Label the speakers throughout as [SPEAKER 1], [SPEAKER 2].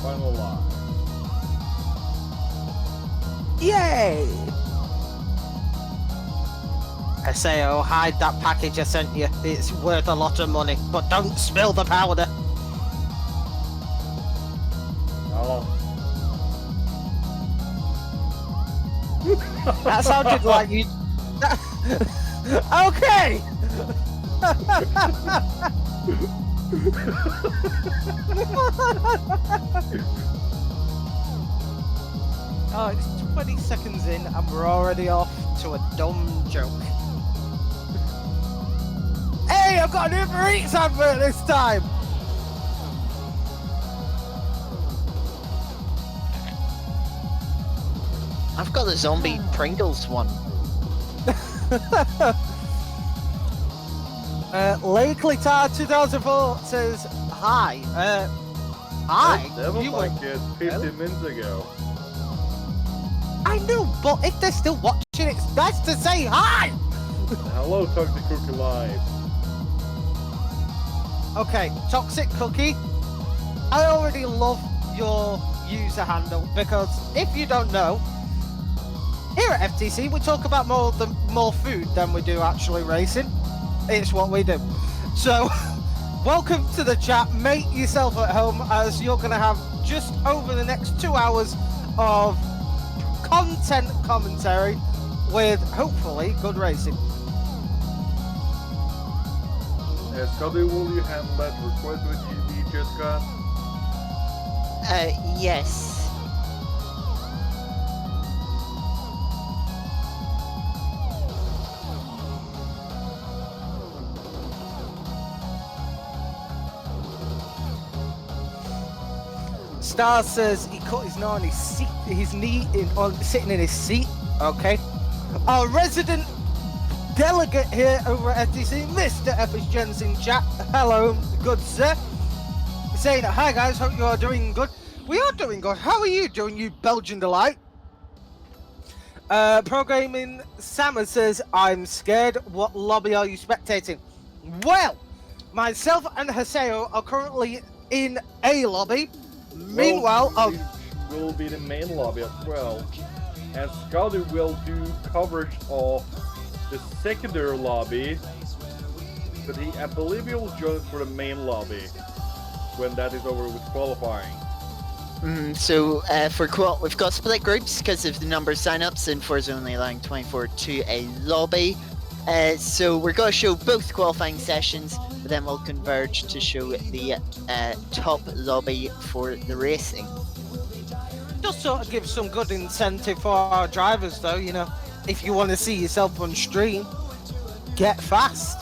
[SPEAKER 1] Final line.
[SPEAKER 2] Yay! SAO, hide that package I sent you. It's worth a lot of money, but don't spill the powder.
[SPEAKER 1] Oh.
[SPEAKER 2] That sounded like you. Okay! Oh, it's 20 seconds in and we're already off to a dumb joke. Hey, I've got an Uber Eats advert this time!
[SPEAKER 3] I've got the zombie Pringles one.
[SPEAKER 2] Lakely Tar 2004 says hi. Hi.
[SPEAKER 1] That was
[SPEAKER 2] You
[SPEAKER 1] like
[SPEAKER 2] were-
[SPEAKER 1] 15 minutes ago.
[SPEAKER 2] I know, but if they're still watching, it's best to say hi.
[SPEAKER 1] Hello, Toxic Cookie Live.
[SPEAKER 2] Okay, Toxic Cookie. I already love your user handle because if you don't know, here at FTC we talk about more food than we do actually racing. It's what we do. So, welcome to the chat. Make yourself at home as you're going to have just over the next 2 hours of content commentary with hopefully good racing.
[SPEAKER 1] Scotty, will you handle that request which you just got?
[SPEAKER 3] Yes.
[SPEAKER 2] Star says he cut his knee on his seat, sitting in his seat. Okay. Our resident delegate here over at FTC, Mr. F.S. Jensen chat. Hello, good sir. Saying, hi guys, hope you are doing good. We are doing good. How are you doing, you Belgian delight? Programming Sammer says, I'm scared. What lobby are you spectating? Well, myself and Haseo are currently in a lobby. Meanwhile,
[SPEAKER 1] we will be the main lobby as well. And Scotty will do coverage of the secondary lobby. But I believe he will join us for the main lobby when that is over with qualifying.
[SPEAKER 3] So for we've got split groups because of the number of sign-ups, and Forza only allowing 24 to a lobby. So we're going to show both qualifying sessions, but then we'll converge to show the top lobby for the racing.
[SPEAKER 2] just sort of gives some good incentive for our drivers, though. You know, if you want to see yourself on stream, get fast.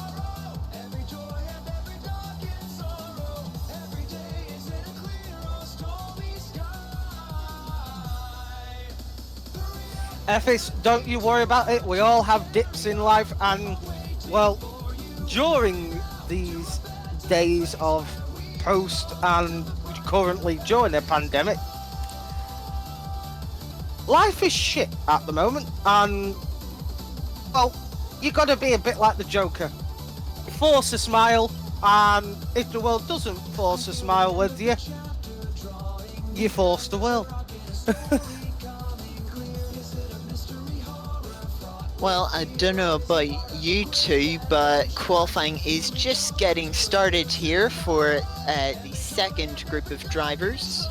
[SPEAKER 2] FS, don't you worry about it. We all have dips in life, and well, during these days of post and currently during the pandemic, life is shit at the moment, and well, you got to be a bit like the Joker. Force a smile, and if the world doesn't force a smile with you, you force the world.
[SPEAKER 3] Well, I don't know about you two, but qualifying is just getting started here for the second group of drivers.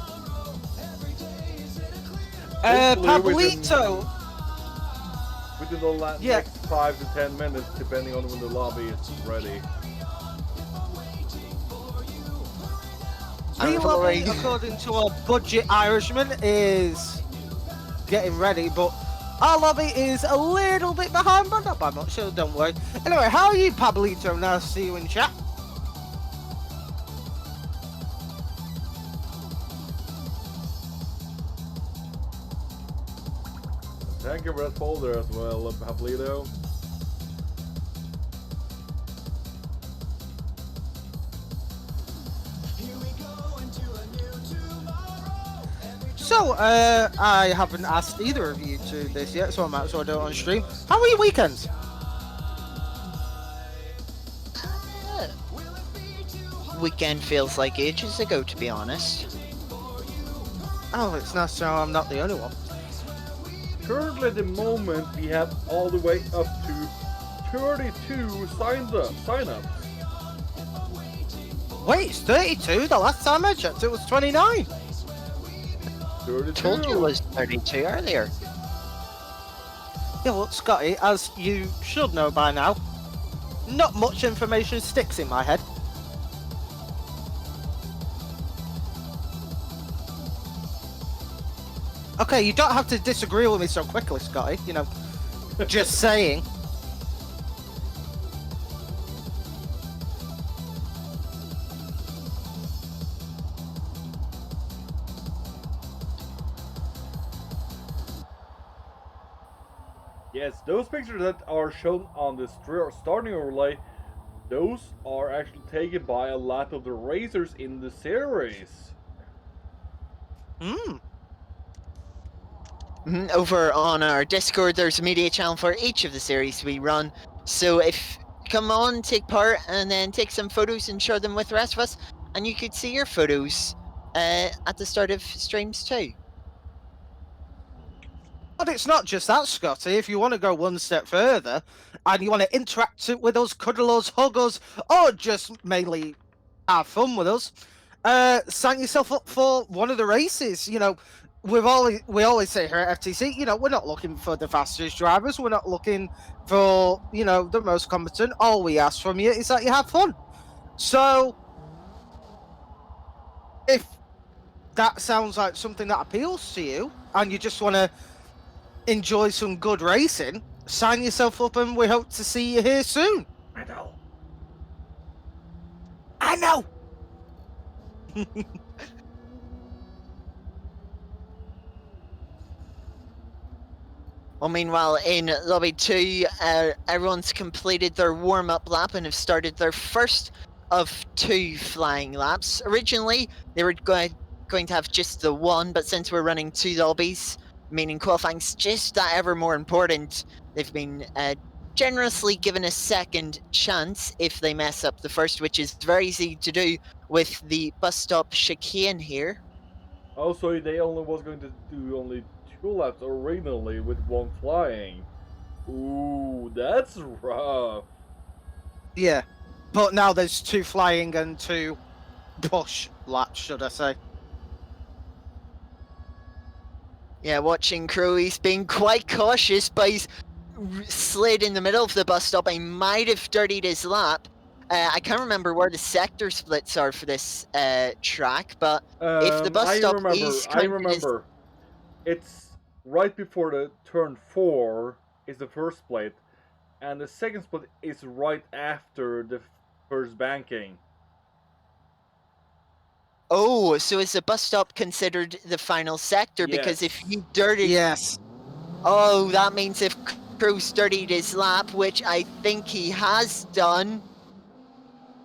[SPEAKER 2] Pablito!
[SPEAKER 1] Within the next 5 to 10 minutes, depending on when the lobby is ready.
[SPEAKER 2] The lobby, according to a budget Irishman, is getting ready, but our lobby is a little bit behind, but not by much, so don't worry. Anyway, how are you, Pablito? Nice to see you in chat.
[SPEAKER 1] Thank you for that folder as well, Pablito.
[SPEAKER 2] So, I haven't asked either of you to this yet, so I might as well do it on stream. How were your weekends?
[SPEAKER 3] Weekend feels like ages ago, to be honest.
[SPEAKER 2] Oh, it's nice to know I'm not the only one.
[SPEAKER 1] Currently, at the moment, we have all the way up to 32 sign-ups.
[SPEAKER 2] Wait, it's 32? The last time I checked, it was 29.
[SPEAKER 1] 32.
[SPEAKER 3] Told you it was 32 earlier.
[SPEAKER 2] Yeah, well, Scotty, as you should know by now, not much information sticks in my head. Okay, you don't have to disagree with me so quickly, Scotty. You know, just saying.
[SPEAKER 1] Yes, those pictures that are shown on the starting overlay, those are actually taken by a lot of the racers in the series.
[SPEAKER 2] Hmm.
[SPEAKER 3] Over on our Discord, there's a media channel for each of the series we run. So if come on, take part, and then take some photos and share them with the rest of us, and you could see your photos at the start of streams too.
[SPEAKER 2] But it's not just that, Scotty. If you want to go one step further and you want to interact with us, cuddle us, hug us, or just mainly have fun with us, sign yourself up for one of the races. You know, we always say here at FTC, you know, we're not looking for the fastest drivers. We're not looking for, you know, the most competent. All we ask from you is that you have fun. So if that sounds like something that appeals to you and you just want to enjoy some good racing, sign yourself up and we hope to see you here soon.
[SPEAKER 1] I know.
[SPEAKER 2] I know.
[SPEAKER 3] Well, meanwhile, in Lobby 2, everyone's completed their warm-up lap and have started their first of 2 flying laps. Originally, they were going to have just the one, but since we're running 2 lobbies, meaning qualifying's just that ever more important, they've been generously given a second chance if they mess up the first, which is very easy to do with the bus stop chicane here.
[SPEAKER 1] Also, they only was going to do only 2 laps originally with 1 flying. Ooh, that's rough.
[SPEAKER 2] Yeah. But now there's 2 flying and 2 push laps, should I say.
[SPEAKER 3] Yeah, watching Crow, he's been quite cautious, but he's slid in the middle of the bus stop. He might have dirtied his lap. I can't remember where the sector splits are for this track, but if the bus stop is
[SPEAKER 1] I remember. It's right before the turn 4 is the first split, and the second split is right after the first banking.
[SPEAKER 3] Oh, so is the bus stop considered the final sector? Because if
[SPEAKER 1] Yes.
[SPEAKER 3] you dirtied...
[SPEAKER 2] Yes.
[SPEAKER 3] Oh, that means if Crow's dirtied his lap, which I think he has done.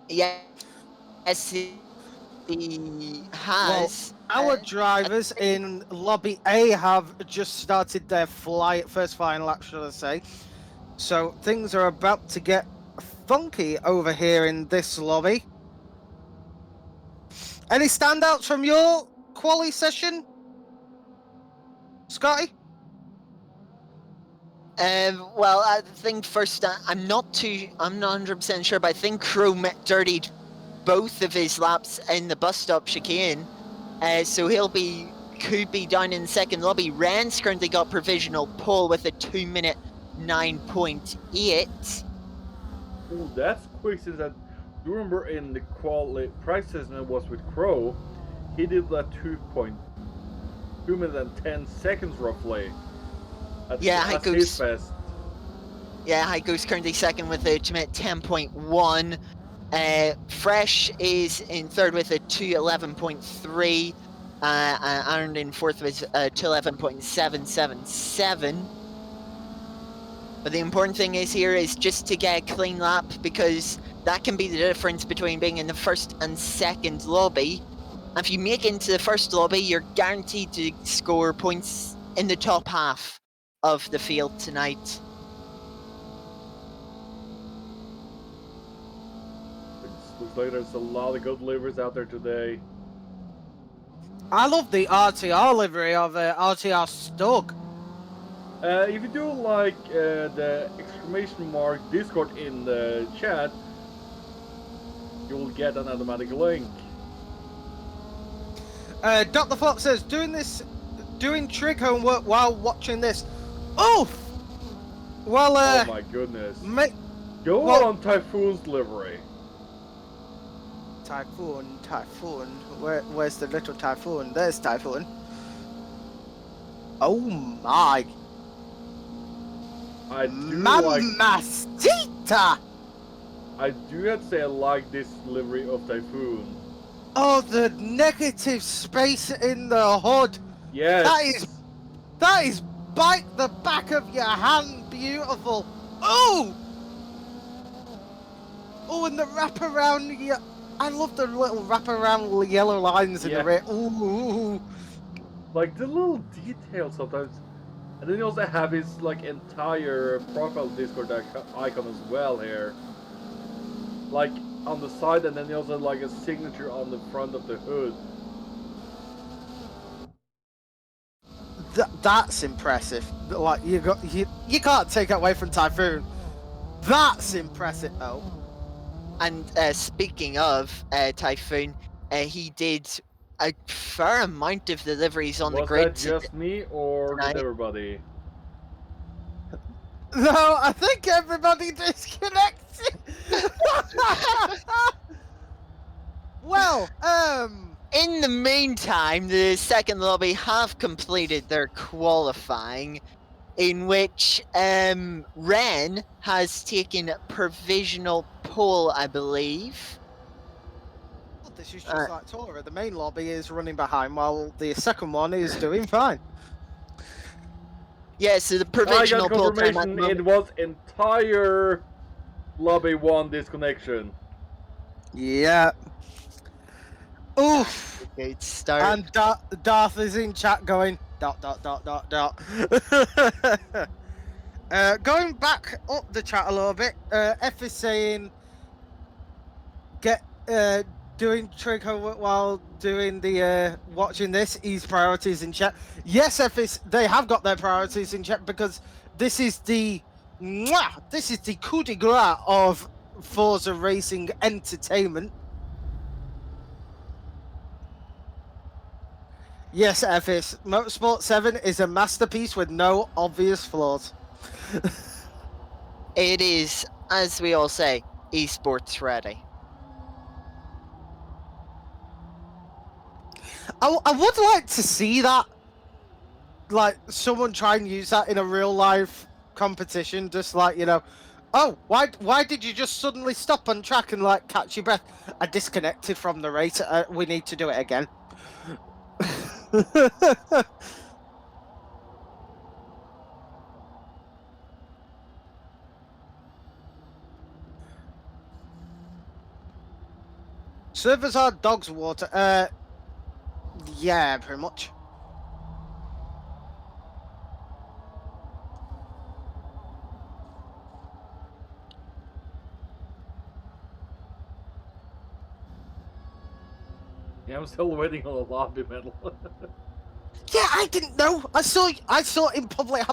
[SPEAKER 3] Yes, he has.
[SPEAKER 2] Well, our drivers in Lobby A have just started their first flying lap, should I say. So things are about to get funky over here in this lobby. Any standouts from your quali session, Scotty?
[SPEAKER 3] Well, I think first, I'm not 100% sure, but I think Crow dirtied both of his laps in the bus stop chicane. So could be down in the second lobby. Ren's currently got provisional pole with a 2-minute 9.8.
[SPEAKER 1] Ooh, that's quick since that. Do you remember in the practice session it was with Crow? He did that 2 minutes and 10 seconds roughly.
[SPEAKER 3] Yeah,
[SPEAKER 1] his best.
[SPEAKER 3] Yeah, Heiko's currently second with a 2-minute 10.1. Fresh is in third with a 2:11.3. Aaron in fourth with a 2:11.777. But the important thing here is just to get a clean lap, because that can be the difference between being in the first and second lobby. And if you make it into the first lobby, you're guaranteed to score points in the top half of the field tonight.
[SPEAKER 1] Looks like there's a lot of good livers out there today.
[SPEAKER 2] I love the RTR livery of RTR Stug.
[SPEAKER 1] If you do like the exclamation mark Discord in the chat, you will get an automatic link.
[SPEAKER 2] Dr. Fox says, doing trig homework while watching this. Oof! Well,
[SPEAKER 1] Oh my goodness. Go on Typhoon's livery.
[SPEAKER 2] Typhoon. Where's the little Typhoon? There's Typhoon. Oh my.
[SPEAKER 1] I do
[SPEAKER 2] Mamacita!
[SPEAKER 1] I do have to say I like this livery of Typhoon.
[SPEAKER 2] Oh, the negative space in the hood.
[SPEAKER 1] Yes.
[SPEAKER 2] That is bite the back of your hand, beautiful. Oh! Oh, and the wraparound. I love the little wraparound yellow lines in the rear. Ooh.
[SPEAKER 1] Like the little details sometimes. And then you also have his like entire profile Discord icon as well here. Like on the side, and then you also have like a signature on the front of the hood.
[SPEAKER 2] That's impressive. Like you can't take it away from Typhoon. That's impressive. Oh.
[SPEAKER 3] And speaking of Typhoon, he did a fair amount of deliveries on the grid.
[SPEAKER 1] Was that just me or did everybody?
[SPEAKER 2] No, I think everybody disconnected. Well,
[SPEAKER 3] in the meantime, the second lobby have completed their qualifying, in which Ren has taken provisional pole, I believe.
[SPEAKER 2] This is just like Tora. The main lobby is running behind while the second one is doing fine.
[SPEAKER 3] Yeah, so the provisional pole time at the moment,
[SPEAKER 1] it was entire lobby 1 disconnection.
[SPEAKER 2] Yeah. Oof.
[SPEAKER 3] Good start.
[SPEAKER 2] And Darth is in chat going ... Going back up the chat a little bit, F is saying doing trig homework while doing the watching this. His priorities in chat. Yes, F is, they have got their priorities in chat because this is the coup de grace of Forza Racing entertainment. Yes, FS. Motorsport 7 is a masterpiece with no obvious flaws.
[SPEAKER 3] It is, as we all say, esports ready.
[SPEAKER 2] I would like to see that. Like, someone try and use that in a real life competition. Just like, you know, oh, why did you just suddenly stop on track and, like, catch your breath? I disconnected from the race. We need to do it again. Servers are dog's water. Yeah, pretty much.
[SPEAKER 1] Yeah, I'm still waiting on the lobby medal.
[SPEAKER 2] Yeah, I didn't know. I saw it in public.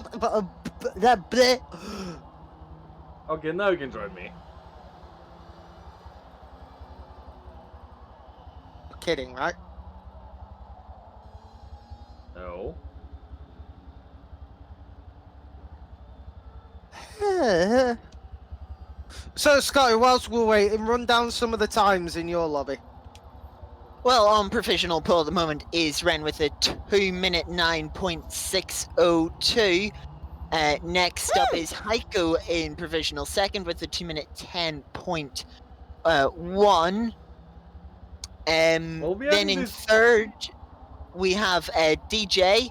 [SPEAKER 1] Okay, now you can join me.
[SPEAKER 2] Kidding, right?
[SPEAKER 1] No.
[SPEAKER 2] So, Scotty, whilst we're waiting, run down some of the times in your lobby.
[SPEAKER 3] Well, on provisional pole at the moment is Ren with a 2-minute 9.602. Next up is Heiko in provisional second with a 2-minute 10.1. Then in third, we have DJ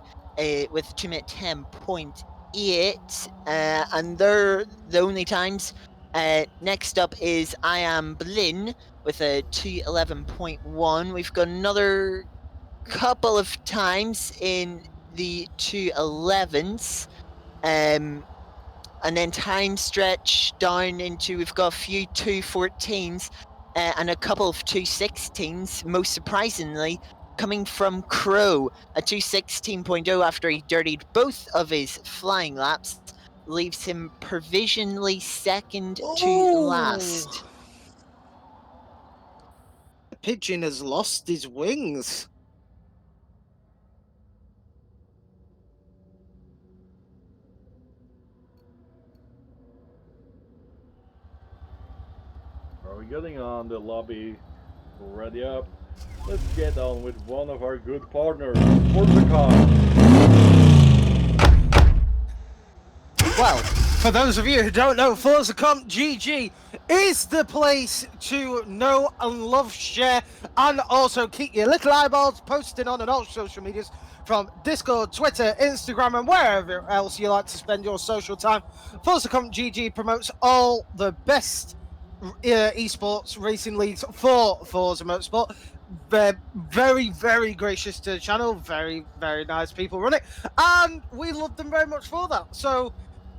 [SPEAKER 3] with 2-minute 10.8. And they're the only times. Next up is I Am Blin with a 2:11.1. We've got another couple of times in the 2:11s. And then time stretch down into, we've got a few 2:14s and a couple of 2:16s, most surprisingly. coming from Crow, a 216.0 after he dirtied both of his flying laps, leaves him provisionally second to last.
[SPEAKER 2] The pigeon has lost his wings.
[SPEAKER 1] Are we getting on the lobby? Ready up. Let's get on with one of our good partners, ForzaCon.
[SPEAKER 2] Well, for those of you who don't know, ForzaCon GG is the place to know and love, share, and also keep your little eyeballs posting on all social medias from Discord, Twitter, Instagram, and wherever else you like to spend your social time. ForzaCon GG promotes all the best esports racing leagues for Forza Motorsport. They're very, very gracious to the channel. Very, very nice people run it. And we love them very much for that. So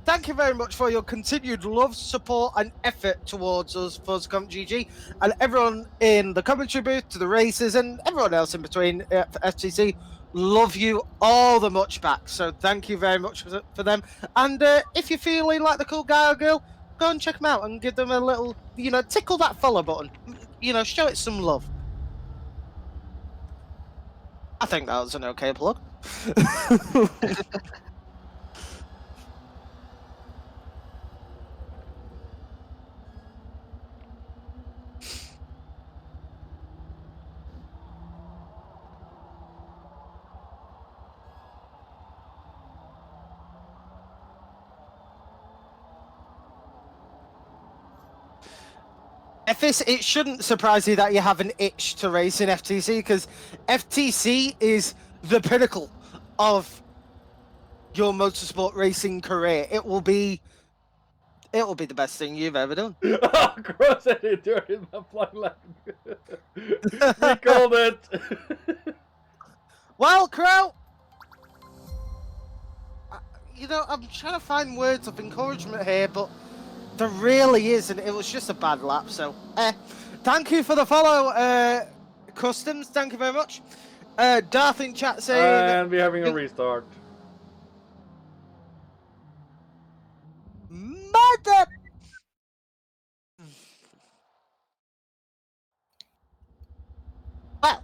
[SPEAKER 2] thank you very much for your continued love, support, and effort towards us, ForzaCon GG, and everyone in the commentary booth, to the racers, and everyone else in between FTC. Love you all the much back. So thank you very much for them. And if you're feeling like the cool guy or girl, go and check them out and give them a little, tickle that follow button. Show it some love. I think that was an okay plug. It shouldn't surprise you that you have an itch to race in FTC, because FTC is the pinnacle of your motorsport racing career. It will be the best thing you've ever done.
[SPEAKER 1] Oh, gross, I did dirty in my flying lap. We called it.
[SPEAKER 2] Well, Crow, I'm trying to find words of encouragement here, but there really isn't. It was just a bad lap, so thank you for the follow, Customs. Thank you very much. Darth in chat saying,
[SPEAKER 1] and we're having a restart.
[SPEAKER 2] Mother. Well,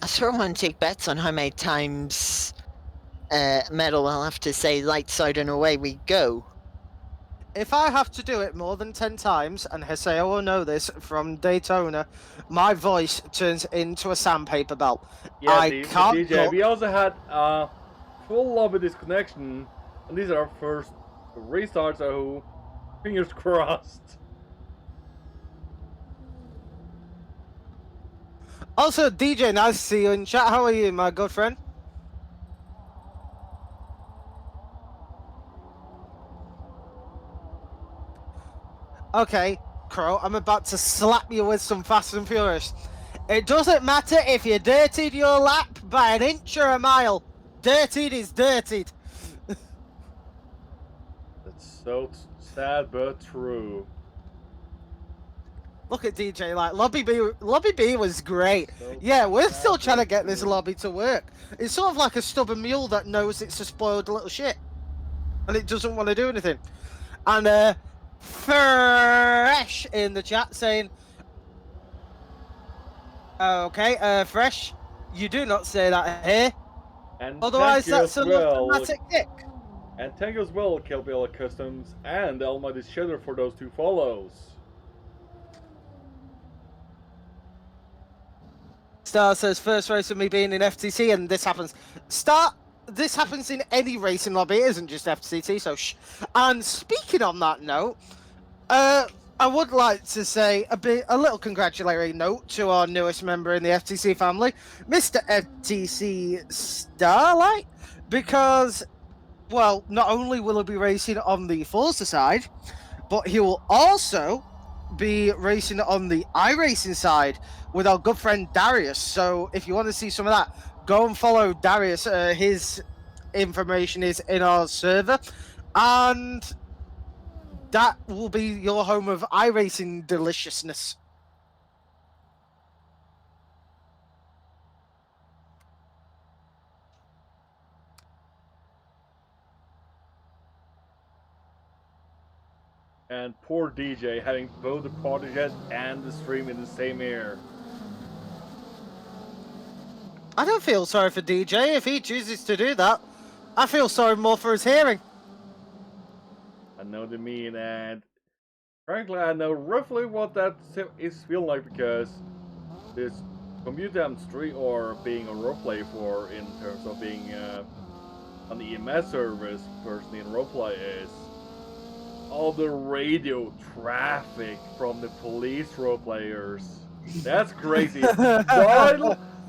[SPEAKER 3] I sort of want to take bets on how many times Metal will have to say lights out and away we go.
[SPEAKER 2] if I have to do it more than 10 times, and Heseo will know this from Daytona, my voice turns into a sandpaper belt.
[SPEAKER 1] Yeah,
[SPEAKER 2] I can't
[SPEAKER 1] DJ, we also had full lobby disconnection, and these are our first restarts, so fingers crossed.
[SPEAKER 2] Also, DJ, nice to see you in chat. How are you, my good friend? Okay, Crow, I'm about to slap you with some Fast and Furious. It doesn't matter if you dirtied your lap by an inch or a mile. Dirtied is dirtied.
[SPEAKER 1] That's so sad but true.
[SPEAKER 2] Look at DJ, like, Lobby B was great.
[SPEAKER 1] So
[SPEAKER 2] Yeah, we're still trying to get this lobby to work. It's sort of like a stubborn mule that knows it's a spoiled little shit. And it doesn't want to do anything. And, Fresh in the chat saying, okay, Fresh, you do not say that here.
[SPEAKER 1] And
[SPEAKER 2] Otherwise,
[SPEAKER 1] thank you
[SPEAKER 2] that's a
[SPEAKER 1] as well.
[SPEAKER 2] automatic kick.
[SPEAKER 1] And thank you as well, Kelpila Customs and Almighty Shadow for those 2 follows.
[SPEAKER 2] Star says, first race of me being in FTC, and this happens. This happens in any racing lobby, it isn't just FTC, so shh. And speaking on that note, I would like to say a little congratulatory note to our newest member in the FTC family, Mr. FTC Starlight, because, well, not only will he be racing on the Forza side, but he will also be racing on the iRacing side with our good friend Darius. So if you want to see some of that, go and follow Darius. His information is in our server. And that will be your home of iRacing deliciousness.
[SPEAKER 1] And poor DJ having both the party jet and the stream in the same air.
[SPEAKER 2] I don't feel sorry for DJ if he chooses to do that. I feel sorry more for his hearing.
[SPEAKER 1] I know the mean, and frankly, I know roughly what that is feeling like because this commute I'm stream or being a roleplay for in terms of being an EMS service person in roleplay is all the radio traffic from the police roleplayers. That's crazy.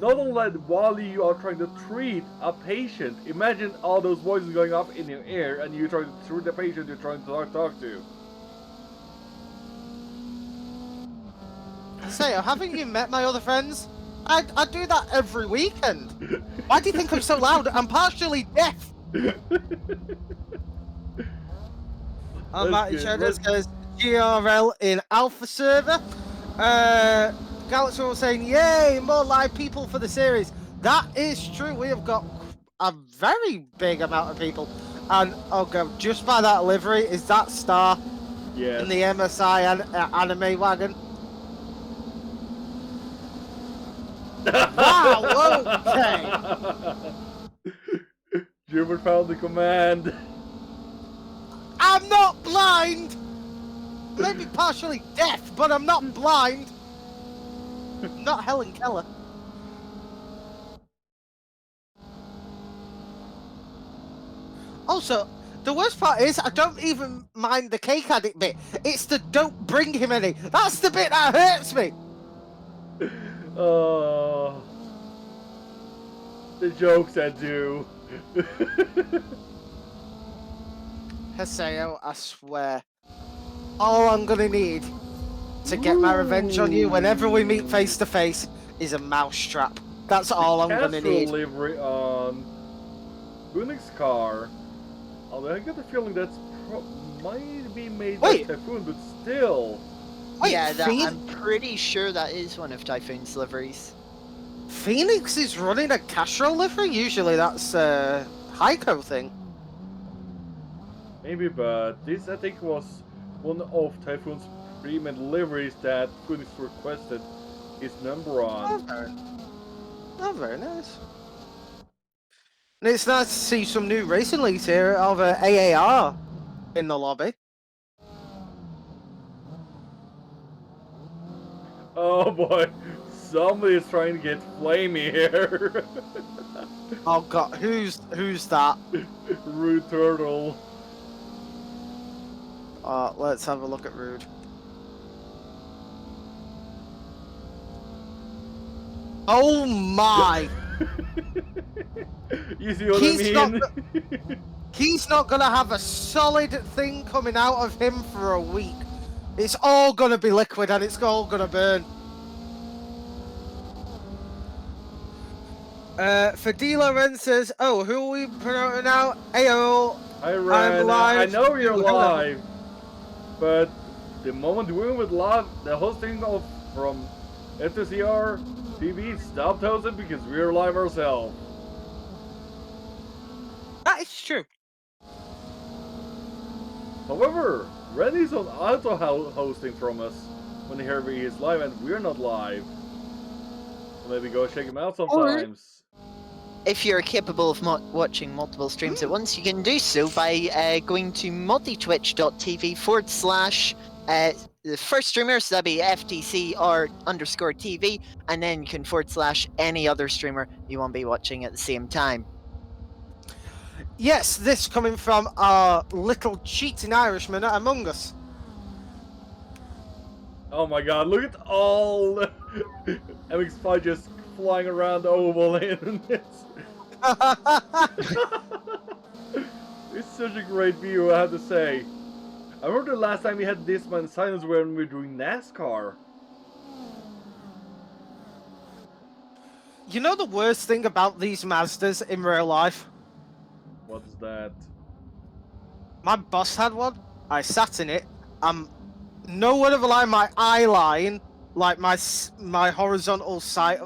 [SPEAKER 1] Not only while you are trying to treat a patient, imagine all those voices going off in your ear and you trying to treat the patient you're trying to talk to.
[SPEAKER 2] Say, haven't you met my other friends? I do that every weekend. Why do you think I'm so loud? I'm partially deaf. I'm Matty Cheddars goes GRL in Alpha server. Galaxy was saying, yay, more live people for the series. That is true. We have got a very big amount of people. And, oh god, just by that livery, is that Star in the MSI anime wagon? Wow, okay.
[SPEAKER 1] Jupiter found the command.
[SPEAKER 2] I'm not blind! Maybe partially deaf, but I'm not blind. Not Helen Keller. Also, the worst part is I don't even mind the cake addict bit. It's the don't bring him any. That's the bit that hurts me.
[SPEAKER 1] Oh, the jokes I do.
[SPEAKER 2] Haseo, I swear. All I'm gonna need to get my revenge on you whenever we meet face to face is a mousetrap. That's all I'm gonna need.
[SPEAKER 1] Livery on Bunnik's car. Although I get the feeling that's might be made by Typhoon, but still.
[SPEAKER 2] Wait,
[SPEAKER 3] yeah, I'm pretty sure that is one of Typhoon's liveries.
[SPEAKER 2] Phoenix is running a Castro livery? Usually that's a Heiko thing.
[SPEAKER 1] Maybe, but this I think was one of Typhoon's pre-made liveries that Phoenix requested his number on.
[SPEAKER 2] Oh, very nice. And it's nice to see some new racing leagues here of AAR in the lobby.
[SPEAKER 1] Oh boy, somebody is trying to get flamey here.
[SPEAKER 2] Oh god, who's that?
[SPEAKER 1] Rude Turtle.
[SPEAKER 2] Let's have a look at Rude. Oh my!
[SPEAKER 1] You see what I mean?
[SPEAKER 2] He's not gonna have a solid thing coming out of him for a week. It's all gonna be liquid and it's all gonna burn. Fadila Ren says, oh, who are we promoting now? Ayo,
[SPEAKER 1] Hi Ren,
[SPEAKER 2] I'm live.
[SPEAKER 1] I know you're live, but the moment we went live, the hosting of from FTCR TV stopped hosting because we're live ourselves.
[SPEAKER 2] That is true.
[SPEAKER 1] However, Ren is on auto hosting from us when he is live and we're not live. So maybe go check him out sometimes.
[SPEAKER 3] If you're capable of watching multiple streams at once, you can do so by going to multitwitch.tv/ the first streamer, so that'd be FTC or _TV, and then you can / any other streamer you want to be watching at the same time.
[SPEAKER 2] Yes, this coming from our little cheating Irishman among us.
[SPEAKER 1] Oh my god, look at all the MX-5 just flying around the oval in this. It's such a great view, I have to say. I remember the last time we had this man silence when we were doing NASCAR.
[SPEAKER 2] You know the worst thing about these Mazdas in real life?
[SPEAKER 1] What's that?
[SPEAKER 2] My boss had one. I sat in it. nowhere of a line, my eye line, like my horizontal sight,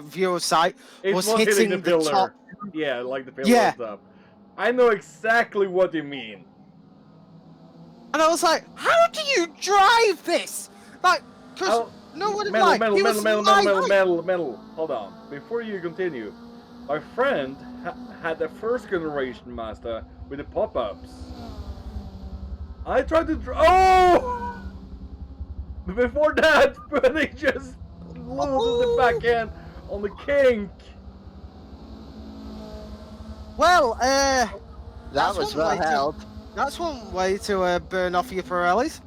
[SPEAKER 2] view of sight,
[SPEAKER 1] It
[SPEAKER 2] was
[SPEAKER 1] was hitting
[SPEAKER 2] hitting
[SPEAKER 1] the pillar.
[SPEAKER 2] top.
[SPEAKER 1] Yeah, like the pillar
[SPEAKER 2] Yeah.
[SPEAKER 1] and stuff. I know exactly what you mean.
[SPEAKER 2] And I was like, how do you drive this? Like, because no one
[SPEAKER 1] metal,
[SPEAKER 2] like,
[SPEAKER 1] metal,
[SPEAKER 2] he
[SPEAKER 1] metal,
[SPEAKER 2] was
[SPEAKER 1] metal,
[SPEAKER 2] my
[SPEAKER 1] metal, metal,
[SPEAKER 2] height.
[SPEAKER 1] metal, metal. Hold on. Before you continue, my friend had the first generation Mazda with the pop-ups. I tried to oh! Before that, but he just loses the back end on the kink.
[SPEAKER 2] Well,
[SPEAKER 3] That
[SPEAKER 2] that's
[SPEAKER 3] was
[SPEAKER 2] one
[SPEAKER 3] well
[SPEAKER 2] way to-
[SPEAKER 3] held.
[SPEAKER 2] That's one way to burn off your Pirellis.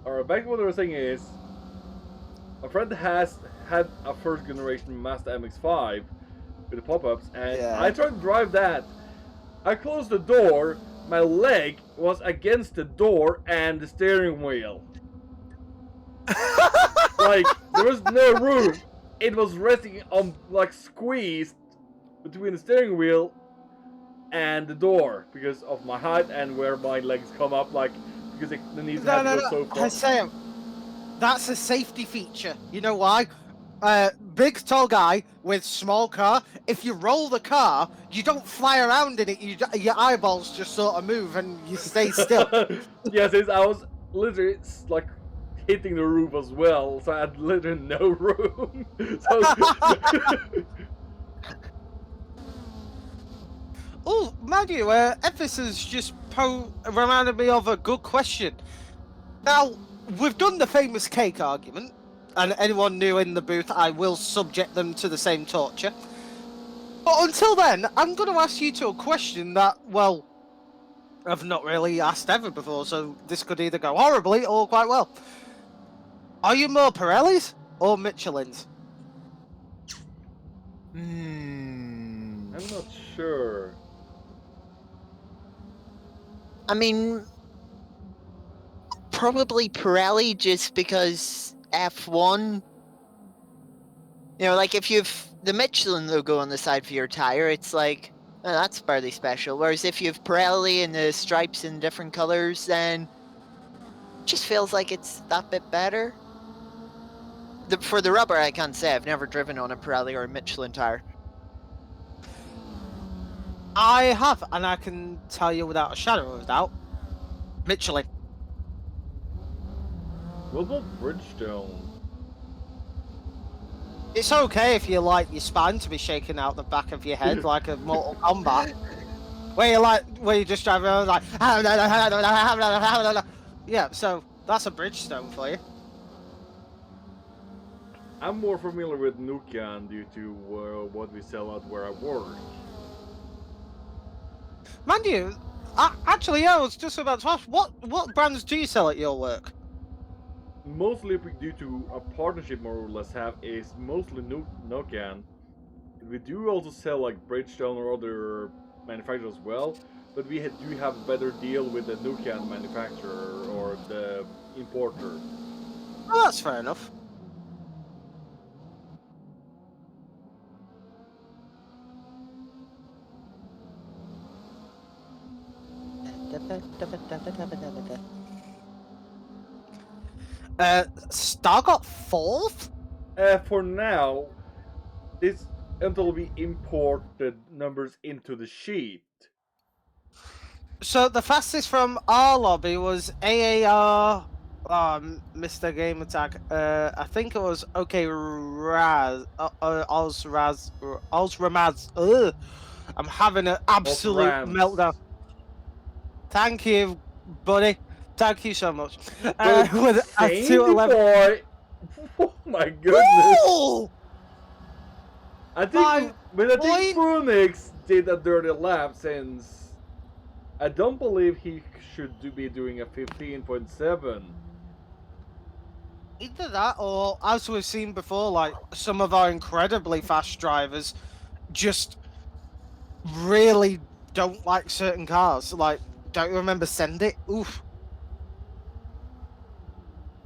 [SPEAKER 1] Alright, back to what I was saying is, my friend has had a first generation Mazda MX-5 with the pop-ups, and
[SPEAKER 2] Yeah.
[SPEAKER 1] I tried to drive that. I closed the door, my leg was against the door and the steering wheel. Like, there was no room. It was resting on, like, squeezed between the steering wheel and the door because of my height and where my legs come up, like, because the knees had to go so far.
[SPEAKER 2] I say, that's a safety feature. You know why? Big tall guy with small car. If you roll the car, you don't fly around in it. Your eyeballs just sort of move and you stay still.
[SPEAKER 1] Yes, I was literally like hitting the roof as well, so I had literally no room. So
[SPEAKER 2] Oh, mind you, Ephesus just reminded me of a good question. Now, we've done the famous cake argument, and anyone new in the booth, I will subject them to the same torture. But until then, I'm going to ask you two a question that, well, I've not really asked ever before, so this could either go horribly or quite well. Are you more Pirellis or Michelins?
[SPEAKER 3] Hmm.
[SPEAKER 1] I'm not sure.
[SPEAKER 3] I mean, probably Pirelli just because F1. You know, like if you've the Michelin logo on the side for your tire, it's like, oh, that's barely special. Whereas if you have Pirelli and the stripes in different colors, then it just feels like it's that bit better. For the rubber, I can't say. I've never driven on a Pirelli or a Michelin tire.
[SPEAKER 2] I have, and I can tell you without a shadow of a doubt, Michelin.
[SPEAKER 1] What about Bridgestone?
[SPEAKER 2] It's okay if you like your spine to be shaking out the back of your head like a Mortal Kombat. Where you just drive around like yeah, so that's a Bridgestone for you.
[SPEAKER 1] I'm more familiar with Nukan due to what we sell out where I work.
[SPEAKER 2] Mind you, actually, I was just about to ask, what brands do you sell at your work?
[SPEAKER 1] Mostly due to a partnership more or less have is mostly Nukan. We do also sell like Bridgestone or other manufacturers as well, but we do have a better deal with the Nukan manufacturer or the importer.
[SPEAKER 2] Oh, that's fair enough. Star got 4th?
[SPEAKER 1] For now, this until we import the numbers into the sheet.
[SPEAKER 2] So the fastest from our lobby was AAR, Mr. Game Attack. I think it was OK Raz, Ozramaz. Ugh, I'm having an absolute
[SPEAKER 1] Rams.
[SPEAKER 2] meltdown. Thank you, buddy. Thank you so much.
[SPEAKER 1] But
[SPEAKER 2] With a
[SPEAKER 1] Sandy
[SPEAKER 2] 211.
[SPEAKER 1] boy, oh my goodness!
[SPEAKER 2] Ooh!
[SPEAKER 1] I think,
[SPEAKER 2] My
[SPEAKER 1] but I think
[SPEAKER 2] point-
[SPEAKER 1] Brunix did a dirty lap since I don't believe he should be doing a 15.7.
[SPEAKER 2] Either that, or as we've seen before, like some of our incredibly fast drivers just really don't like certain cars. Like, don't you remember Send It? Oof.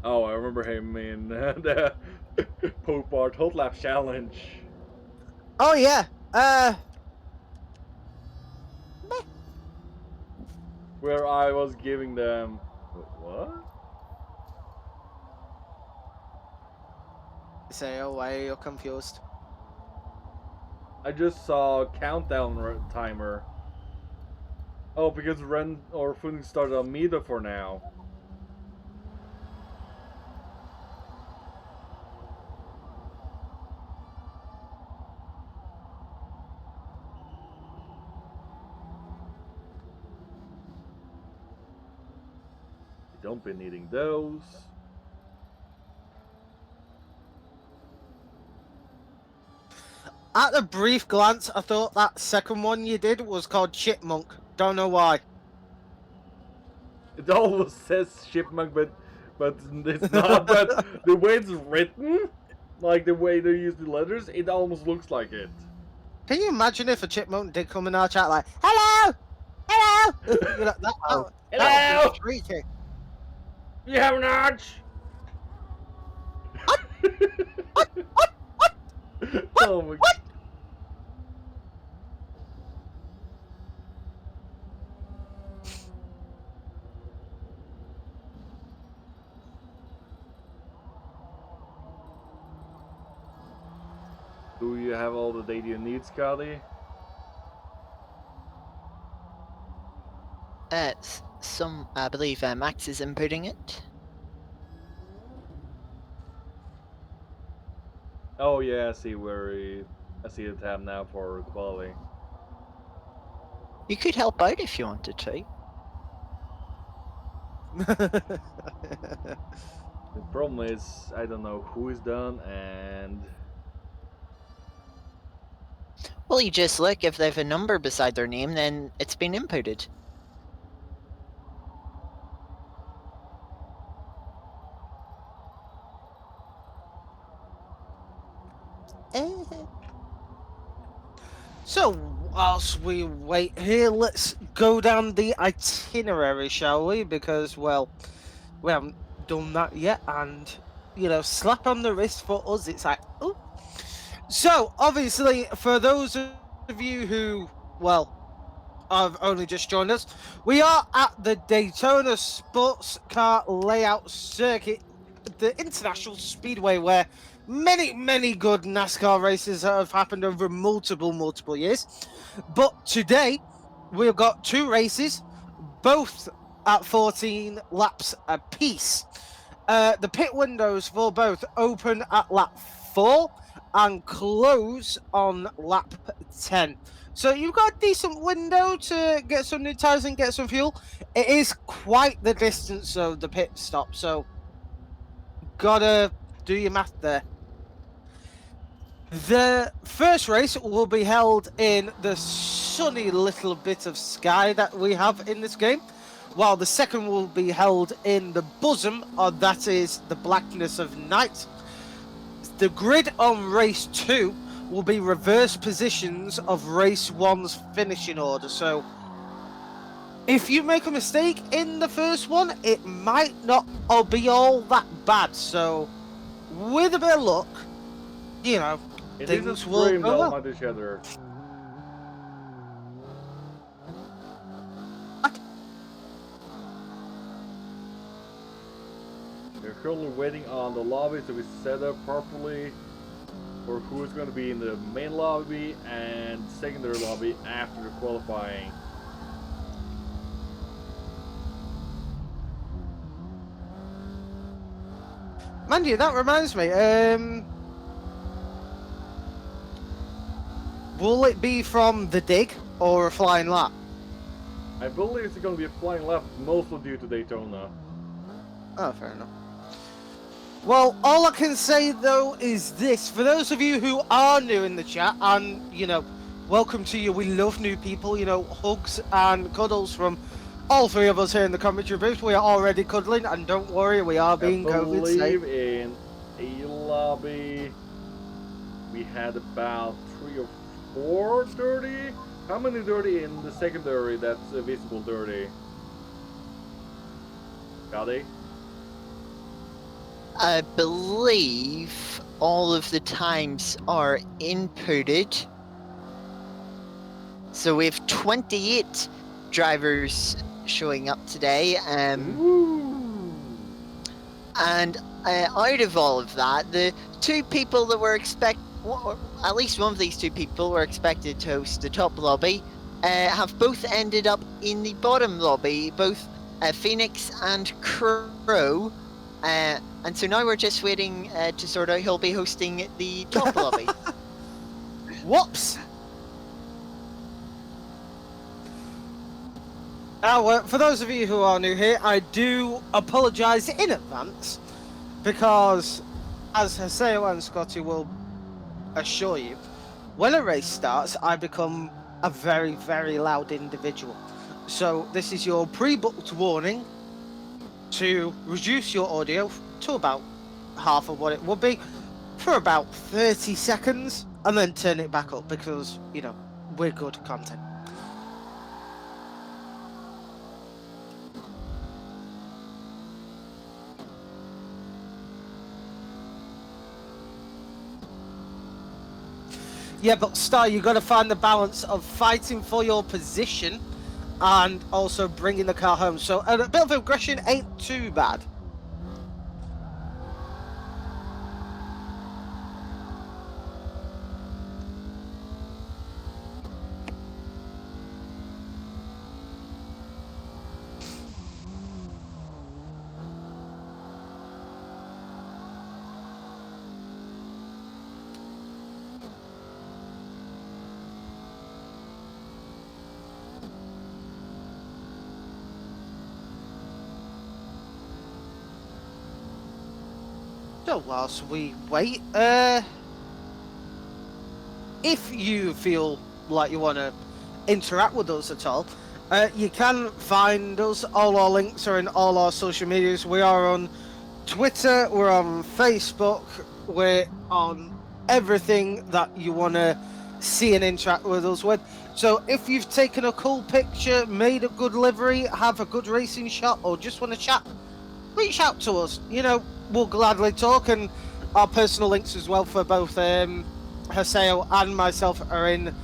[SPEAKER 1] Oh, I remember him in the Pope Art Hot Lap Challenge.
[SPEAKER 2] Oh yeah.
[SPEAKER 1] where I was giving them. What?
[SPEAKER 2] Say, oh, why you're confused?
[SPEAKER 1] I just saw a countdown timer. Oh, because Ren or Funing started on Mida for now. You don't be needing those.
[SPEAKER 2] At a brief glance, I thought that second one you did was called Chipmunk. Don't know why.
[SPEAKER 1] It always says Chipmunk, but it's not. But the way it's written, like the way they use the letters, it almost looks like it.
[SPEAKER 2] Can you imagine if a chipmunk did come in our chat like, hello, hello? You know, that would
[SPEAKER 1] Hello!
[SPEAKER 2] be shrieking.
[SPEAKER 1] You have an arch? Oh my god. Do you have all the data you need, Scotty?
[SPEAKER 3] I believe Max is inputting it.
[SPEAKER 1] Oh yeah, I see I see the tab now for quality.
[SPEAKER 3] You could help out if you wanted to.
[SPEAKER 1] The problem is I don't know who is done and
[SPEAKER 3] Well, you just look. If they have a number beside their name, then it's been inputted.
[SPEAKER 2] So, whilst we wait here, let's go down the itinerary, shall we? Because, well, we haven't done that yet, and, you know, slap on the wrist for us, it's like, ooh. So, obviously, for those of you who, well, have only just joined us, we are at the Daytona Sports Car Layout Circuit, the International Speedway, where many good NASCAR races have happened over multiple years. But today, we've got two races, both at 14 laps apiece. The pit windows for both open at lap 4 and close on lap 10. So you've got a decent window to get some new tyres and get some fuel. It is quite the distance of the pit stop, so gotta do your math there. The first race will be held in the sunny little bit of sky that we have in this game, while the second will be held in the bosom, or that is the blackness of night. The grid on race 2 will be reverse positions of race 1's finishing order, so if you make a mistake in the first one, it might not be all that bad, so with a bit of luck, you know,
[SPEAKER 1] it
[SPEAKER 2] things
[SPEAKER 1] is a
[SPEAKER 2] will
[SPEAKER 1] stream
[SPEAKER 2] go
[SPEAKER 1] down
[SPEAKER 2] well.
[SPEAKER 1] on each other. We're currently waiting on the lobby to be set up properly for who is going to be in the main lobby and secondary lobby after the qualifying.
[SPEAKER 2] Mandy, that reminds me, will it be from the dig or a flying lap?
[SPEAKER 1] I believe it's going to be a flying lap, mostly due to Daytona.
[SPEAKER 2] Oh, fair enough. Well, all I can say, though, is this. For those of you who are new in the chat, and, you know, welcome to you. We love new people, you know, hugs and cuddles from all three of us here in the commentary booth. We are already cuddling, and don't worry, we are being COVID safe.
[SPEAKER 1] I believe in a lobby we had about 3 or 4 dirty. How many dirty in the secondary that's visible dirty? Got it?
[SPEAKER 3] I believe all of the times are inputted. So we have 28 drivers showing up today.
[SPEAKER 1] Ooh.
[SPEAKER 3] And out of all of that, the two people that were at least one of these two people were expected to host the top lobby, have both ended up in the bottom lobby, both Phoenix and Crow. And so now we're just waiting to sort out who'll be hosting the top lobby.
[SPEAKER 2] Whoops! Now, for those of you who are new here, I do apologise in advance, because, as Haseo and Scotty will assure you, when a race starts, I become a very, very loud individual. So this is your pre-booked warning to reduce your audio to about half of what it would be for about 30 seconds, and then turn it back up, because, you know, we're good content. Yeah, but Star, you got to find the balance of fighting for your position and also bringing the car home. So a bit of aggression ain't too bad. So whilst we wait, if you feel like you want to interact with us at all, you can find us. All our links are in all our social medias. We are on Twitter, we're on Facebook, we're on everything that you want to see and interact with us with. So if you've taken a cool picture, made a good livery, have a good racing shot, or just want to chat, reach out to us. You know, we'll gladly talk, and our personal links as well for both Haseo and myself are in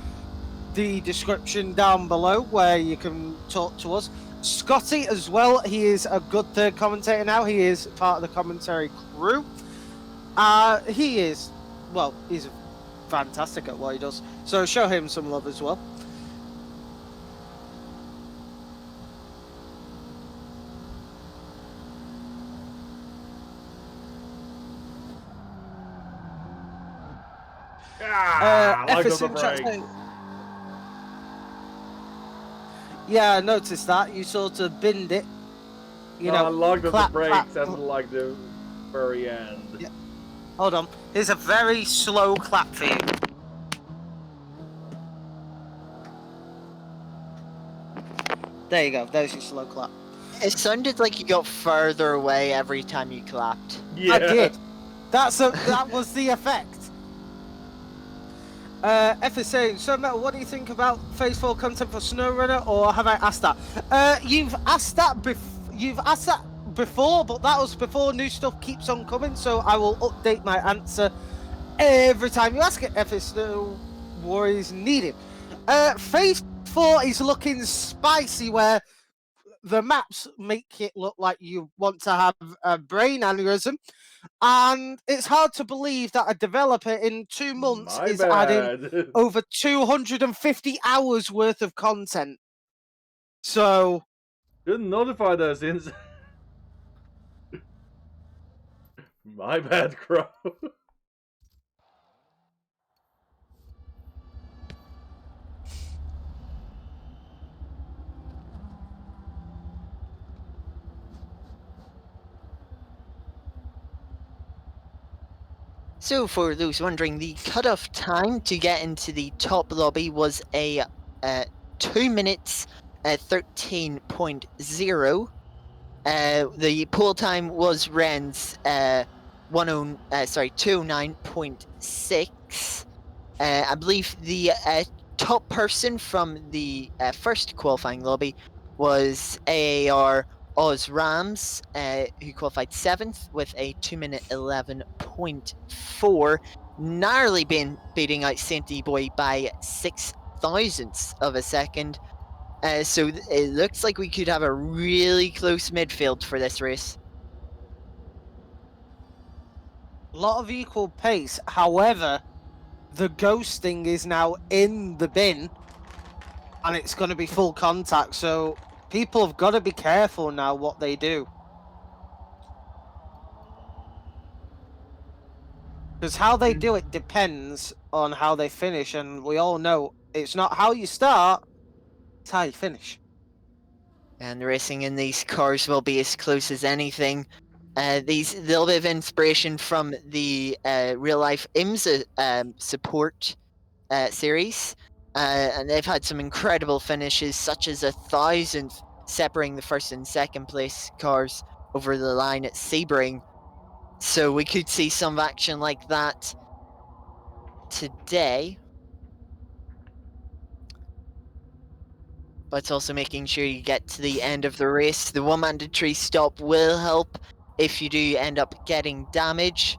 [SPEAKER 2] the description down below, where you can talk to us. Scotty as well, he is a good third commentator now. He is part of the commentary crew. He's fantastic at what he does, so show him some love as well.
[SPEAKER 1] Like
[SPEAKER 2] FSC
[SPEAKER 1] the brakes.
[SPEAKER 2] Yeah, I noticed that. You sort of binned it. You know,
[SPEAKER 1] I logged
[SPEAKER 2] clap,
[SPEAKER 1] the brakes
[SPEAKER 2] clap.
[SPEAKER 1] at like the very end.
[SPEAKER 2] Yeah. Hold on. Here's a very slow clap for you. There you go. There's your slow clap.
[SPEAKER 3] It sounded like you got further away every time you clapped.
[SPEAKER 1] Yeah.
[SPEAKER 2] I did. That was the effect. FSA, so Metal, what do you think about Phase 4 content for SnowRunner, or have I asked that? You've asked that before, but that was before new stuff keeps on coming, so I will update my answer every time you ask it. FS, no worries needed. Phase 4 is looking spicy, where the maps make it look like you want to have a brain aneurysm. And it's hard to believe that a developer in 2 months is adding over 250 hours worth of content. So
[SPEAKER 1] Didn't notify us since. My bad, Crow.
[SPEAKER 3] So, for those wondering, the cutoff time to get into the top lobby was a 2 minutes 13.0. The pool time was Ren's 209.6. I believe the top person from the first qualifying lobby was AAR Oz Rams, who qualified 7th with a 2 minute 11.4, narrowly beating out Saint D-Boy by 6 thousandths of a second. So it looks like we could have a really close midfield for this race.
[SPEAKER 2] A lot of equal pace. However, the ghosting is now in the bin, and it's going to be full contact. So people have got to be careful now what they do. Because how they do it depends on how they finish, and we all know it's not how you start, it's how you finish.
[SPEAKER 3] And the racing in these cars will be as close as anything. These little bit of inspiration from the real life IMSA support series, and they've had some incredible finishes, such as 1,000th separating the first and second place cars over the line at Sebring. So we could see some action like that today. But also making sure you get to the end of the race. The one mandatory stop will help if you do end up getting damage.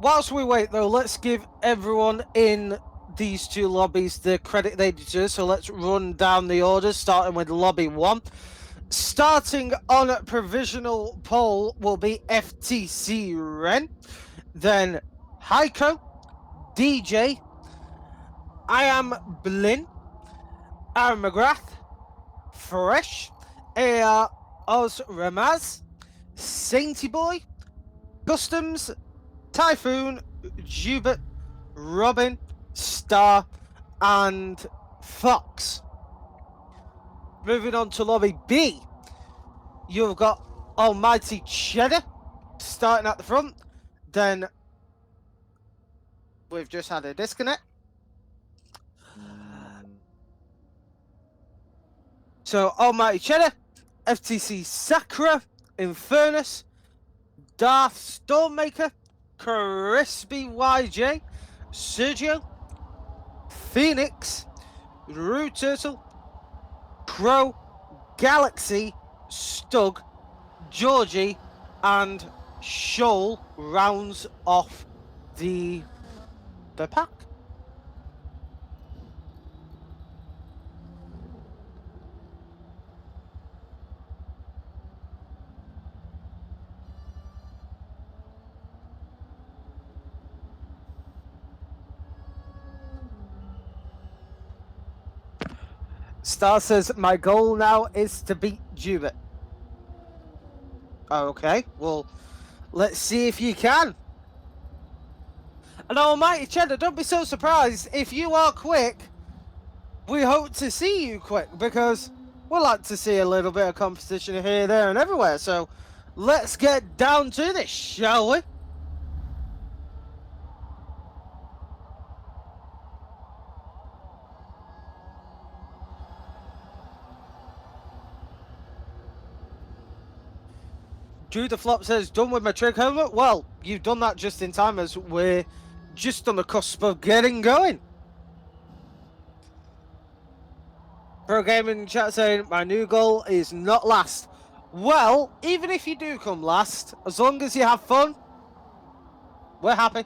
[SPEAKER 2] Whilst we wait, though, let's give everyone in these two lobbies the credit they deserve. So let's run down the orders, starting with lobby 1. Starting on provisional pole will be FTC Ren, then Heiko, DJ, I Am Blin, Aaron McGrath, Fresh, AR Oz Ramaz, Sainty Boy, Customs, Typhoon, Jubert, Robin, Star, and Fox. Moving on to lobby B, you've got Almighty Cheddar starting at the front. Then we've just had a disconnect. So Almighty Cheddar, FTC Sakura, Infernus, Darth Stormmaker, Crispy YJ, Sergio, Phoenix, Rude Turtle, Crow, Galaxy, Stug, Georgie, and Shoal rounds off the pack. Star says, my goal now is to beat Jubit. Okay, well, let's see if you can. And Almighty Cheddar, don't be so surprised. If you are quick, we hope to see you quick, because we like to see a little bit of competition here, there, and everywhere. So let's get down to this, shall we? Drew the Flop says, done with my trick helmet? Well, you've done that just in time, as we're just on the cusp of getting going. Pro Gaming chat saying, my new goal is not last. Well, even if you do come last, as long as you have fun, we're happy.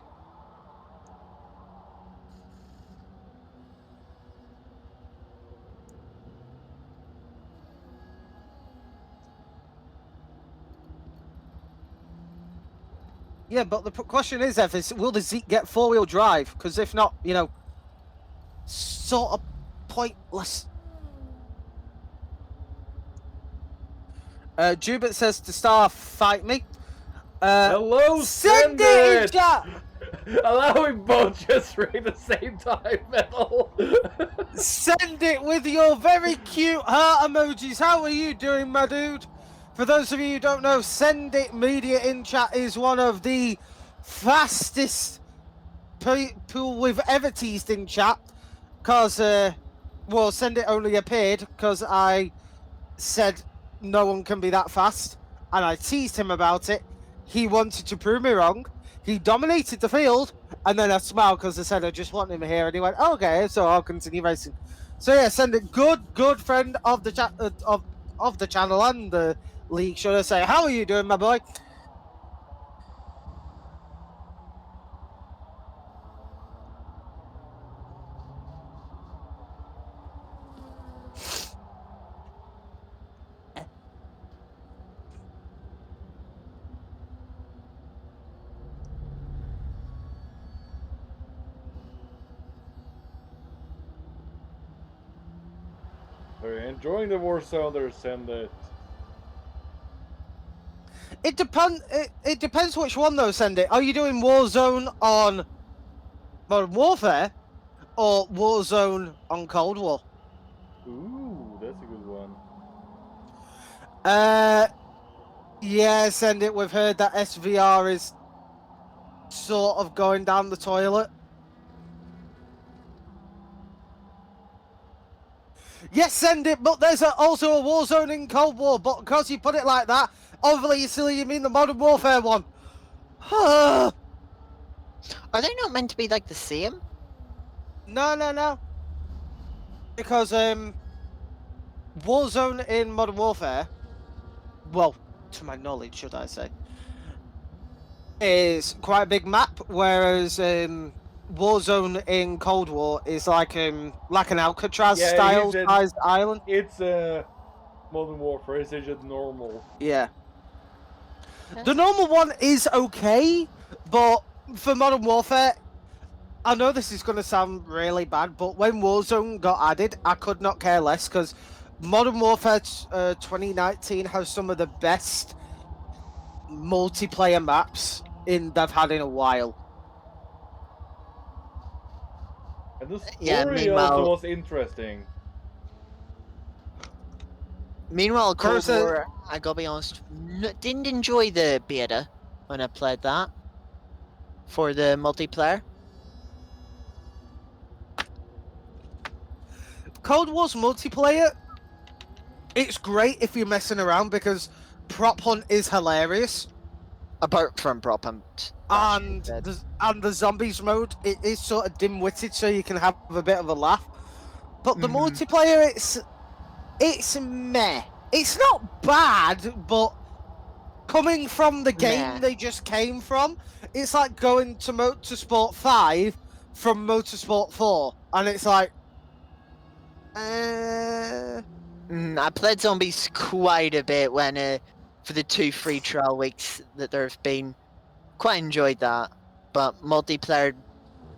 [SPEAKER 2] Yeah, but the question is, will the Zeke get four-wheel drive? Because if not, you know, sort of pointless. Jubit says to Star, fight me.
[SPEAKER 1] Hello,
[SPEAKER 2] send it in chat!
[SPEAKER 1] Allowing both just ring the same time, Metal.
[SPEAKER 2] Send it with your very cute heart emojis. How are you doing, my dude? For those of you who don't know, Send It Media in chat is one of the fastest people we've ever teased in chat. Because, well, Send It only appeared because I said no one can be that fast. And I teased him about it. He wanted to prove me wrong. He dominated the field. And then I smiled because I said I just want him here. And he went, oh, okay, so I'll continue racing. So yeah, Send It, good friend of the chat, of the channel and the league, should I say. How are you doing, my boy?
[SPEAKER 1] They're enjoying the Warzone, they're send it.
[SPEAKER 2] It depends which one though, Send it. Are you doing Warzone on Modern Warfare or Warzone on Cold War?
[SPEAKER 1] Ooh, that's a good one.
[SPEAKER 2] Yeah, Send it. We've heard that SVR is sort of going down the toilet. Yes, Send it, but there's also a Warzone in Cold War, but because you put it like that, obviously you mean the Modern Warfare one.
[SPEAKER 3] Are they not meant to be like the same?
[SPEAKER 2] No. Because Warzone in Modern Warfare, well, to my knowledge, should I say, is quite a big map, whereas Warzone in Cold War is like an Alcatraz style sized island.
[SPEAKER 1] It's Modern Warfare, it's just normal.
[SPEAKER 2] Yeah. The normal one is okay, but for Modern Warfare, I know this is going to sound really bad, but when Warzone got added, I could not care less because Modern Warfare 2019 has some of the best multiplayer maps they've had in a while.
[SPEAKER 1] And the story
[SPEAKER 3] meanwhile-
[SPEAKER 1] also was interesting.
[SPEAKER 3] Meanwhile, Cold
[SPEAKER 2] Person-
[SPEAKER 3] War, I gotta be honest, didn't enjoy the beta when I played that for the multiplayer.
[SPEAKER 2] Cold War's multiplayer, it's great if you're messing around because Prop Hunt is hilarious.
[SPEAKER 3] Apart from Prop Hunt.
[SPEAKER 2] And the zombies mode, it is sort of dim-witted, so you can have a bit of a laugh. But the multiplayer, it's meh. It's not bad, but coming from the game they just came from, it's like going to Motorsport 5 from Motorsport 4, and it's like,
[SPEAKER 3] I played zombies quite a bit when for the 2 free trial weeks that there have been. Quite enjoyed that, but multiplayer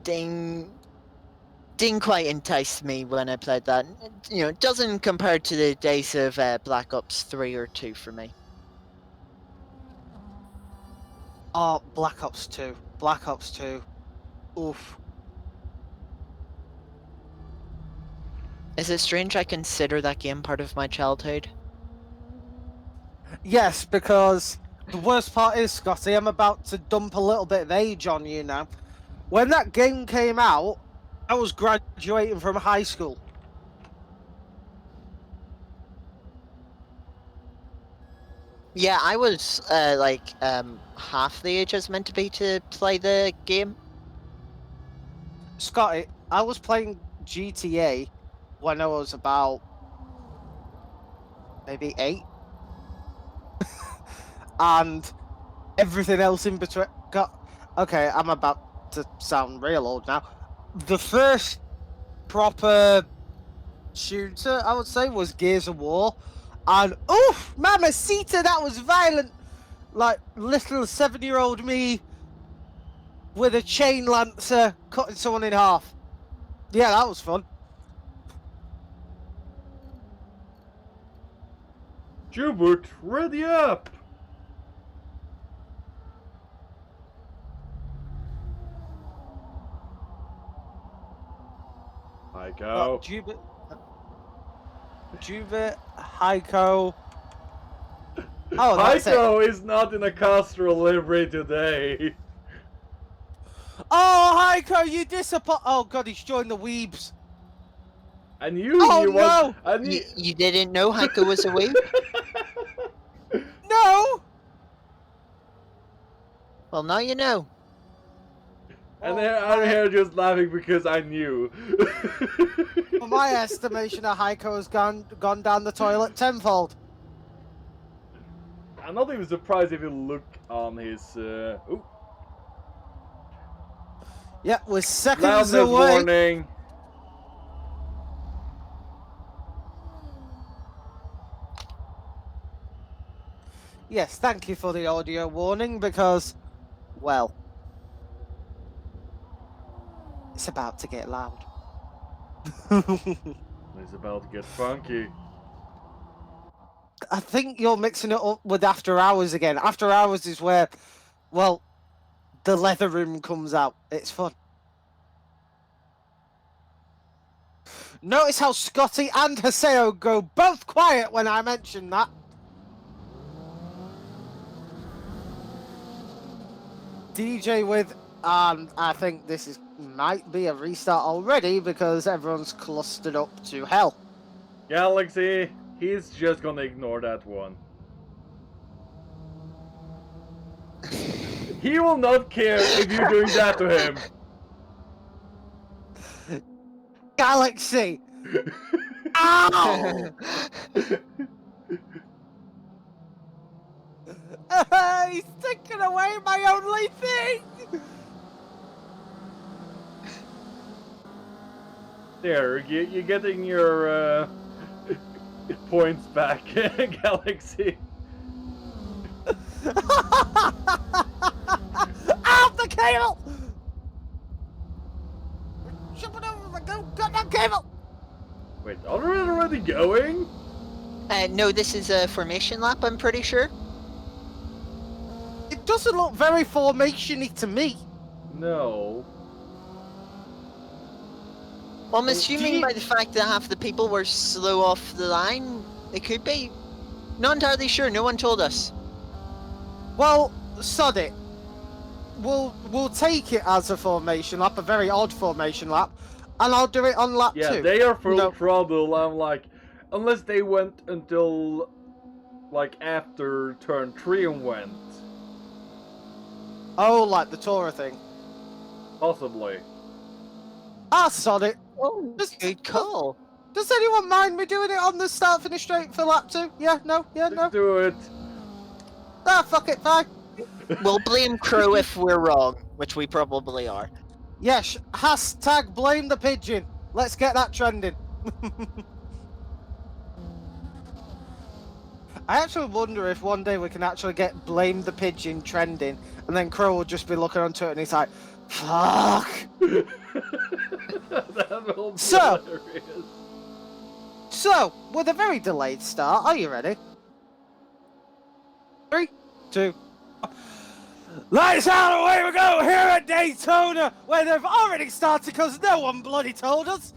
[SPEAKER 3] didn't quite entice me when I played that. You know, it doesn't compare to the days of Black Ops 3 or 2 for me.
[SPEAKER 2] oh, Black Ops 2. Black Ops 2. Oof.
[SPEAKER 3] Is it strange I consider that game part of my childhood?
[SPEAKER 2] Yes, because the worst part is, Scotty, I'm about to dump a little bit of age on you now. When that game came out, I was graduating from high school.
[SPEAKER 3] Yeah, I was half the age I was meant to be to play the game.
[SPEAKER 2] Scotty, I was playing GTA when I was about maybe 8. And everything else in between okay, I'm about to sound real old now. The first proper shooter, I would say, was Gears of War. And oof, mamacita, that was violent. Like little 7-year-old me with a chain lancer cutting someone in half. Yeah, that was fun.
[SPEAKER 1] Jubert, ready up! Heiko.
[SPEAKER 2] Jubert, Heiko. Oh, that's it.
[SPEAKER 1] Heiko is not in a Castro livery today.
[SPEAKER 2] Oh, Heiko, you disappoint. Oh god, he's joined the Weebs.
[SPEAKER 1] I knew
[SPEAKER 2] Oh,
[SPEAKER 1] he was.
[SPEAKER 2] no!
[SPEAKER 1] I knew...
[SPEAKER 3] You didn't know Heiko was a weeb?
[SPEAKER 2] No!
[SPEAKER 3] Well, now you know.
[SPEAKER 1] And then I'm here just laughing because I knew.
[SPEAKER 2] For my estimation, of Heiko has gone down the toilet tenfold.
[SPEAKER 1] I'm not even surprised if you look on his. Ooh.
[SPEAKER 2] Yeah, we're seconds
[SPEAKER 1] Loudness
[SPEAKER 2] away.
[SPEAKER 1] warning.
[SPEAKER 2] Yes, thank you for the audio warning because, well, it's about to get loud.
[SPEAKER 1] It's about to get funky.
[SPEAKER 2] I think you're mixing it up with After Hours again. After Hours is where, well, the leather room comes out. It's fun. Notice how Scotty and Haseo go both quiet when I mention that. DJ with, I think this might be a restart already because everyone's clustered up to hell.
[SPEAKER 1] Galaxy, he's just gonna ignore that one. He will not care if you're doing that to him.
[SPEAKER 2] Galaxy! Ow! He's taking away my only thing!
[SPEAKER 1] There, you're getting your points back, Galaxy.
[SPEAKER 2] Off the cable! Jumping over the goddamn cable!
[SPEAKER 1] Wait, are we already going?
[SPEAKER 3] No, this is a formation lap, I'm pretty sure.
[SPEAKER 2] It doesn't look very formation-y to me.
[SPEAKER 1] No.
[SPEAKER 3] Well, I'm assuming
[SPEAKER 2] you-
[SPEAKER 3] by the fact that half the people were slow off the line, it could be. Not entirely sure, no one told us.
[SPEAKER 2] Well, sod it. We'll take it as a formation lap, a very odd formation lap, and I'll do it on lap 2.
[SPEAKER 1] Yeah, they are full
[SPEAKER 2] No.
[SPEAKER 1] throttle. I'm like, unless they went until like after turn 3 and went.
[SPEAKER 2] Oh, like the Torah thing.
[SPEAKER 1] Possibly.
[SPEAKER 2] Sod it.
[SPEAKER 3] Oh, good call.
[SPEAKER 2] Does anyone mind me doing it on the start finish straight for lap 2? Yeah, no, yeah, no.
[SPEAKER 1] Let's do it.
[SPEAKER 2] Fuck it, fine.
[SPEAKER 3] We'll blame Crow if we're wrong, which we probably are.
[SPEAKER 2] Yes, hashtag blame the pigeon. Let's get that trending. I actually wonder if one day we can actually get blame the pigeon trending, and then Crow will just be looking onto it and he's like, fuck.
[SPEAKER 1] That will be
[SPEAKER 2] So-
[SPEAKER 1] hilarious.
[SPEAKER 2] So, with a very delayed start, are you ready? 3, 2. Lights out, away we go here at Daytona, where they've already started because no one bloody told us.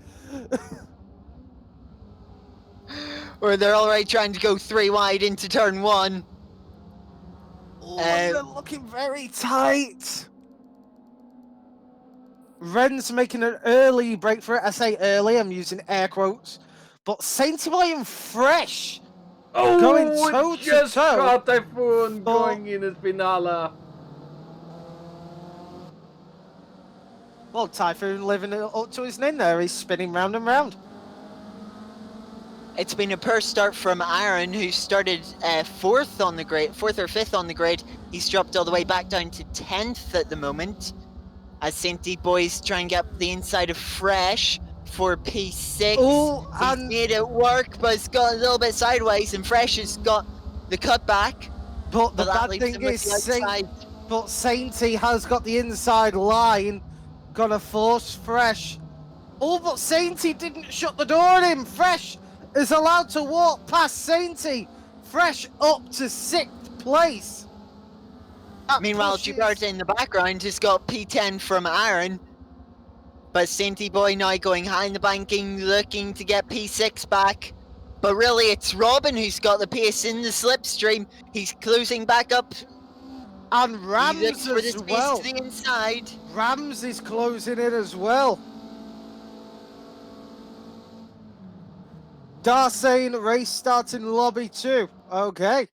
[SPEAKER 3] Or they're already trying to go 3 wide into turn 1.
[SPEAKER 2] They're looking very tight. Ren's making an early break for it. I say early, I'm using air quotes. But Sainty Boy and Fresh
[SPEAKER 1] Oh,
[SPEAKER 2] going
[SPEAKER 1] it
[SPEAKER 2] toe to
[SPEAKER 1] just
[SPEAKER 2] toe.
[SPEAKER 1] got Typhoon
[SPEAKER 2] Oh.
[SPEAKER 1] going in his Spinala.
[SPEAKER 2] Well, Typhoon living up to his name there. He's spinning round and round.
[SPEAKER 3] It's been a poor start from Aaron, who started 4th on the grid, 4th or 5th on the grid. He's dropped all the way back down to 10th at the moment. As Sainty Boys try and get the inside of Fresh for P6.
[SPEAKER 2] Oh,
[SPEAKER 3] He's
[SPEAKER 2] and
[SPEAKER 3] made it work, but it's got a little bit sideways, and Fresh has got the cutback.
[SPEAKER 2] but the
[SPEAKER 3] But that
[SPEAKER 2] bad
[SPEAKER 3] leaves
[SPEAKER 2] thing
[SPEAKER 3] him with
[SPEAKER 2] is,
[SPEAKER 3] the outside.
[SPEAKER 2] Sainty has got the inside line. Gonna force Fresh. Oh, but Sainty didn't shut the door on him. Fresh is allowed to walk past Sainty. Fresh up to 6th place. That
[SPEAKER 3] Meanwhile,
[SPEAKER 2] pushes-
[SPEAKER 3] Jakarta in the background has got P10 from Aaron. But Sainty Boy now going high in the banking, looking to get P6 back. But really, it's Robin who's got the pace in the slipstream. He's closing back up.
[SPEAKER 2] And
[SPEAKER 3] He
[SPEAKER 2] Rams
[SPEAKER 3] looks for the
[SPEAKER 2] as
[SPEAKER 3] space
[SPEAKER 2] well.
[SPEAKER 3] to the inside.
[SPEAKER 2] Rams is closing in as well. Darsane race starting lobby 2. Okay.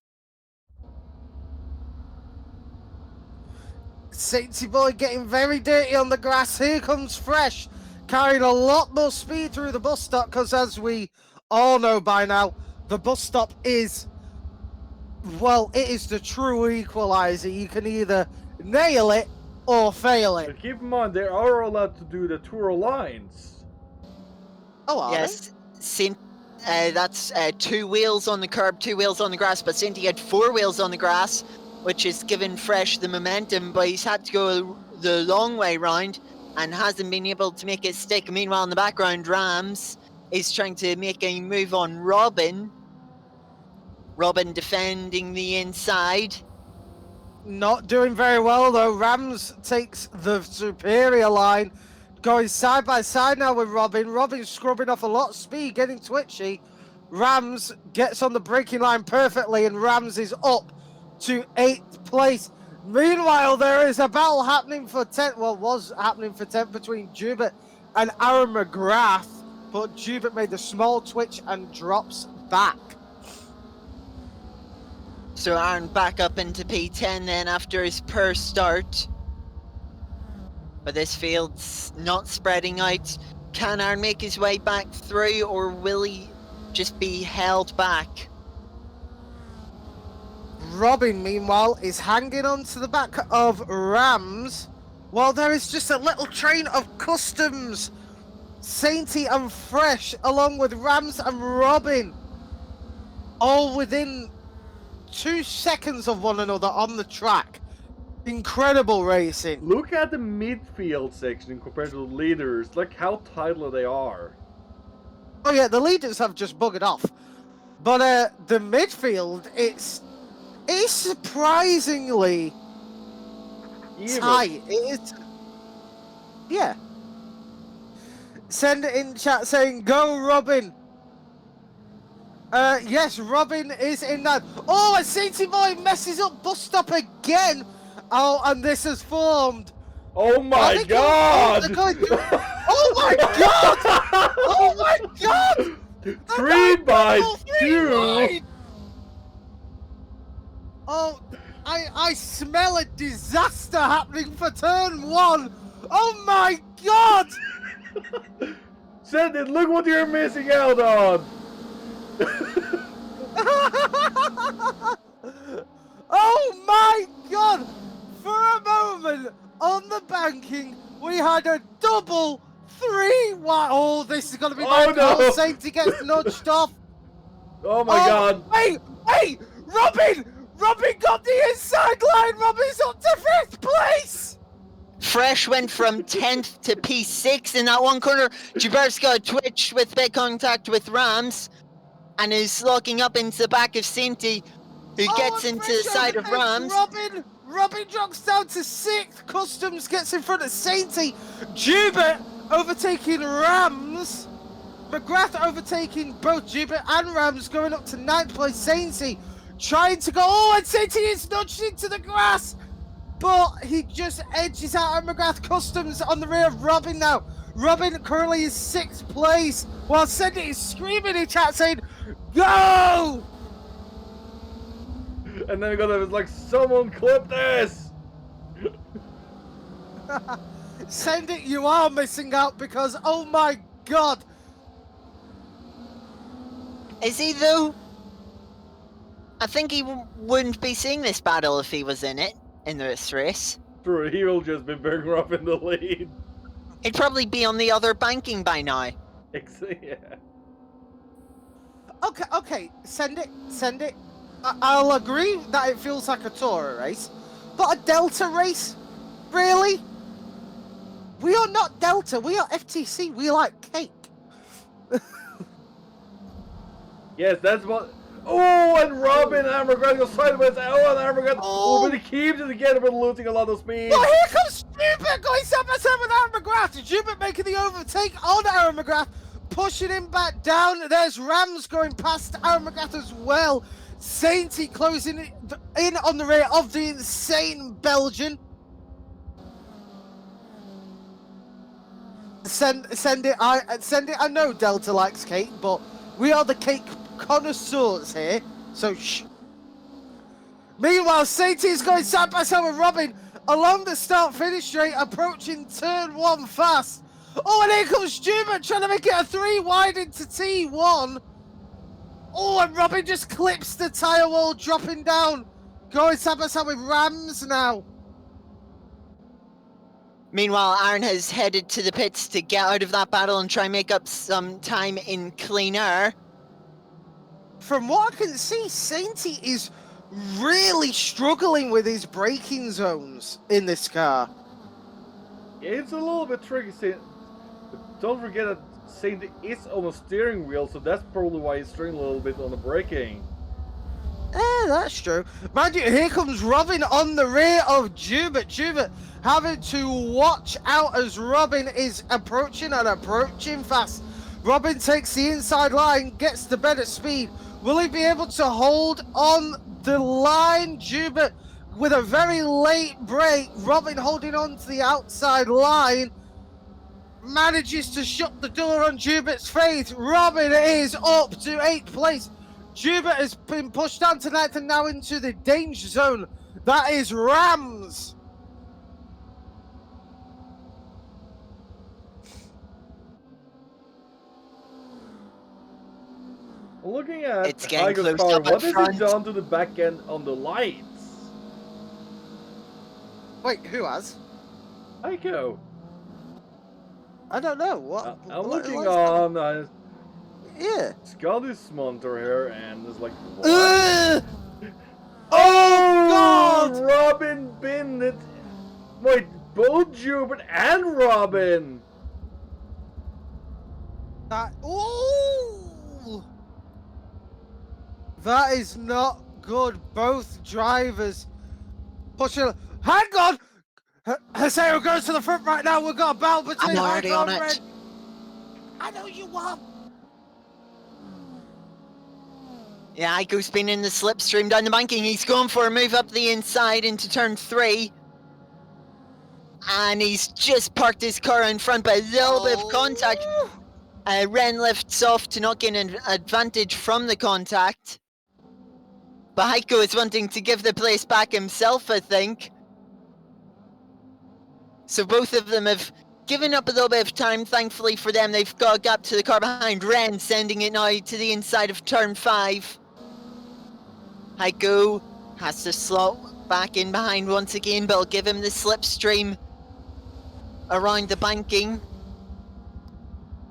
[SPEAKER 2] Sainty Boy getting very dirty on the grass. Here comes Fresh, carrying a lot more speed through the bus stop because, as we all know by now, the bus stop is, well, it is the true equalizer. You can either nail it or fail it.
[SPEAKER 1] But keep in mind, they are allowed to do the tour lines.
[SPEAKER 2] Oh, are
[SPEAKER 3] Yes, that's 2 wheels on the curb, 2 wheels on the grass. But Sainty had 4 wheels on the grass, which has given Fresh the momentum. But he's had to go the long way round and hasn't been able to make it stick. Meanwhile, in the background, Rams is trying to make a move on Robin. Robin defending the inside.
[SPEAKER 2] Not doing very well though. Rams takes the superior line. Going side by side now with Robin. Robin scrubbing off a lot of speed, getting twitchy. Rams gets on the braking line perfectly, and Rams is up to 8th place. Meanwhile, there is a battle happening for 10th, well, was happening for 10th between Jubert and Aaron McGrath, but Jubert made the small twitch and drops back.
[SPEAKER 3] So Aaron back up into P10 then after his first start. But this field's not spreading out. Can Aaron make his way back through, or will he just be held back?
[SPEAKER 2] Robin, meanwhile, is hanging on to the back of Rams, while there is just a little train of customs, Sainty and Fresh, along with Rams and Robin, all within 2 seconds of one another on the track. Incredible racing.
[SPEAKER 1] Look at the midfield section compared to the leaders. Look how tightly they are.
[SPEAKER 2] Oh yeah, the leaders have just buggered off. But the midfield, it's surprisingly
[SPEAKER 1] Even.
[SPEAKER 2] tight. It is. Yeah. Send it in chat saying, go Robin. Yes, Robin is in that. Oh, and Sainty Boy messes up bus stop again. Oh, and this has formed.
[SPEAKER 1] Oh my god!
[SPEAKER 2] Oh my god! Oh my god!
[SPEAKER 1] 3 by 2!
[SPEAKER 2] Wide. Oh, I smell a disaster happening for turn 1. Oh my god!
[SPEAKER 1] Send it, look what you're missing out on!
[SPEAKER 2] Oh my god! For a moment on the banking, we had a double 3 wide. Oh, this is gonna be my goal. Safety gets nudged off.
[SPEAKER 1] Oh my god!
[SPEAKER 2] Wait! Robin got the inside line. Robin's up to 5th place.
[SPEAKER 3] Fresh went from 10th to P6 in that one corner. Jubert's got a twitch with big contact with Rams and is locking up into the back of Sainty, who gets into the side of Rams.
[SPEAKER 2] Robin drops down to 6th. Customs gets in front of Sainty. Jubert overtaking Rams. McGrath overtaking both Jubert and Rams, going up to 9th place. Sainty trying to go. Oh, and Sainty is nudged into the grass. But he just edges out of McGrath. Customs on the rear of Robin now. Robin currently is 6th place, while Sandy is screaming in chat saying, go!
[SPEAKER 1] And then we got like, someone clip this!
[SPEAKER 2] Send it, you are missing out because, oh my god!
[SPEAKER 3] Is he though? I think he wouldn't be seeing this battle if he was in it, in this race.
[SPEAKER 1] True, he will just be bigger up in the lead.
[SPEAKER 3] He'd probably be on the other banking by now.
[SPEAKER 1] Yeah.
[SPEAKER 2] Okay, send it. I'll agree that it feels like a Toro race, but a Delta race? Really? We are not Delta, we are FTC, we like cake.
[SPEAKER 1] Yes, that's what... Oh, and Robin and McGrath go sideways. Oh, and McGrath... Oh, but he keeps it together, but losing a lot of speed.
[SPEAKER 2] Well, here comes Jubert going side by side with Aaron McGrath. Jubert making the overtake on Aaron McGrath, pushing him back down. There's Rams going past Aaron McGrath as well. Sainty closing in on the rear of the insane Belgian. Send it. I know Delta likes cake, but we are the cake connoisseurs here, so shh. Meanwhile, Sainty is going side by side with Robin along the start-finish straight, approaching turn 1 fast. Oh, and here comes Jubert trying to make it a 3 wide into T1. Oh, and Robin just clips the tyre wall, dropping down. Going side by side with Rams now.
[SPEAKER 3] Meanwhile, Aaron has headed to the pits to get out of that battle and try and make up some time in clean air.
[SPEAKER 2] From what I can see, Sainty is really struggling with his braking zones in this car.
[SPEAKER 1] Yeah, it's a little bit tricky. But don't forget that Sainty is on the steering wheel, so that's probably why he's struggling a little bit on the braking.
[SPEAKER 2] That's true. Mind you, here comes Robin on the rear of Jubert. Jubert having to watch out as Robin is approaching and approaching fast. Robin takes the inside line, gets the better speed. Will he be able to hold on the line? Jubert with a very late break. Robin holding on to the outside line. Manages to shut the door on Jubert's face. Robin is up to 8th place. Jubert has been pushed down to 9th and now into the danger zone. That is Rams.
[SPEAKER 1] Looking at
[SPEAKER 3] It's getting
[SPEAKER 1] Tiger's
[SPEAKER 3] close
[SPEAKER 1] car,
[SPEAKER 3] up at
[SPEAKER 1] what has
[SPEAKER 3] front.
[SPEAKER 1] he done to the back end on the lights?
[SPEAKER 2] Wait, who has?
[SPEAKER 1] Tycho.
[SPEAKER 2] I don't know. What?
[SPEAKER 1] I'm
[SPEAKER 2] what-
[SPEAKER 1] looking
[SPEAKER 2] what's
[SPEAKER 1] on
[SPEAKER 2] Yeah.
[SPEAKER 1] Scotty's monitor here, and it's like, what?
[SPEAKER 2] Oh, God!
[SPEAKER 1] Robin Bennett. Wait, both Jubert and Robin.
[SPEAKER 2] Ooh! That is not good. Both drivers pushing. Hang on! Haseo goes to the front right now. We've got a battle between
[SPEAKER 3] I'm already
[SPEAKER 2] Heiko
[SPEAKER 3] on
[SPEAKER 2] and
[SPEAKER 3] it.
[SPEAKER 2] Red. I know you are.
[SPEAKER 3] Yeah, Aiko's been in the slipstream down the banking. He's going for a move up the inside into turn 3. And he's just parked his car in front by a little bit of contact. Ren lifts off to not gain an advantage from the contact. But Heiko is wanting to give the place back himself, I think. So both of them have given up a little bit of time. Thankfully for them, they've got a gap to the car behind Ren, sending it now to the inside of turn 5. Heiko has to slot back in behind once again, but it'll give him the slipstream around the banking.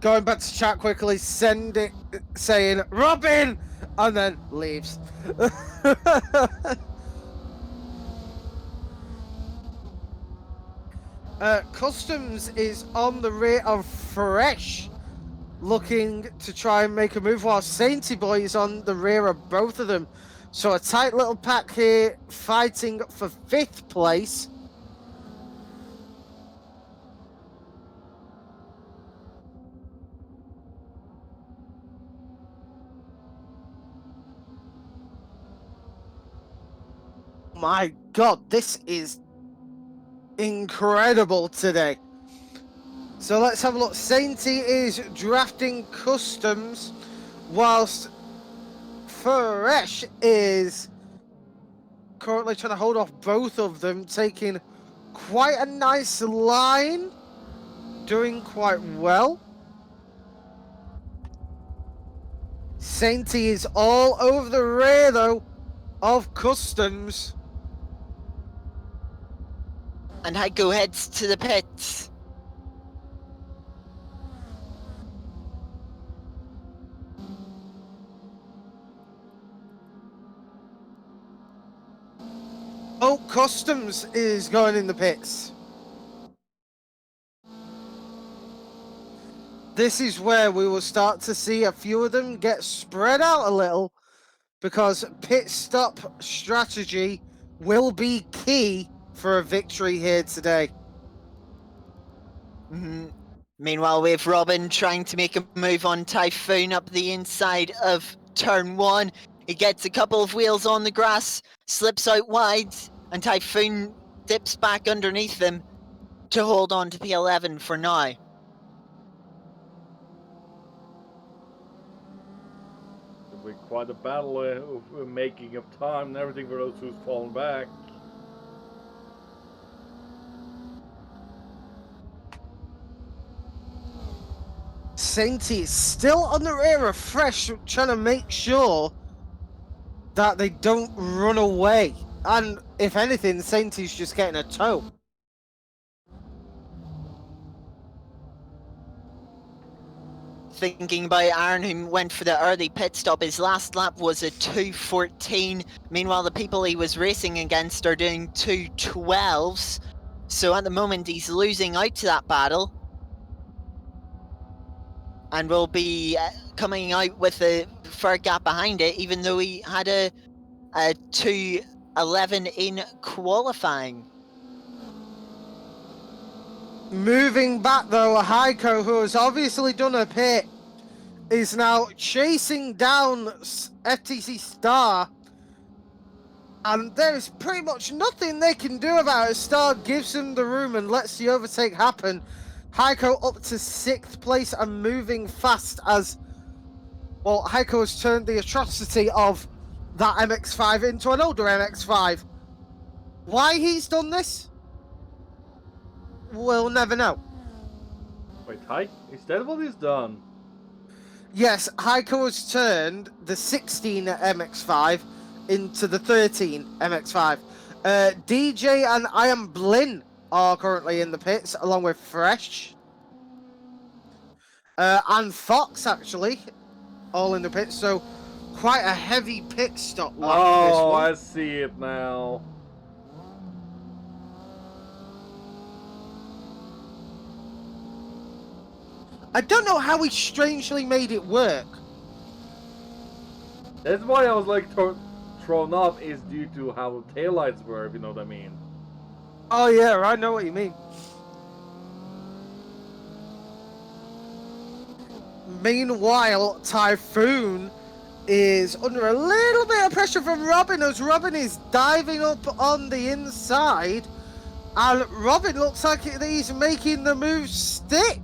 [SPEAKER 2] Going back to chat quickly, send it saying Robin, and then leaves. Customs is on the rear of Fresh, looking to try and make a move, while Sainty Boy is on the rear of both of them. So a tight little pack here, fighting for 5th place. My God, this is incredible today. So let's have a look. Sainty is drafting Customs, whilst Fresh is currently trying to hold off both of them, taking quite a nice line, doing quite well. Sainty is all over the rear though of Customs.
[SPEAKER 3] And Heiko heads to the pits.
[SPEAKER 2] Oh, Customs is going in the pits. This is where we will start to see a few of them get spread out a little, because pit stop strategy will be key for a victory here today.
[SPEAKER 3] Meanwhile, we have Robin trying to make a move on Typhoon up the inside of turn 1. He gets a couple of wheels on the grass, slips out wide, and Typhoon dips back underneath them to hold on to P11 for now.
[SPEAKER 1] It'll be quite a battle of making of time and everything for those who's fallen back.
[SPEAKER 2] Sainty is still on the rear of Fresh, trying to make sure that they don't run away. And if anything, Sainty's just getting a tow.
[SPEAKER 3] Thinking about Aaron, who went for the early pit stop, his last lap was a 2:14. Meanwhile, the people he was racing against are doing 2:12s. So at the moment, he's losing out to that battle. And will be coming out with a fair gap behind it, even though he had a 2:11 in qualifying.
[SPEAKER 2] Moving back though, Heiko, who has obviously done a pit, is now chasing down FTC Star. And there's pretty much nothing they can do about it. Star gives him the room and lets the overtake happen. Heiko up to 6th place and moving fast as, well, Heiko has turned the atrocity of that MX-5 into an older MX-5. Why he's done this? We'll never know.
[SPEAKER 1] Wait, is that what he's done?
[SPEAKER 2] Yes, Heiko has turned the 16 MX-5 into the 13 MX-5. DJ and I Am Blin are currently in the pits, along with Fresh. And Fox, actually, all in the pits. So, quite a heavy pit stop lap.
[SPEAKER 1] Oh, I see it now.
[SPEAKER 2] I don't know how he strangely made it work.
[SPEAKER 1] That's why I was like thrown off, is due to how the taillights were, if you know what I mean.
[SPEAKER 2] Oh yeah, I know what you mean. Meanwhile, Typhoon is under a little bit of pressure from Robin, as Robin is diving up on the inside, and Robin looks like he's making the move stick.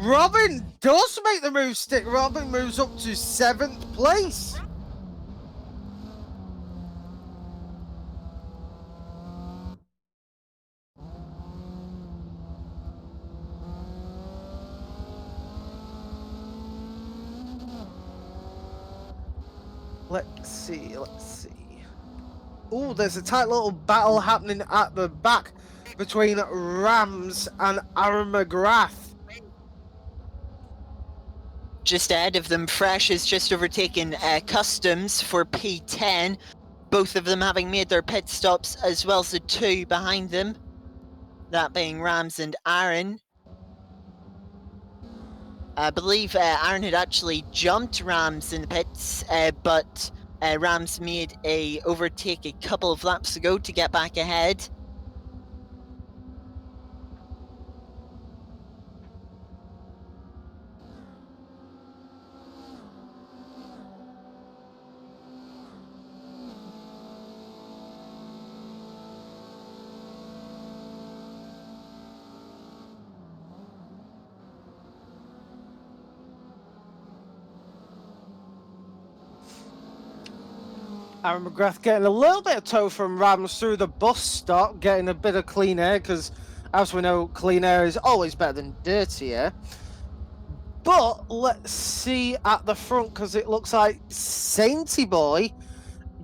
[SPEAKER 2] Robin does make the move stick. Robin moves up to 7th place. Let's see. Oh, there's a tight little battle happening at the back between Rams and Aaron McGrath.
[SPEAKER 3] Just ahead of them, Fresh is just overtaken Customs for P10. Both of them having made their pit stops, as well as the 2 behind them. That being Rams and Aaron. I believe Aaron had actually jumped Rams in the pits, but Rams made a overtake a couple of laps ago to get back ahead.
[SPEAKER 2] Aaron McGrath getting a little bit of tow from Rams through the bus stop, getting a bit of clean air, because as we know, clean air is always better than dirty air. But let's see at the front, because it looks like Sainty Boy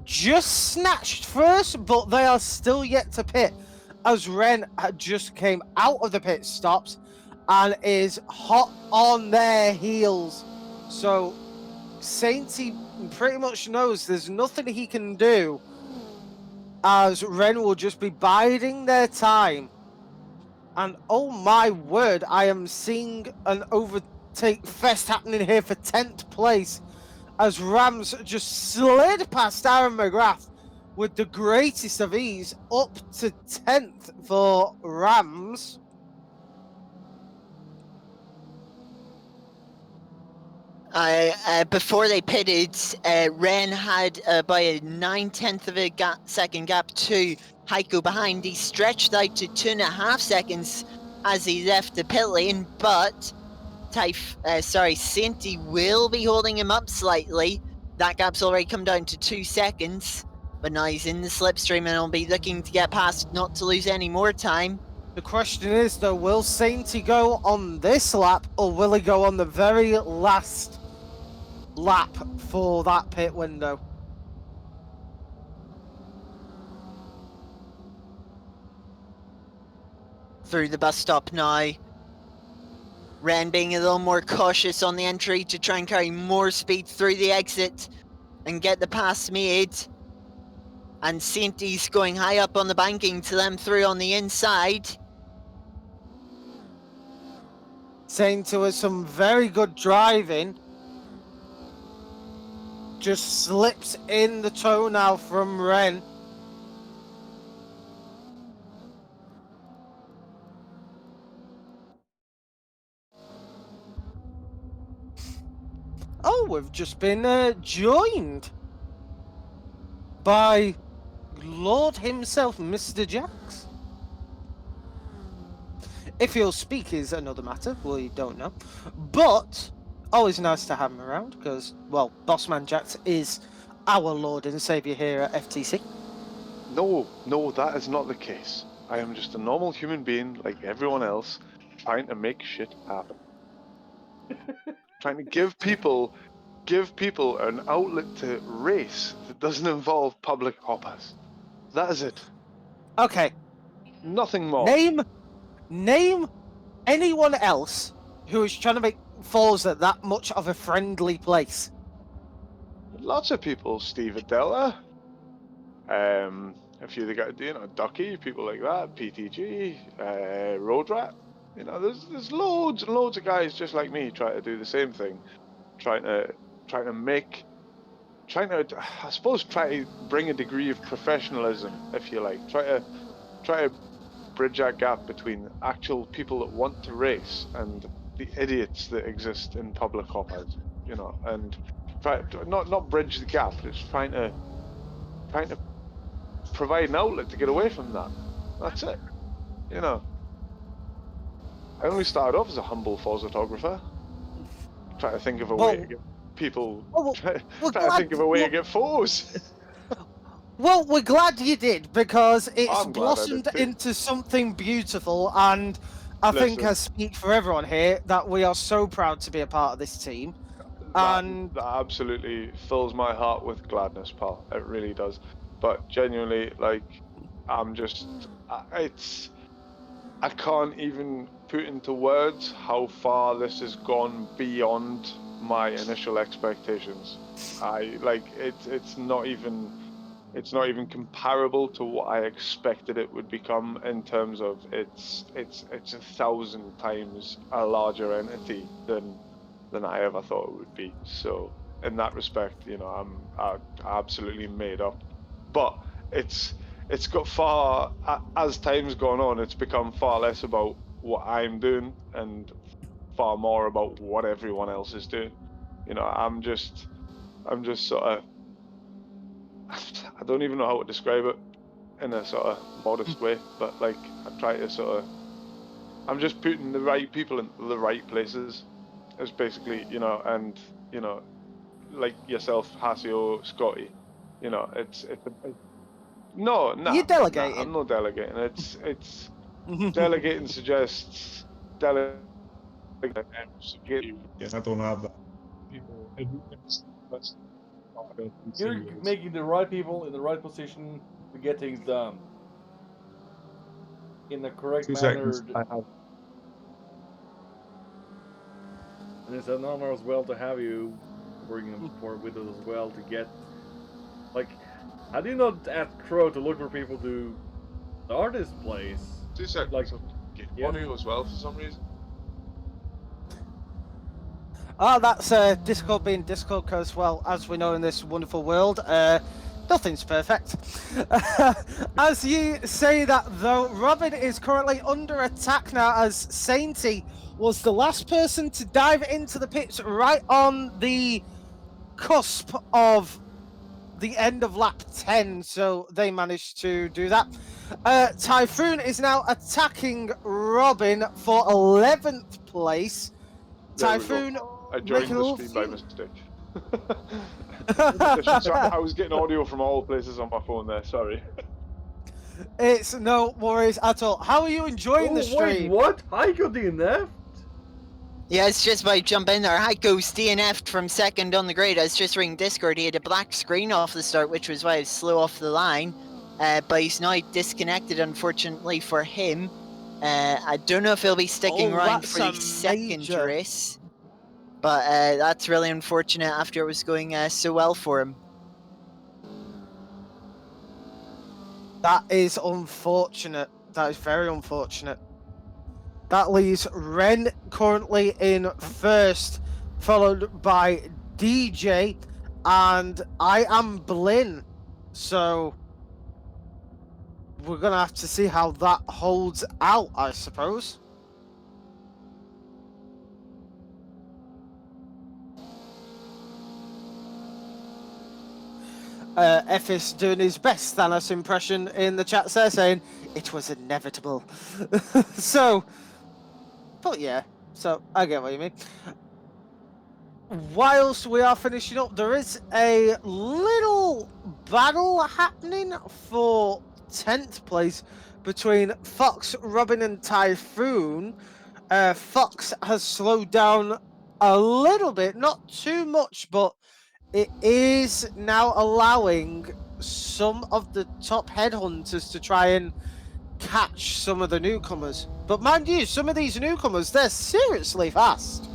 [SPEAKER 2] just snatched first, but they are still yet to pit, as Ren just came out of the pit stops and is hot on their heels. So Sainty pretty much knows there's nothing he can do, as Ren will just be biding their time. And oh my word, I am seeing an overtake fest happening here for 10th place, as Rams just slid past Aaron McGrath with the greatest of ease, up to 10th for Rams.
[SPEAKER 3] Before they pitted, Ren had by a 9/10 of a second gap to Heiko behind. He stretched out to 2.5 seconds as he left the pit lane, but Sainty will be holding him up slightly. That gap's already come down to 2 seconds, but now he's in the slipstream and will be looking to get past, not to lose any more time.
[SPEAKER 2] The question is, though, will Sainty go on this lap, or will he go on the very last lap for that pit window?
[SPEAKER 3] Through the bus stop now. Ren being a little more cautious on the entry to try and carry more speed through the exit and get the pass made. And Sainty's going high up on the banking to them through on the inside.
[SPEAKER 2] Sainty with some very good driving. just slips in the toe now from Ren. Oh, we've just been joined by Lord himself, Mr. Jax. If he'll speak is another matter, we don't know. But always nice to have him around because, well, Bossman Jax is our Lord and Saviour here at FTC.
[SPEAKER 4] No, that is not the case. I am just a normal human being like everyone else, trying to make shit happen. Trying to give people an outlet to race that doesn't involve public hoppers. That is it.
[SPEAKER 2] Okay,
[SPEAKER 4] Nothing more.
[SPEAKER 2] name anyone else who is trying to make Forza that much of a friendly place.
[SPEAKER 4] Lots of people, Steve Adela, a few of the guys, Ducky, people like that, PTG, Road Rat. There's loads and loads of guys just like me trying to do the same thing, trying to I suppose try to bring a degree of professionalism, if you like, try to bridge that gap between actual people that want to race and the idiots that exist in public hoppers, and try not bridge the gap, just trying to provide an outlet to get away from that. That's it. I only started off as a humble photographer. Try to think of a way to get people. Try to think of a way to get photos.
[SPEAKER 2] Well, we're glad you did because it's
[SPEAKER 4] I'm glad I did
[SPEAKER 2] blossomed
[SPEAKER 4] too.
[SPEAKER 2] into something beautiful, and I think I speak for everyone here that we are so proud to be a part of this team. And
[SPEAKER 4] that absolutely fills my heart with gladness, pal. It really does. But genuinely, I can't even put into words how far this has gone beyond my initial expectations. It's not even comparable to what I expected it would become in terms of it's 1,000 times a larger entity than I ever thought it would be. So in that respect, I'm absolutely made up. But it's got far, as time's gone on, it's become far less about what I'm doing and far more about what everyone else is doing. I'm just sort of, I don't even know how to describe it in a sort of modest way, but I try to I'm just putting the right people in the right places. It's basically, and like yourself, Hasio, Scotty, no,
[SPEAKER 2] you're delegating.
[SPEAKER 4] I'm not delegating. It's delegating suggests delegating.
[SPEAKER 5] Yeah, I don't have that. People,
[SPEAKER 1] You're making the right people in the right position to get things done in the correct
[SPEAKER 5] 2
[SPEAKER 1] manner.
[SPEAKER 5] seconds. I have.
[SPEAKER 1] And it's an honor as well to have you working with us as well to get, how do you not ask Crow to look for people to start this place?
[SPEAKER 4] 2 seconds.
[SPEAKER 1] Yeah.
[SPEAKER 4] Audio as well for some reason.
[SPEAKER 2] Oh, that's Discord being Discord, because, well, as we know in this wonderful world, nothing's perfect. As you say that, though, Robin is currently under attack now, as Sainty was the last person to dive into the pits right on the cusp of the end of lap 10, so they managed to do that. Typhoon is now attacking Robin for 11th place. Typhoon,
[SPEAKER 4] I joined the stream by mistake. I was getting audio from all places on my phone there, sorry.
[SPEAKER 2] It's no worries at all. How are you enjoying the stream?
[SPEAKER 1] Wait, what? I got DNF?
[SPEAKER 3] Yeah, it's just by jumping there. Heiko's DNF'd from second on the grid. I was just reading Discord. He had a black screen off the start, which was why I was slow off the line. But he's now disconnected, unfortunately for him. I don't know if he'll be sticking around for the second race. But that's really unfortunate after it was going so well for him.
[SPEAKER 2] That is unfortunate. That is very unfortunate. That leaves Ren currently in first, followed by DJ and I am Blinn, so we're gonna have to see how that holds out, I suppose. Effis doing his best Thanos impression in the chat there, saying it was inevitable. So, but yeah, so I get what you mean. Whilst we are finishing up, there is a little battle happening for 10th place between Fox, Robin, and Typhoon. Fox has slowed down a little bit, not too much, but it is now allowing some of the top headhunters to try and catch some of the newcomers. But mind you, some of these newcomers, they're seriously fast.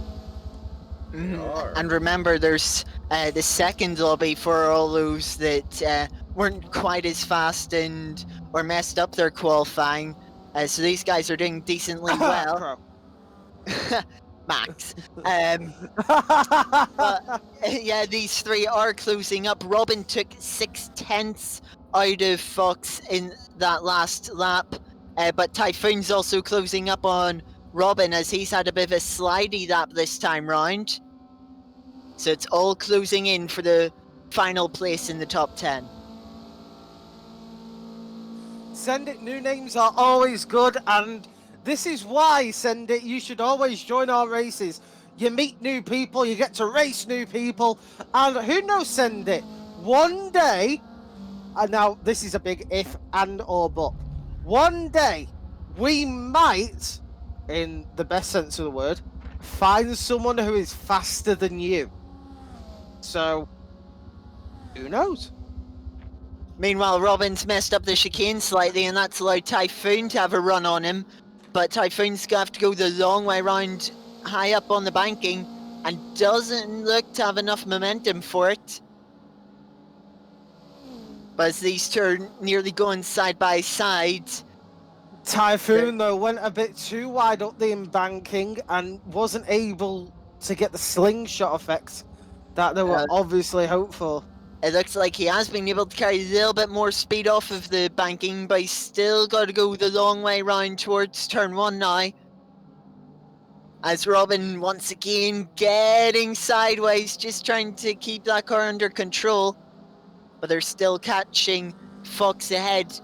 [SPEAKER 3] And remember, there's the second lobby for all those that weren't quite as fast and or messed up their qualifying. So these guys are doing decently well. Max. But yeah, these three are closing up. Robin took 6/10 out of Fox in that last lap, but Typhoon's also closing up on Robin as he's had a bit of a slidey lap this time round. So it's all closing in for the final place in the top 10.
[SPEAKER 2] Send It new names are always good, and this is why, Send It, you should always join our races. You meet new people, you get to race new people, and who knows, Send It, one day, and now this is a big if and or but, one day we might, in the best sense of the word, find someone who is faster than you. So, who knows?
[SPEAKER 3] Meanwhile, Robin's messed up the chicane slightly, and that's allowed Typhoon to have a run on him. But Typhoon's going to have to go the long way round, high up on the banking, and doesn't look to have enough momentum for it. But as these two are nearly going side by side...
[SPEAKER 2] Typhoon, though, went a bit too wide up the embanking and wasn't able to get the slingshot effect that they were obviously hopeful.
[SPEAKER 3] It looks like he has been able to carry a little bit more speed off of the banking, but he's still got to go the long way round towards turn 1 now. As Robin, once again, getting sideways, just trying to keep that car under control. But they're still catching Fox ahead.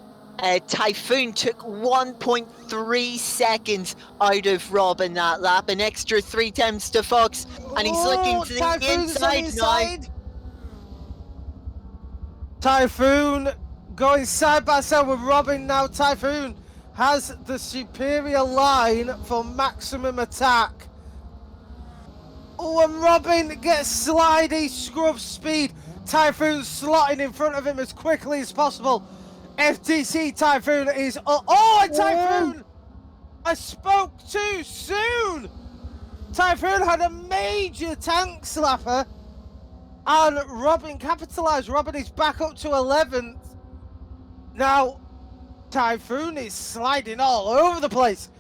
[SPEAKER 3] Typhoon took 1.3 seconds out of Robin that lap, an extra 3 attempts to Fox, and he's looking to the inside now.
[SPEAKER 2] Typhoon going side by side with Robin now. Typhoon has the superior line for maximum attack. Oh, and Robin gets slidey scrub speed. Typhoon slotting in front of him as quickly as possible. FTC Typhoon is... Oh, and Typhoon! I spoke too soon! Typhoon had a major tank slapper. And Robin capitalised. Robin is back up to 11th. Now, Typhoon is sliding all over the place.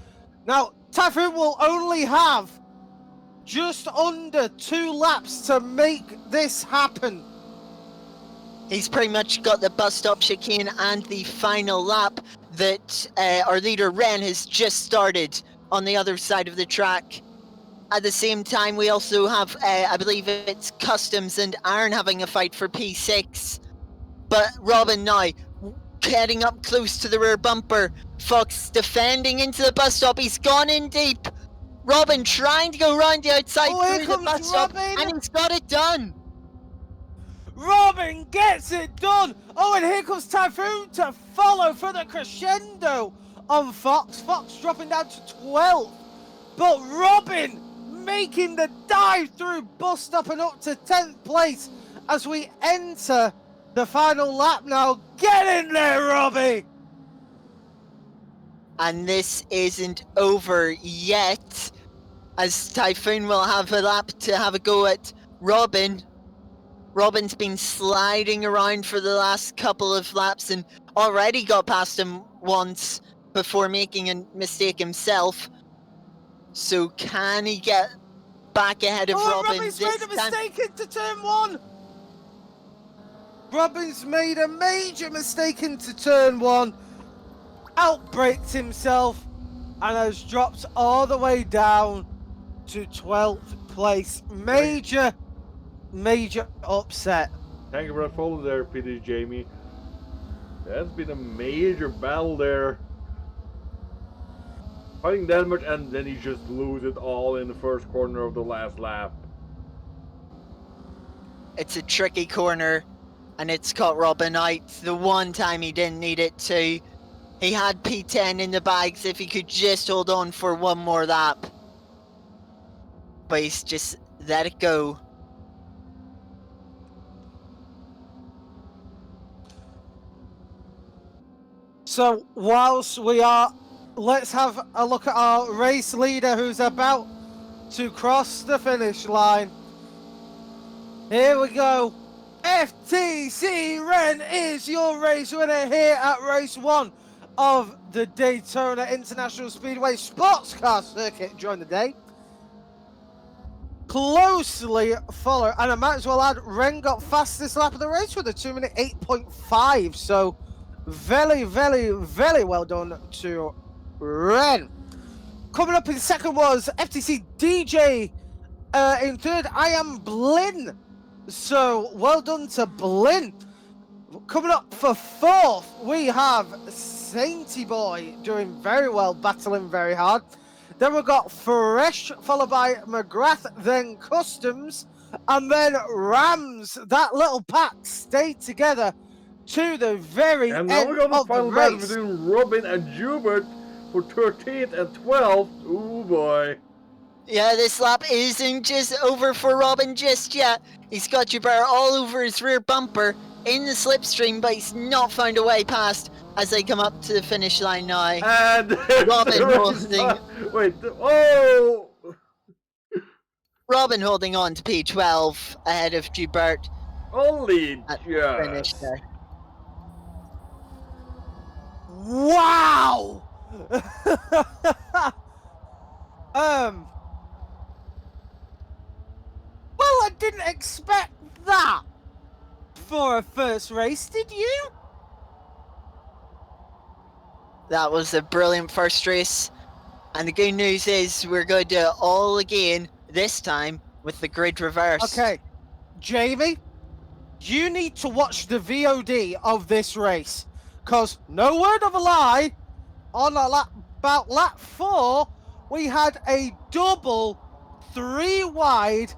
[SPEAKER 2] Now, Typhoon will only have just under 2 laps to make this happen.
[SPEAKER 3] He's pretty much got the bus stop chicane and the final lap that our leader Ren has just started on the other side of the track. At the same time, we also have, I believe it's Customs and Aaron having a fight for P6. But Robin now, getting up close to the rear bumper. Fox defending into the bus stop. He's gone in deep. Robin trying to go round the outside through the bus stop, and he's got it done.
[SPEAKER 2] Robin gets it done. Oh, and here comes Typhoon to follow for the crescendo on Fox. Fox dropping down to 12th. But Robin making the dive through bus stop and up to 10th place as we enter the final lap now. Get in there, Robbie!
[SPEAKER 3] And this isn't over yet, as Typhoon will have a lap to have a go at Robin. Robin's been sliding around for the last couple of laps and already got past him once before making a mistake himself. So can he get back ahead of Robin
[SPEAKER 2] Robin's
[SPEAKER 3] this
[SPEAKER 2] made a
[SPEAKER 3] time?
[SPEAKER 2] mistake into turn 1! Robin's made a major mistake into turn 1, outbraked himself, and has dropped all the way down to 12th place. Major upset.
[SPEAKER 1] Thank you for that follow there, PD Jamie. That's been a major battle there. Fighting that much, and then he just loses it all in the first corner of the last lap.
[SPEAKER 3] It's a tricky corner, and it's caught Robin out the one time he didn't need it to. He had P10 in the bags if he could just hold on for one more lap. But he's just let it go.
[SPEAKER 2] So whilst we are, let's have a look at our race leader who's about to cross the finish line. Here we go. FTC Ren is your race winner here at race 1 of the Daytona International Speedway Sports Car Circuit during the day. Closely followed, and I might as well add, Ren got fastest lap of the race with a 2-minute 8.5. So very well done to Ren. Coming up in second was FTC DJ. In third, I am Blinn. So well done to Blinn. Coming up for fourth, we have Sainty Boy doing very well, battling very hard. Then we've got Fresh, followed by McGrath, then Customs, and then Rams. That little pack stayed together to the very
[SPEAKER 1] And
[SPEAKER 2] end
[SPEAKER 1] now we got the
[SPEAKER 2] of the
[SPEAKER 1] final battle
[SPEAKER 2] race.
[SPEAKER 1] between Robin and Hubert for 13th and 12th. Ooh boy.
[SPEAKER 3] Yeah, this lap isn't just over for Robin just yet. He's got Jubert all over his rear bumper in the slipstream, but he's not found a way past as they come up to the finish line now.
[SPEAKER 1] And
[SPEAKER 3] Robin holding.
[SPEAKER 1] Wait, oh!
[SPEAKER 3] Robin holding on to P12 ahead of Jubert
[SPEAKER 1] Only
[SPEAKER 3] at the finish
[SPEAKER 1] just.
[SPEAKER 3] there.
[SPEAKER 2] Wow! Well, I didn't expect that for a first race, did you?
[SPEAKER 3] That was a brilliant first race. And the good news is we're going to do it all again, this time with the grid reversed.
[SPEAKER 2] Okay, Jamie, you need to watch the VOD of this race. Because, no word of a lie, on about lap 4, we had a double 3-wide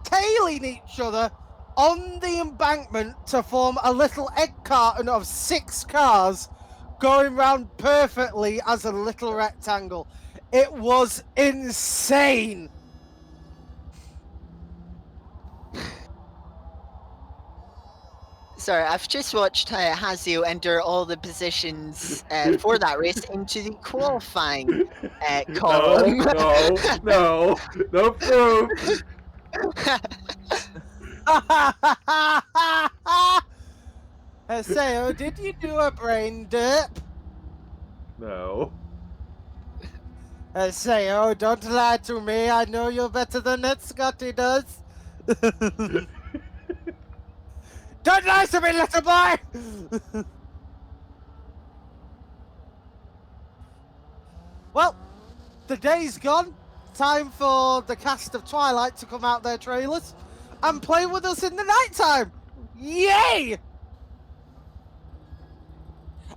[SPEAKER 2] tailing each other on the embankment to form a little egg carton of 6 cars going round perfectly as a little rectangle. It was insane.
[SPEAKER 3] Sorry, I've just watched Hazio enter all the positions for that race into the qualifying column.
[SPEAKER 1] No proof.
[SPEAKER 2] Haseo, did you do a brain derp?
[SPEAKER 1] No.
[SPEAKER 2] Haseo, don't lie to me. I know you're better than that Scotty does. Don't lie to me, little boy! Well, the day's gone. Time for the cast of Twilight to come out their trailers and play with us in the nighttime. Yay!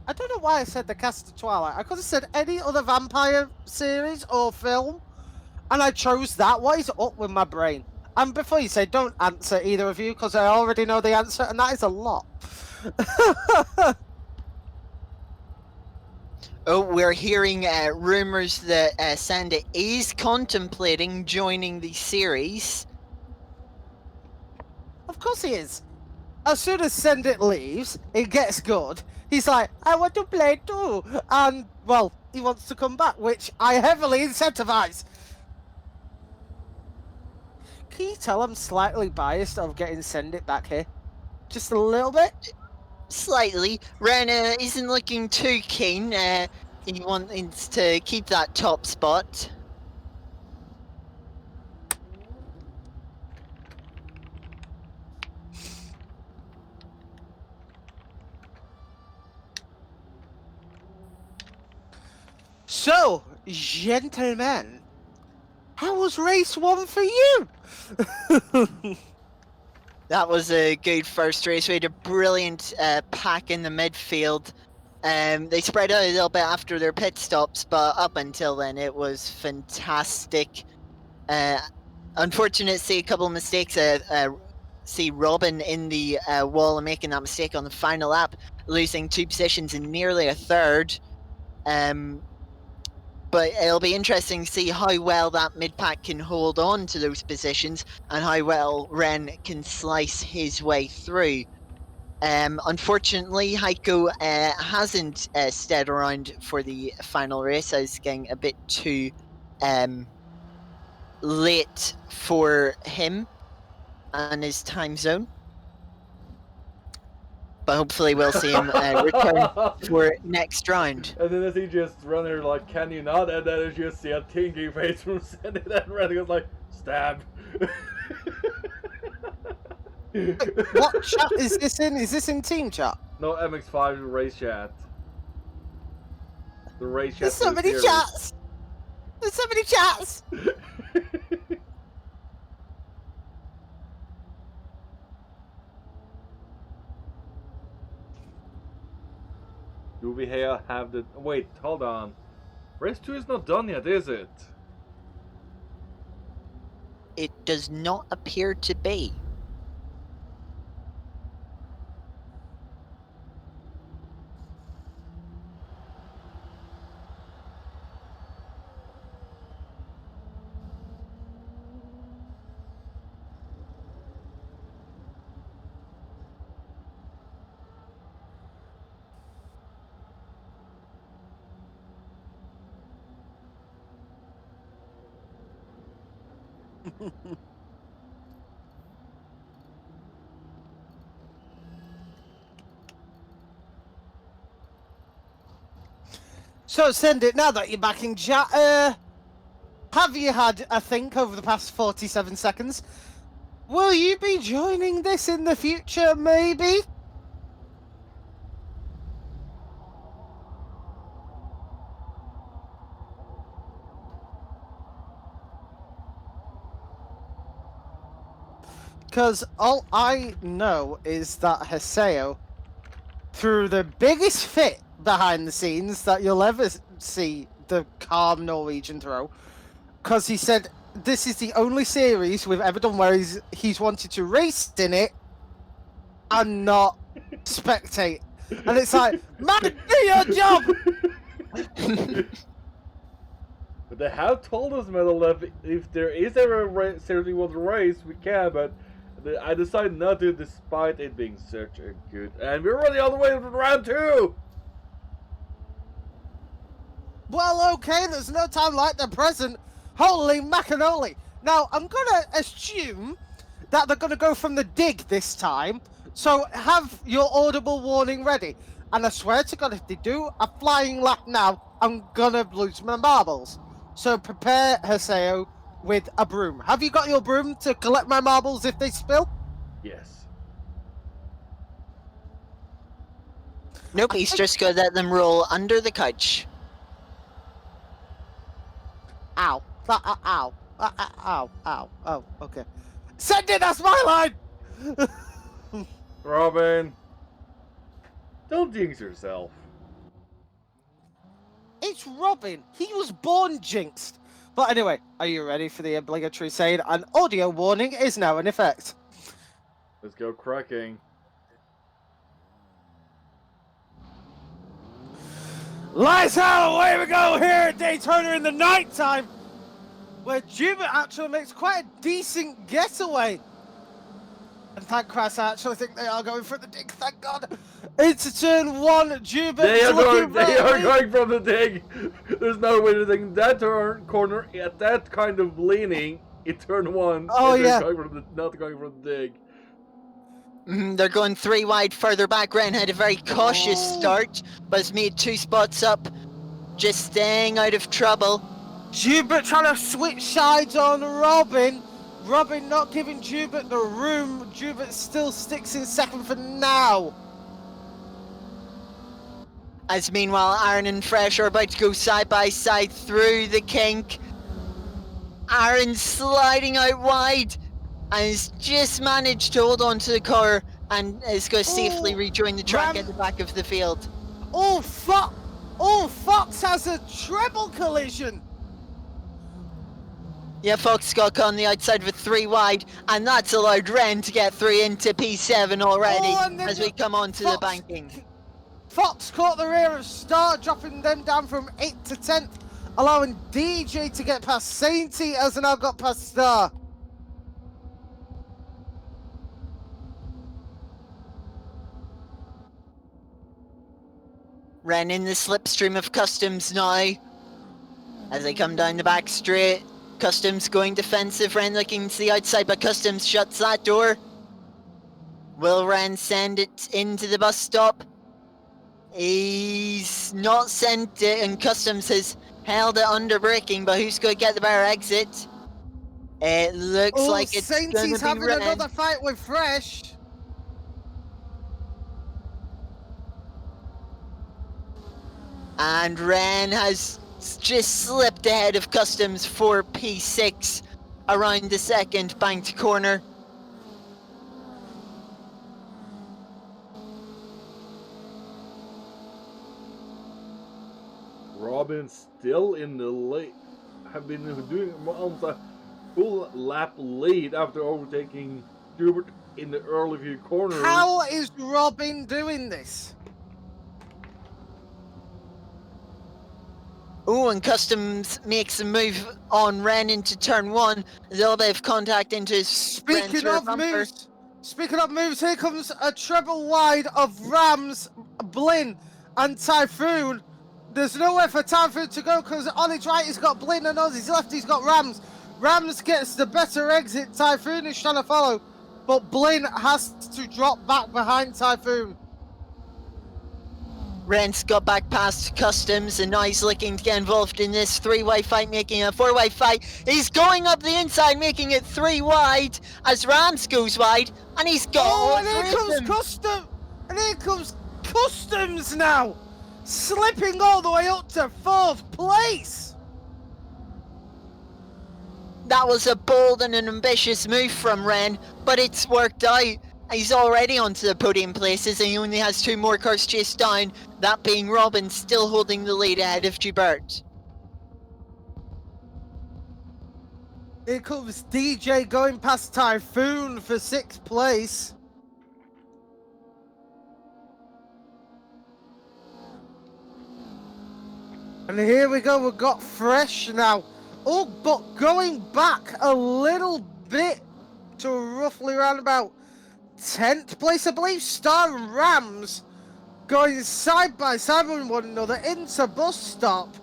[SPEAKER 2] I don't know why I said the cast of Twilight. I could have said any other vampire series or film, and I chose that. What is up with my brain? And before you say, don't answer either of you, because I already know the answer, and that is a lot.
[SPEAKER 3] Oh, we're hearing rumors that Sanda is contemplating joining the series.
[SPEAKER 2] Of course he is. As soon as Send It leaves, it gets good. He's like, I want to play too. And, well, he wants to come back, which I heavily incentivize. Can you tell I'm slightly biased of getting Send It back here? Just a little bit?
[SPEAKER 3] Slightly. Ren isn't looking too keen. He wants to keep that top spot.
[SPEAKER 2] So, gentlemen, how was race 1 for you?
[SPEAKER 3] That was a good first race. We had a brilliant pack in the midfield. They spread out a little bit after their pit stops, but up until then, it was fantastic. Unfortunate to see a couple of mistakes. See Robin in the wall and making that mistake on the final lap, losing 2 positions and nearly a third. But it'll be interesting to see how well that mid-pack can hold on to those positions and how well Ren can slice his way through. Unfortunately, Heiko hasn't stayed around for the final race. I was getting a bit too late for him and his time zone. But hopefully we'll see him return for next round.
[SPEAKER 1] And then as he just running like, can you not? And then you just see a tinky face from Sandy, and Red goes like, stab.
[SPEAKER 2] What chat is this in? Is this in team chat?
[SPEAKER 1] No, MX-5 race chat. The race chat.
[SPEAKER 2] There's so many chats! There's so many chats!
[SPEAKER 1] Do we here have the... Wait, hold on. Race 2 is not done yet, is it?
[SPEAKER 3] It does not appear to be.
[SPEAKER 2] So, send it now that you're back in chat. Have you had a think over the past 47 seconds? Will you be joining this in the future, maybe? Because all I know is that Haseo threw the biggest fit behind the scenes that you'll ever see the calm Norwegian throw. Because he said, this is the only series we've ever done where he's wanted to race in it and not spectate. And it's like, man, do your job!
[SPEAKER 1] But they have told us, Metal, that if there is ever a series we want to race, we can, but I decided not to, despite it being such a good... And we're already on the way to round 2!
[SPEAKER 2] Well, okay, there's no time like the present. Holy macanoli. Now, I'm gonna assume that they're gonna go from the dig this time, so have your audible warning ready. And I swear to God, if they do a flying lap now, I'm gonna lose my marbles. So prepare, Haseo, with a broom. Have you got your broom to collect my marbles if they spill?
[SPEAKER 1] Yes.
[SPEAKER 3] Nope, he's just gonna let them roll under the couch.
[SPEAKER 2] Ow. Ow. Ow. Ow. Oh, okay. Send it, that's my line!
[SPEAKER 1] Robin, don't jinx yourself.
[SPEAKER 2] It's Robin. He was born jinxed. But anyway, are you ready for the obligatory saying? An audio warning is now in effect.
[SPEAKER 1] Let's go cracking.
[SPEAKER 2] Lights out, away we go here at Daytona in the night time, where Jubit actually makes quite a decent getaway. And thank Christ, I actually think they are going for the dig, thank God. It's turn 1, Jubit.
[SPEAKER 1] They are going from the dig. There's no way to think that turn corner at that kind of leaning in turn 1.
[SPEAKER 2] Oh, yeah.
[SPEAKER 1] Not going from the dig.
[SPEAKER 3] They're going 3 wide further back. Ren had a very cautious start, but has made 2 spots up, just staying out of trouble.
[SPEAKER 2] Jubit trying to switch sides on Robin. Robin not giving Jubit the room. Jubit still sticks in second for now.
[SPEAKER 3] As meanwhile, Aaron and Fresh are about to go side by side through the kink. Aaron sliding out wide and has just managed to hold on to the car and is going to safely rejoin the track at the back of the field.
[SPEAKER 2] Oh, Fox has a treble collision.
[SPEAKER 3] Yeah, Fox got caught on the outside of a 3 wide, and that's allowed Ren to get through into P7 already as we come on to the banking.
[SPEAKER 2] Fox caught the rear of Star, dropping them down from 8th to 10th, allowing DJ to get past Sainty as now got past Star.
[SPEAKER 3] Ren in the slipstream of Customs now as they come down the back straight. Customs going defensive, Ren looking to the outside, but Customs shuts that door. Will Ren send it into the bus stop? He's not sent it, and Customs has held it under braking, but who's going to get the better exit? It looks like it's going to be
[SPEAKER 2] having
[SPEAKER 3] Ren.
[SPEAKER 2] another fight with Fresh.
[SPEAKER 3] And Ren has just slipped ahead of Customs for P6 around the second banked corner.
[SPEAKER 1] Robin still in the lead. Have been doing almost a full lap lead after overtaking Hubert in the early few corners.
[SPEAKER 2] How is Robin doing this?
[SPEAKER 3] Oh, and Customs makes a move on Ren into turn 1. A little bit of contact into his
[SPEAKER 2] Speaking of moves, here comes a treble wide of Rams, Blinn, and Typhoon. There's nowhere for Typhoon to go because on his right he's got Blinn and on his left he's got Rams. Rams gets the better exit. Typhoon is trying to follow, but Blinn has to drop back behind Typhoon.
[SPEAKER 3] Ren's got back past Customs and now he's looking to get involved in this 3-way fight, making a 4-way fight. He's going up the inside, making it 3 wide as Rams goes wide, and he's got all
[SPEAKER 2] and here comes Customs now, slipping all the way up to 4th place.
[SPEAKER 3] That was a bold and an ambitious move from Ren, but it's worked out. He's already onto the podium places and he only has 2 more cars chased down, that being Robin still holding the lead ahead of Joubert.
[SPEAKER 2] Here comes DJ going past Typhoon for 6th place. And here we go, we've got Fresh now. Oh, but going back a little bit to roughly around about 10th place, I believe. Star and Rams going side by side with one another into bus stop,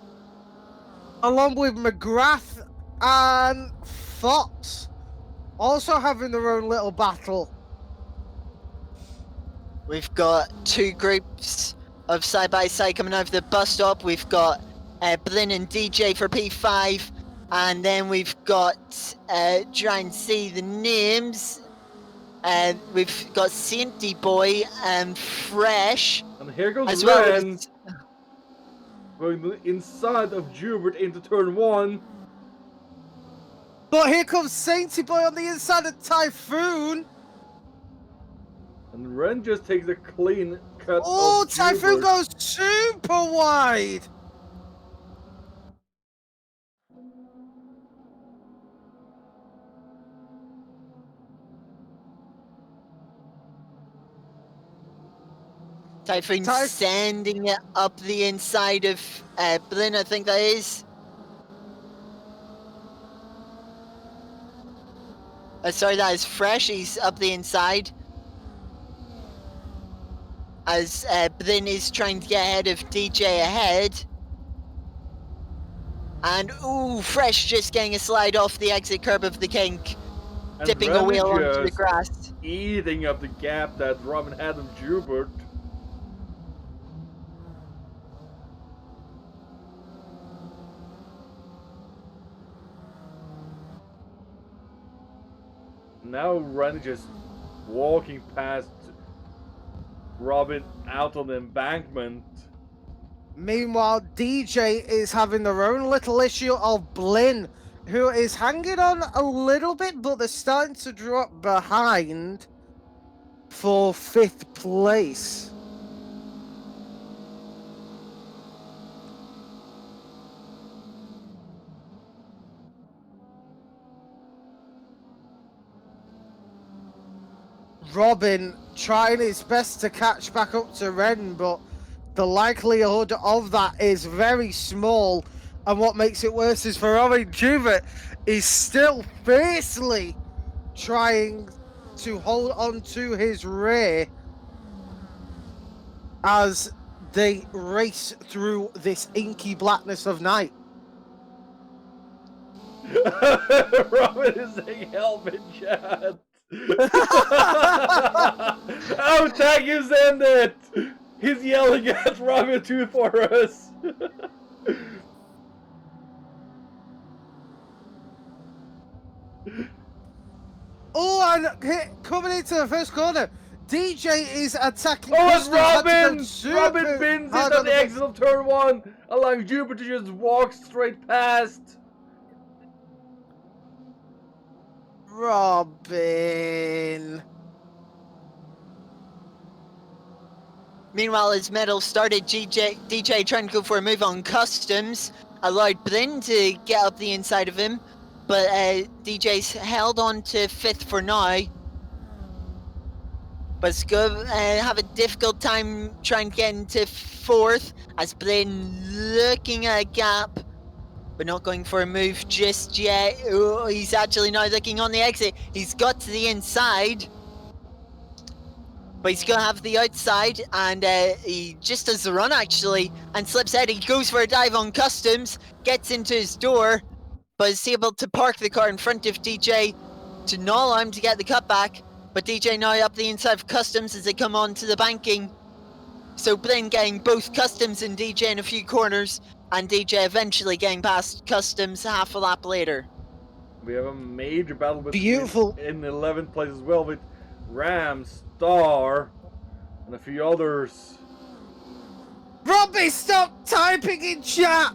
[SPEAKER 2] along with McGrath and Fox also having their own little battle.
[SPEAKER 3] We've got 2 groups of side by side coming out of the bus stop. We've got Blinn and DJ for P5, and then we've got try and see the names. We've got Sainty Boy and Fresh.
[SPEAKER 1] And here goes
[SPEAKER 3] as
[SPEAKER 1] Ren going inside of Joubert into turn 1.
[SPEAKER 2] But here comes Sainty Boy on the inside of Typhoon.
[SPEAKER 1] And Ren just takes a clean cut.
[SPEAKER 2] Oh,
[SPEAKER 1] of
[SPEAKER 2] Typhoon
[SPEAKER 1] Joubert.
[SPEAKER 2] goes super wide.
[SPEAKER 3] Typhoon sending it up the inside of Blinn, I think that is. Sorry, that is Fresh. He's up the inside. As Blinn is trying to get ahead of DJ ahead. And ooh, Fresh just getting a slide off the exit curb of the kink.
[SPEAKER 1] And
[SPEAKER 3] Dipping
[SPEAKER 1] Ren
[SPEAKER 3] a wheel
[SPEAKER 1] is
[SPEAKER 3] onto the
[SPEAKER 1] just
[SPEAKER 3] grass.
[SPEAKER 1] eating up the gap that Robin had of Joubert. Now Ren just walking past Robin out on the embankment.
[SPEAKER 2] Meanwhile, DJ is having their own little issue of Blinn, who is hanging on a little bit, but they're starting to drop behind for 5th place. Robin trying his best to catch back up to Ren, but the likelihood of that is very small. And what makes it worse is for Robin Juvett is still fiercely trying to hold on to his rear as they race through this inky blackness of night.
[SPEAKER 1] Robin is saying help in chat. Oh, tag you send it! He's yelling at Robin too for us.
[SPEAKER 2] Oh, and coming into the first corner, DJ is attacking.
[SPEAKER 1] Oh, it's
[SPEAKER 2] Customs.
[SPEAKER 1] Robin! Robin bins it on the exit of turn 1, allowing Jupiter to just walk straight past.
[SPEAKER 2] Robin.
[SPEAKER 3] Meanwhile, as Metal started, DJ trying to go for a move on Customs, allowed Blinn to get up the inside of him, but DJ's held on to 5th for now. But it's going to have a difficult time trying to get into 4th, as Blinn looking at a gap, but not going for a move just yet. Oh, he's actually now looking on the exit. He's got to the inside. But he's going to have the outside, and he just does the run, actually, and slips out. He goes for a dive on Customs, gets into his door, but is able to park the car in front of DJ to not allow him to get the cutback. But DJ now up the inside of Customs as they come on to the banking. So Blinn getting both Customs and DJ in a few corners, and DJ eventually getting past Customs half a lap later.
[SPEAKER 1] We have a major battle with
[SPEAKER 2] Beautiful
[SPEAKER 1] in 11th place as well with Ram, Star, and a few others.
[SPEAKER 2] Robbie, stop typing in chat!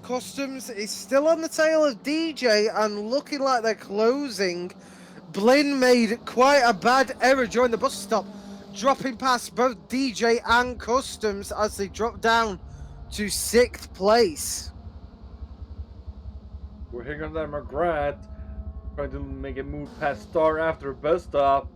[SPEAKER 2] Customs is still on the tail of DJ and looking like they're closing. Blinn made quite a bad error during the bus stop, dropping past both DJ and Customs as they drop down to 6th place.
[SPEAKER 1] We're here on that McGrath, trying to make a move past Star after a bus stop.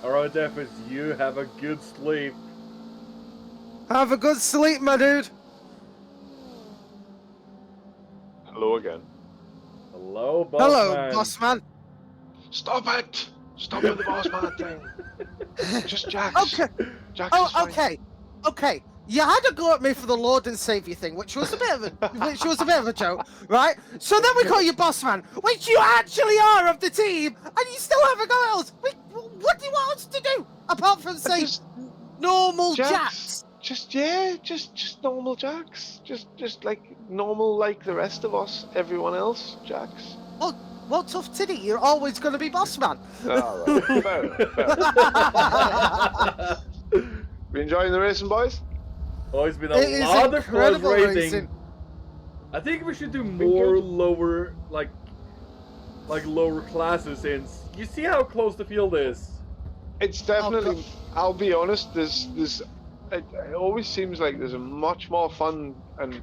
[SPEAKER 1] Alright, Defis, you have a good sleep.
[SPEAKER 2] Have a good sleep, my dude.
[SPEAKER 4] Hello again.
[SPEAKER 1] Hello, boss
[SPEAKER 2] Hello,
[SPEAKER 1] man.
[SPEAKER 2] boss man.
[SPEAKER 4] Stop it! Stop with the boss man thing. Just Jax.
[SPEAKER 2] Okay.
[SPEAKER 4] Jax
[SPEAKER 2] Oh,
[SPEAKER 4] is fine.
[SPEAKER 2] okay. You had a go at me for the Lord and Savior thing, which was a bit of a joke, right? So then we call you boss man, which you actually are of the team, and you still haven't got at us. What do you want us to do apart from say
[SPEAKER 4] Just
[SPEAKER 2] normal
[SPEAKER 4] Jax.
[SPEAKER 2] Jax?
[SPEAKER 4] Just normal Jax. Just like normal, like the rest of us, everyone else, Jax.
[SPEAKER 2] Well, tough titty, you're always going to be boss man.
[SPEAKER 4] Alright, fair enough. We enjoying the racing, boys?
[SPEAKER 1] Oh, it's been
[SPEAKER 2] It
[SPEAKER 1] a
[SPEAKER 2] is
[SPEAKER 1] lot of close
[SPEAKER 2] incredible
[SPEAKER 1] racing.
[SPEAKER 2] racing.
[SPEAKER 1] I think we should do more
[SPEAKER 4] good.
[SPEAKER 1] lower, like lower classes, since you see how close the field is.
[SPEAKER 4] It's definitely. I'll be honest. It always seems like there's a much more fun and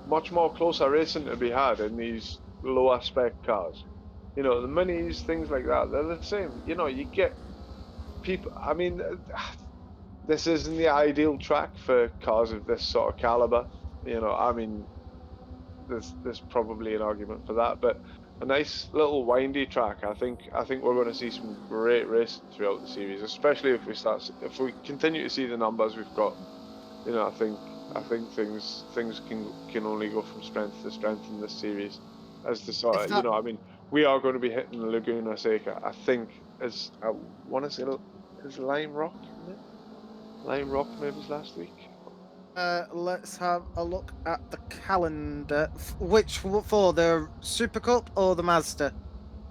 [SPEAKER 4] much more closer racing to be had in these lower spec cars. You know, the minis, things like that. They're the same. You know, you get people. I mean, this isn't the ideal track for cars of this sort of caliber. You know, I mean, there's probably an argument for that, but a nice little windy track. I think we're going to see some great racing throughout the series, especially if we continue to see the numbers we've got. You know, I think things can only go from strength to strength in this series. As the sort of, you know, I mean, we are going to be hitting Laguna Seca. I think I want to say is Lime Rock, isn't it? Lime Rock maybe was last week.
[SPEAKER 2] Let's have a look at the calendar. Which for the Super Cup or the Mazda?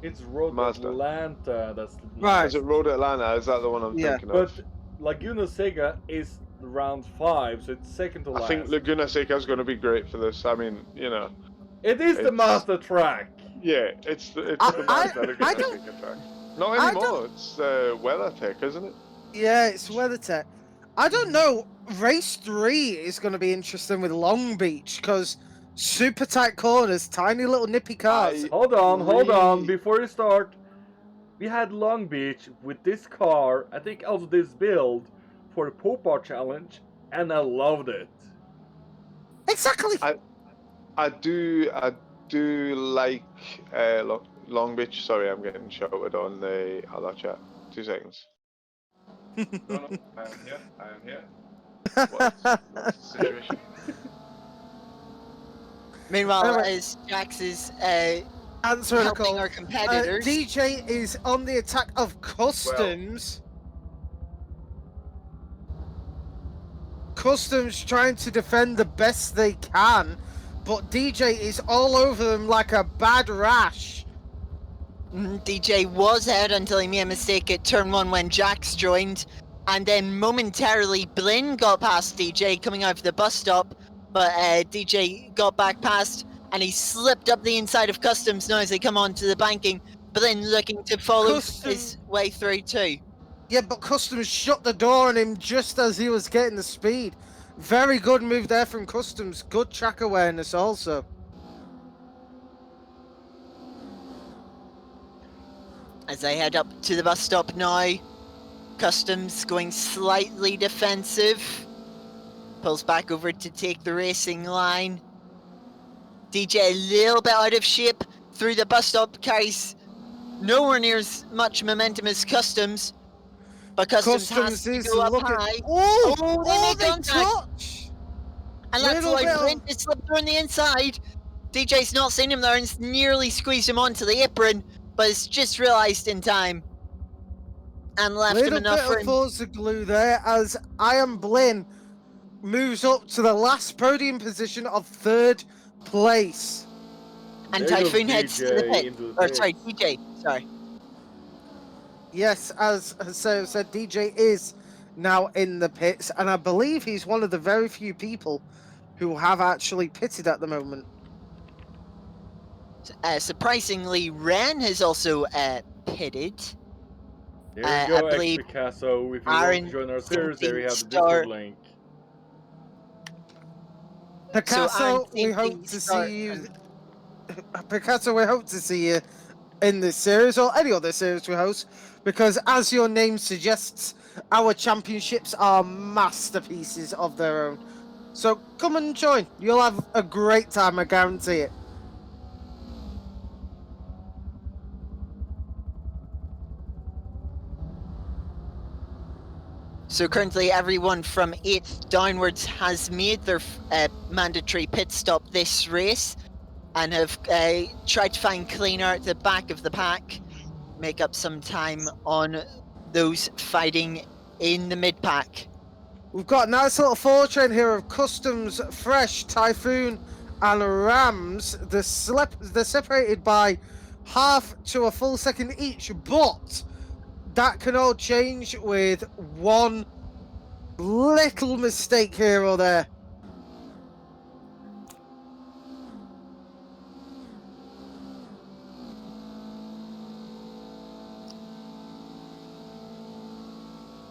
[SPEAKER 1] It's Road
[SPEAKER 4] Mazda.
[SPEAKER 1] Atlanta. That's
[SPEAKER 2] Right.
[SPEAKER 4] Is it Road Atlanta? Is that the one I'm
[SPEAKER 2] Yeah.
[SPEAKER 4] thinking
[SPEAKER 1] But
[SPEAKER 4] of?
[SPEAKER 1] Laguna Seca is round 5, so it's second to last.
[SPEAKER 4] I think Laguna Seca is going to be great for this. I mean, you know,
[SPEAKER 1] It is the
[SPEAKER 4] it's-
[SPEAKER 1] Mazda track.
[SPEAKER 4] yeah, it's the
[SPEAKER 2] I
[SPEAKER 4] Mazda Laguna
[SPEAKER 2] don't-
[SPEAKER 4] Seca track. Not
[SPEAKER 2] I
[SPEAKER 4] anymore. It's WeatherTech, isn't it?
[SPEAKER 2] Yeah, it's WeatherTech. I don't know. Race 3 is going to be interesting with Long Beach because super tight corners, tiny little nippy cars.
[SPEAKER 1] Hold on.
[SPEAKER 4] Really?
[SPEAKER 1] Before you start, we had Long Beach with this car, I think also this build, for the Popar Challenge, and I loved it.
[SPEAKER 2] Exactly.
[SPEAKER 4] I do like Long Beach. Sorry, I'm getting shouted on the other chat. 2 seconds.
[SPEAKER 5] No, I am here. I am here.
[SPEAKER 4] What's the situation?
[SPEAKER 3] Meanwhile,
[SPEAKER 2] Alright.
[SPEAKER 3] as Jax is
[SPEAKER 2] Answering a
[SPEAKER 3] helping
[SPEAKER 2] call.
[SPEAKER 3] our competitors,
[SPEAKER 2] DJ is on the attack of Customs. Customs trying to defend the best they can, but DJ is all over them like a bad rash.
[SPEAKER 3] DJ was out until he made a mistake at turn 1 when Jax joined, and then momentarily Blinn got past DJ coming out of the bus stop, but DJ got back past and he slipped up the inside of Customs now as they come onto the banking, Blinn looking to follow his way through too.
[SPEAKER 2] Yeah, but Customs shut the door on him just as he was getting the speed. Very good move there from Customs. Good track awareness also.
[SPEAKER 3] As they head up to the bus stop now, Customs going slightly defensive. Pulls back over to take the racing line. DJ a little bit out of shape through the bus stop, carries nowhere near as much momentum as Customs. But Customs has to go up high.
[SPEAKER 2] Oh,
[SPEAKER 3] they make
[SPEAKER 2] they
[SPEAKER 3] contact.
[SPEAKER 2] touch!
[SPEAKER 3] And that's
[SPEAKER 2] Little
[SPEAKER 3] why
[SPEAKER 2] bit of-
[SPEAKER 3] Blinn is slipped on the inside. DJ's not seen him there and nearly squeezed him onto the apron, but it's just realised in time. And left him
[SPEAKER 2] Little
[SPEAKER 3] enough
[SPEAKER 2] bit
[SPEAKER 3] for
[SPEAKER 2] of
[SPEAKER 3] him.
[SPEAKER 2] force of glue there as Iron Blinn moves up to the last podium position of 3rd place.
[SPEAKER 3] And
[SPEAKER 1] There goes
[SPEAKER 3] Typhoon heads to the
[SPEAKER 1] DJ
[SPEAKER 3] pit.
[SPEAKER 1] into the
[SPEAKER 3] Or
[SPEAKER 1] pits.
[SPEAKER 3] sorry, DJ. Sorry.
[SPEAKER 2] Yes, as Haseo said, DJ is now in the pits, and I believe he's one of the very few people who have actually pitted at the moment.
[SPEAKER 3] Surprisingly, Ren has also pitted.
[SPEAKER 1] Here
[SPEAKER 3] I
[SPEAKER 1] we go,
[SPEAKER 3] believe
[SPEAKER 1] Picasso. If you
[SPEAKER 3] Aaron
[SPEAKER 1] want to join our series, there you have the
[SPEAKER 3] Star-
[SPEAKER 1] Discord link.
[SPEAKER 2] Picasso, we
[SPEAKER 3] Aaron
[SPEAKER 2] hope
[SPEAKER 3] thinks
[SPEAKER 2] to
[SPEAKER 3] start-
[SPEAKER 2] see you. Picasso, we hope to see you in this series or any other series we host, because as your name suggests, our championships are masterpieces of their own. So come and join. You'll have a great time, I guarantee it.
[SPEAKER 3] So currently everyone from 8th downwards has made their mandatory pit stop this race and have tried to find cleaner at the back of the pack, make up some time on those fighting in the mid-pack.
[SPEAKER 2] We've got a nice little 4-train here of Customs, Fresh, Typhoon, and Rams. They're separated by half to a full second each, but that can all change with one little mistake here or there.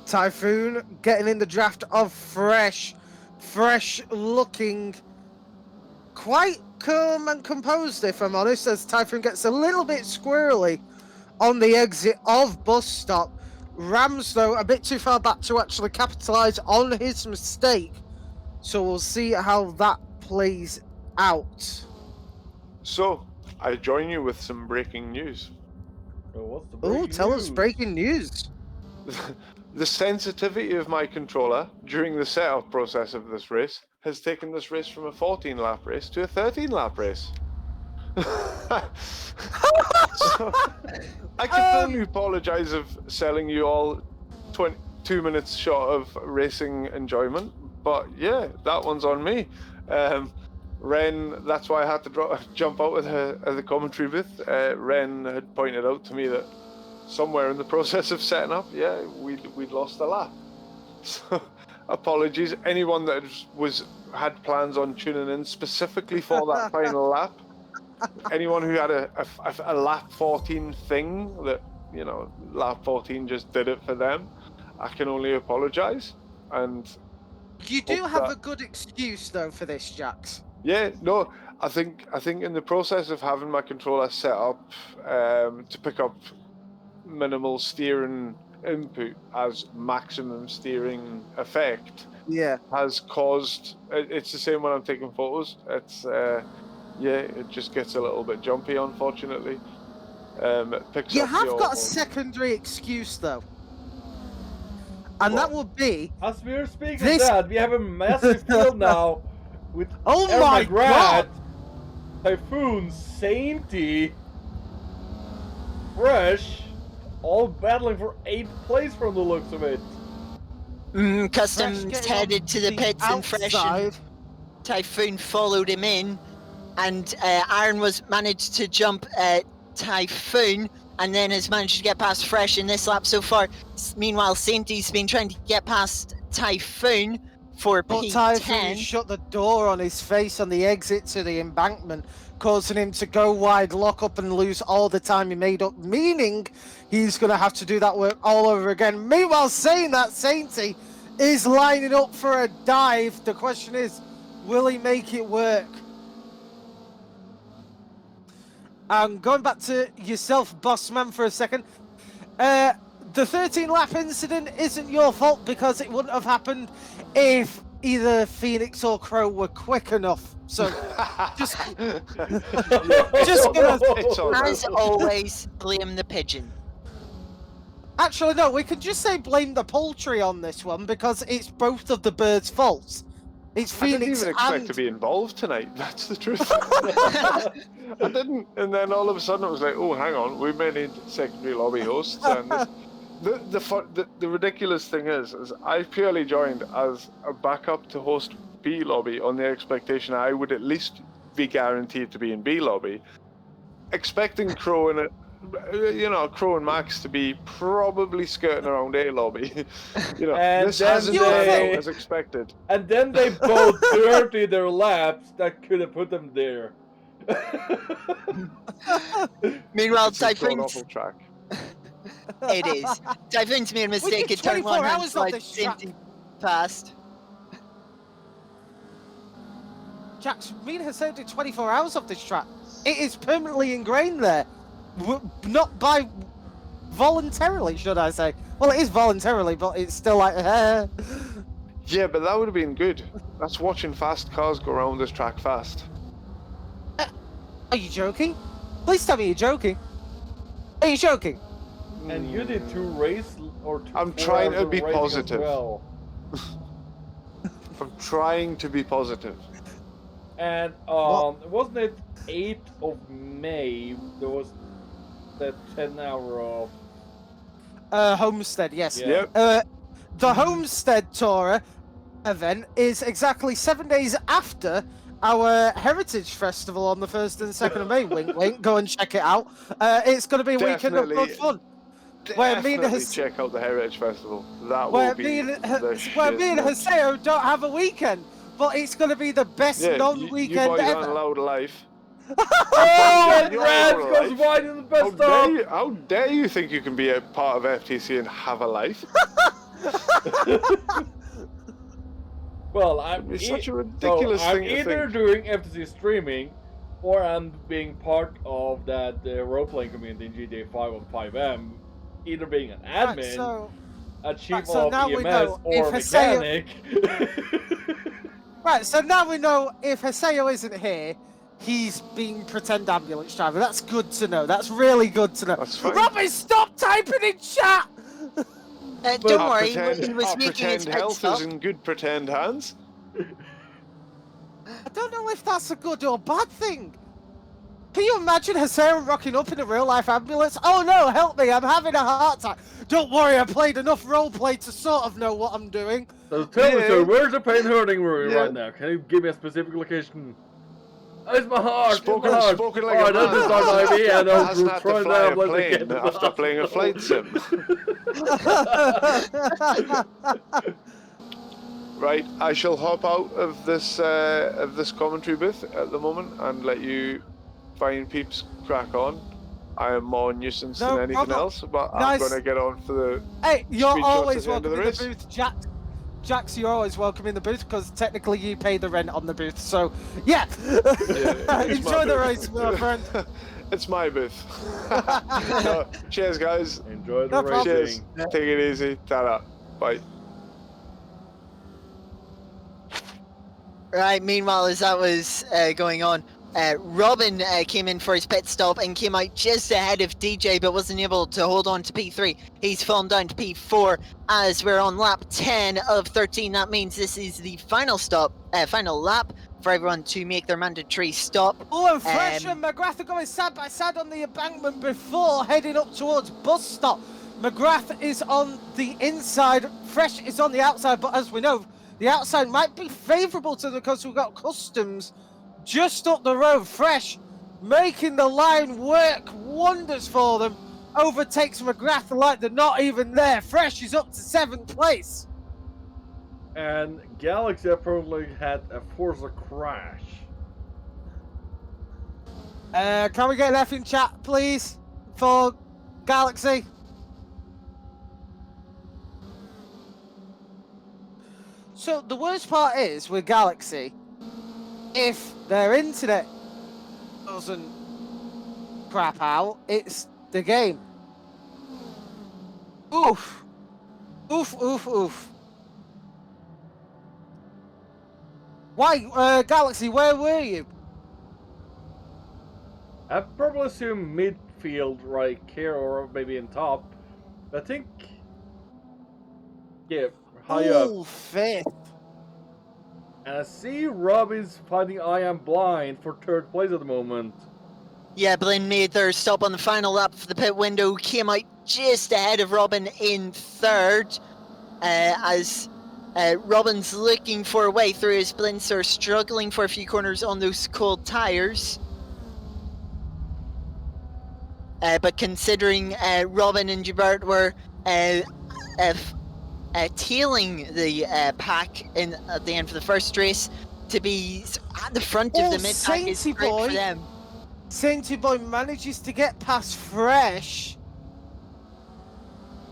[SPEAKER 2] Typhoon getting in the draft of Fresh. Fresh looking quite calm and composed, if I'm honest, as Typhoon gets a little bit squirrely on the exit of bus stop. Rams, though, a bit too far back to actually capitalise on his mistake. So we'll see how that plays out.
[SPEAKER 4] So, I join you with some breaking news.
[SPEAKER 1] So what's the
[SPEAKER 2] Oh,
[SPEAKER 1] breaking
[SPEAKER 2] tell us
[SPEAKER 1] news?
[SPEAKER 2] breaking news.
[SPEAKER 4] The sensitivity of my controller during the setup process of this race has taken this race from a 14-lap race to a 13-lap race. So, I can only apologise of selling you all 2 minutes short of racing enjoyment. But yeah, that one's on me. Ren, that's why I had to jump out of the commentary booth. Ren had pointed out to me that somewhere in the process of setting up, yeah, we'd lost a lap. So apologies, anyone that had plans on tuning in specifically for that final lap. Anyone who had a lap 14 thing that, you know, lap 14 just did it for them, I can only apologize. And
[SPEAKER 2] You do have a good excuse though for this, Jax.
[SPEAKER 4] yeah, no, I think in the process of having my controller set up to pick up minimal steering input as maximum steering effect,
[SPEAKER 2] Yeah.
[SPEAKER 4] has caused, it's the same when I'm taking photos. It's it just gets a little bit jumpy, unfortunately. It picks
[SPEAKER 2] You
[SPEAKER 4] up
[SPEAKER 2] have
[SPEAKER 4] your-
[SPEAKER 2] got a secondary excuse though. And that would be,
[SPEAKER 1] As we're speaking
[SPEAKER 2] This-
[SPEAKER 1] of that, we have a massive field now with
[SPEAKER 2] oh
[SPEAKER 1] Aaron
[SPEAKER 2] my
[SPEAKER 1] McGrath,
[SPEAKER 2] god!
[SPEAKER 1] Typhoon, Sainty, Fresh, all battling for 8th place from the looks of it.
[SPEAKER 3] Customs
[SPEAKER 2] Fresh getting
[SPEAKER 3] headed
[SPEAKER 2] on
[SPEAKER 3] to the pits and Fresh and
[SPEAKER 2] outside.
[SPEAKER 3] Typhoon followed him in, and Aaron managed to jump Typhoon, and then has managed to get past Fresh in this lap so far. Meanwhile, Sainty's been trying to get past Typhoon for
[SPEAKER 2] But Typhoon
[SPEAKER 3] P10.
[SPEAKER 2] shut the door on his face on the exit to the embankment, causing him to go wide, lock up and lose all the time he made up, meaning he's going to have to do that work all over again. Meanwhile, saying that, Sainty is lining up for a dive. The question is, will he make it work? Going back to yourself, Bossman, for a second. The 13-lap incident isn't your fault because it wouldn't have happened if either Phoenix or Crow were quick enough. So, just gonna...
[SPEAKER 4] It's all
[SPEAKER 3] As
[SPEAKER 4] right.
[SPEAKER 3] always, blame the pigeon.
[SPEAKER 2] Actually, no, we could just say blame the poultry on this one because it's both of the birds' faults. It's
[SPEAKER 4] I didn't
[SPEAKER 2] Phoenix
[SPEAKER 4] even expect
[SPEAKER 2] and...
[SPEAKER 4] to be involved tonight. That's the truth. I didn't, and then all of a sudden it was like, oh, hang on, we may need secondary lobby hosts. And the ridiculous thing is I purely joined as a backup to host B lobby on the expectation I would at least be guaranteed to be in B lobby, expecting Crow and Crow and Max to be probably skirting around A lobby.
[SPEAKER 1] And
[SPEAKER 4] this
[SPEAKER 1] then
[SPEAKER 4] hasn't
[SPEAKER 2] they-
[SPEAKER 4] turned out as expected.
[SPEAKER 1] And then they both dirty their laps that could have put them there.
[SPEAKER 3] Meanwhile,
[SPEAKER 4] It's just gone
[SPEAKER 3] Typhoon's
[SPEAKER 4] off track.
[SPEAKER 3] it is. Typhoon's made a mistake
[SPEAKER 2] did
[SPEAKER 3] in turn
[SPEAKER 2] 24
[SPEAKER 3] one and
[SPEAKER 2] hours on
[SPEAKER 3] slid
[SPEAKER 2] this track.
[SPEAKER 3] Sainty past.
[SPEAKER 2] Jax, me and Hussein did 24 hours off this track. It is permanently ingrained there. Not by voluntarily, should I say. Well, it is voluntarily, but it's still like...
[SPEAKER 4] Yeah, but that would have been good. That's watching fast cars go around this track fast.
[SPEAKER 2] Are you joking? Please tell me you're joking. Are you joking?
[SPEAKER 1] And you did 2 race or 2
[SPEAKER 4] I'm
[SPEAKER 1] 4
[SPEAKER 4] trying
[SPEAKER 1] hours
[SPEAKER 4] to
[SPEAKER 1] of
[SPEAKER 4] be
[SPEAKER 1] racing as
[SPEAKER 4] positive.
[SPEAKER 1] well.
[SPEAKER 4] I'm trying to be positive.
[SPEAKER 1] And wasn't it 8th of May? There was that 10-hour of.
[SPEAKER 2] Homestead, yes.
[SPEAKER 1] Yeah.
[SPEAKER 4] Yep.
[SPEAKER 2] The Homestead Tour event is exactly 7 days after our Heritage Festival on the 1st and 2nd of May. Wink, wink. Go and check it out. It's going to be a weekend of good fun. Where me and
[SPEAKER 4] Definitely
[SPEAKER 2] Hus-
[SPEAKER 4] check out the Heritage Festival. That
[SPEAKER 2] Where
[SPEAKER 4] will be
[SPEAKER 2] me and,
[SPEAKER 4] the
[SPEAKER 2] where me and
[SPEAKER 4] shit.
[SPEAKER 2] Haseo don't have a weekend, but it's going to be the best
[SPEAKER 4] Yeah, you
[SPEAKER 2] non-weekend
[SPEAKER 4] boys aren't
[SPEAKER 2] ever.
[SPEAKER 4] allowed life.
[SPEAKER 1] Oh, and
[SPEAKER 4] You're
[SPEAKER 1] Reds
[SPEAKER 4] alright.
[SPEAKER 1] goes wide in the
[SPEAKER 4] How
[SPEAKER 1] best
[SPEAKER 4] dare,
[SPEAKER 1] of.
[SPEAKER 4] you, how dare you think you can be a part of FTC and have a life?
[SPEAKER 1] Well, I'm
[SPEAKER 4] It's such a ridiculous
[SPEAKER 1] I'm
[SPEAKER 4] thing to
[SPEAKER 1] either
[SPEAKER 4] think.
[SPEAKER 1] doing FTC streaming, or I'm being part of that role-playing community in GTA 5 on 5M. Either being an admin,
[SPEAKER 2] Right, so,
[SPEAKER 1] a chief
[SPEAKER 2] right, so
[SPEAKER 1] of
[SPEAKER 2] now we
[SPEAKER 1] EMS,
[SPEAKER 2] know
[SPEAKER 1] or
[SPEAKER 2] if Haseo-
[SPEAKER 1] mechanic.
[SPEAKER 2] right, so now we know if Haseo isn't here, he's being pretend ambulance driver. That's good to know. That's really good to know.
[SPEAKER 4] That's fine.
[SPEAKER 2] Robin, stop typing in chat!
[SPEAKER 3] Don't
[SPEAKER 4] Our
[SPEAKER 3] worry,
[SPEAKER 4] pretend,
[SPEAKER 3] he was
[SPEAKER 4] our
[SPEAKER 3] making his
[SPEAKER 4] pretend health
[SPEAKER 3] pit
[SPEAKER 4] is
[SPEAKER 3] stop.
[SPEAKER 4] in good pretend hands.
[SPEAKER 2] I don't know if that's a good or bad thing. Can you imagine Hassan rocking up in a real-life ambulance? Oh no, help me, I'm having a heart attack. Don't worry, I played enough roleplay to sort of know what I'm doing.
[SPEAKER 1] So tell me,
[SPEAKER 4] Yeah.
[SPEAKER 1] sir, where's the pain hurting
[SPEAKER 4] Yeah.
[SPEAKER 1] right now? Can you give me a specific location? Oh, it's my heart.
[SPEAKER 4] Spoken-
[SPEAKER 1] it's my heart.
[SPEAKER 4] spoken like
[SPEAKER 1] All
[SPEAKER 4] a
[SPEAKER 1] right, that's
[SPEAKER 4] man
[SPEAKER 1] just our idea. And
[SPEAKER 4] hasn't
[SPEAKER 1] we'll
[SPEAKER 4] had to
[SPEAKER 1] try
[SPEAKER 4] fly
[SPEAKER 1] now.
[SPEAKER 4] a
[SPEAKER 1] Let's
[SPEAKER 4] plane
[SPEAKER 1] get to the
[SPEAKER 4] after playing a
[SPEAKER 1] hospital.
[SPEAKER 4] flight sim. Right, I shall hop out of this commentary booth at the moment and let you fine peeps crack on. I am more nuisance
[SPEAKER 2] No
[SPEAKER 4] than anything
[SPEAKER 2] problem.
[SPEAKER 4] else, but
[SPEAKER 2] Nice.
[SPEAKER 4] I'm going to get on for the
[SPEAKER 2] Hey, you're
[SPEAKER 4] screenshots
[SPEAKER 2] always
[SPEAKER 4] at the end
[SPEAKER 2] welcome
[SPEAKER 4] of
[SPEAKER 2] in
[SPEAKER 4] the
[SPEAKER 2] the
[SPEAKER 4] race.
[SPEAKER 2] booth, Jax, you're always welcome in the booth because technically you pay the rent on the booth. So, yeah,
[SPEAKER 4] it's
[SPEAKER 2] enjoy
[SPEAKER 4] my
[SPEAKER 2] the
[SPEAKER 4] booth.
[SPEAKER 2] race, my friend.
[SPEAKER 4] It's my booth. So, cheers, guys.
[SPEAKER 1] Enjoy the
[SPEAKER 2] No problem.
[SPEAKER 4] Cheers.
[SPEAKER 1] racing.
[SPEAKER 4] Take it easy. Ta-da. Bye.
[SPEAKER 3] Right, meanwhile, as that was going on, Robin came in for his pit stop and came out just ahead of DJ, but wasn't able to hold on to P3. He's fallen down to P4 as we're on lap 10 of 13. That means this is the final lap for everyone to make their mandatory stop.
[SPEAKER 2] Oh, and Fresh and McGrath are going side by side on the embankment before heading up towards bus stop. McGrath is on the inside, Fresh is on the outside, but as we know, the outside might be favourable to them because we've got Customs just up the road. Fresh making the line work wonders for them. Overtakes McGrath like they're not even there. Fresh is up to 7th place.
[SPEAKER 1] And Galaxy apparently had a Forza crash.
[SPEAKER 2] Can we get an F in chat, please, for Galaxy? So the worst part is with Galaxy, if their internet doesn't crap out, it's the game. Oof. Oof, oof, oof. Why, Galaxy, where were you?
[SPEAKER 1] I'd probably assume midfield right here or maybe in top. I think, yeah, high up.
[SPEAKER 2] Oh, 5th.
[SPEAKER 1] And I see Rob is fighting I Am Blind for 3rd place at the moment.
[SPEAKER 3] Yeah, Blinn made their stop on the final lap for the pit window, came out just ahead of Robin in 3rd, as Robin's looking for a way through his Blinns are struggling for a few corners on those cold tyres. But considering Robin and Gilbert were tailing the pack at the end of the first race, to be at the front of the mid-pack is
[SPEAKER 2] Sainty
[SPEAKER 3] great
[SPEAKER 2] boy.
[SPEAKER 3] for them.
[SPEAKER 2] Sainty Boy manages to get past Fresh.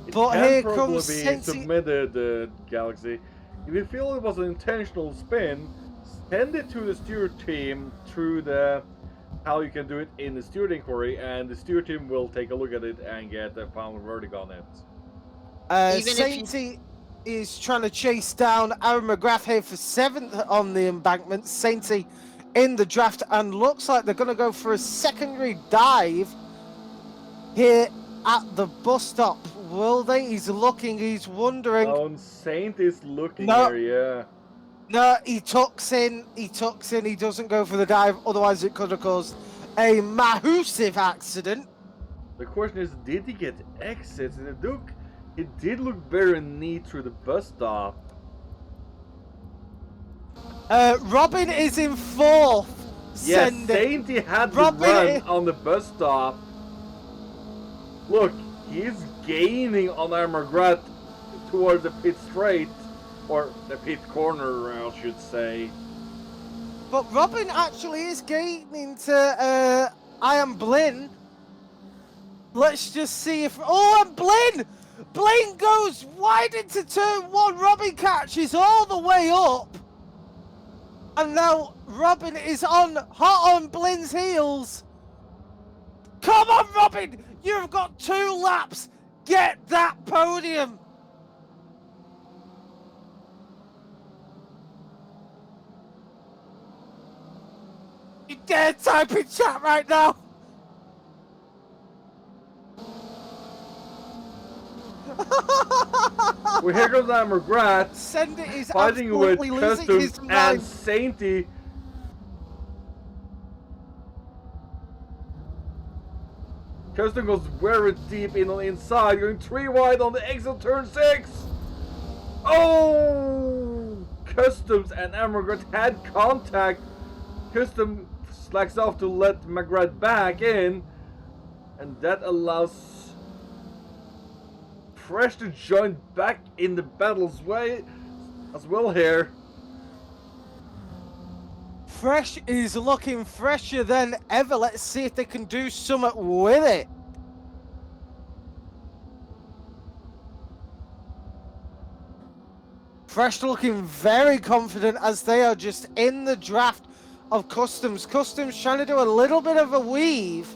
[SPEAKER 1] It
[SPEAKER 2] But
[SPEAKER 1] can
[SPEAKER 2] here
[SPEAKER 1] probably
[SPEAKER 2] comes
[SPEAKER 1] be
[SPEAKER 2] Sainty.
[SPEAKER 1] submitted, Galaxy. If you feel it was an intentional spin, send it to the steward team through the how you can do it in the steward inquiry, and the steward team will take a look at it and get a final verdict on it.
[SPEAKER 3] Even if you-
[SPEAKER 2] Sainty is trying to chase down Aaron McGrath here for 7th on the embankment. Sainty in the draft, and looks like they're going to go for a secondary dive here at the bus stop. Will they? He's looking, he's wondering.
[SPEAKER 1] Lone Saint is looking
[SPEAKER 2] No.
[SPEAKER 1] here, yeah.
[SPEAKER 2] No, he tucks in, he doesn't go for the dive, otherwise it could have caused a massive accident.
[SPEAKER 1] The question is, did he get exits? It did look very neat through the bus stop.
[SPEAKER 2] Robin is in 4th.
[SPEAKER 1] Yes,
[SPEAKER 2] Send it.
[SPEAKER 1] Sainty had the
[SPEAKER 2] Robin
[SPEAKER 1] run
[SPEAKER 2] is-
[SPEAKER 1] on the bus stop. Look, he's gaining on McGrath towards the pit straight, or the pit corner, I should say.
[SPEAKER 2] But Robin actually is gaining to I Am Blinn. Let's just see if... Oh, and Blinn! Blinn goes wide into turn 1. Robin catches all the way up. And now Robin is hot on Blinn's heels. Come on, Robin! You've got 2 laps. Get that podium. You dare type in chat right now?
[SPEAKER 1] Well, here comes McGrath
[SPEAKER 2] Send it is
[SPEAKER 1] fighting with
[SPEAKER 2] absolutely losing
[SPEAKER 1] Customs
[SPEAKER 2] his
[SPEAKER 1] and
[SPEAKER 2] mind.
[SPEAKER 1] Sainty. Custom goes very deep in on the inside, going 3 wide on the exit turn 6. Oh! Customs and Emmergret had contact. Custom slacks off to let McGrath back in, and that allows Fresh to join back in the battle's way as well here.
[SPEAKER 2] Fresh is looking fresher than ever. Let's see if they can do something with it. Fresh looking very confident as they are just in the draft of Customs. Customs trying to do a little bit of a weave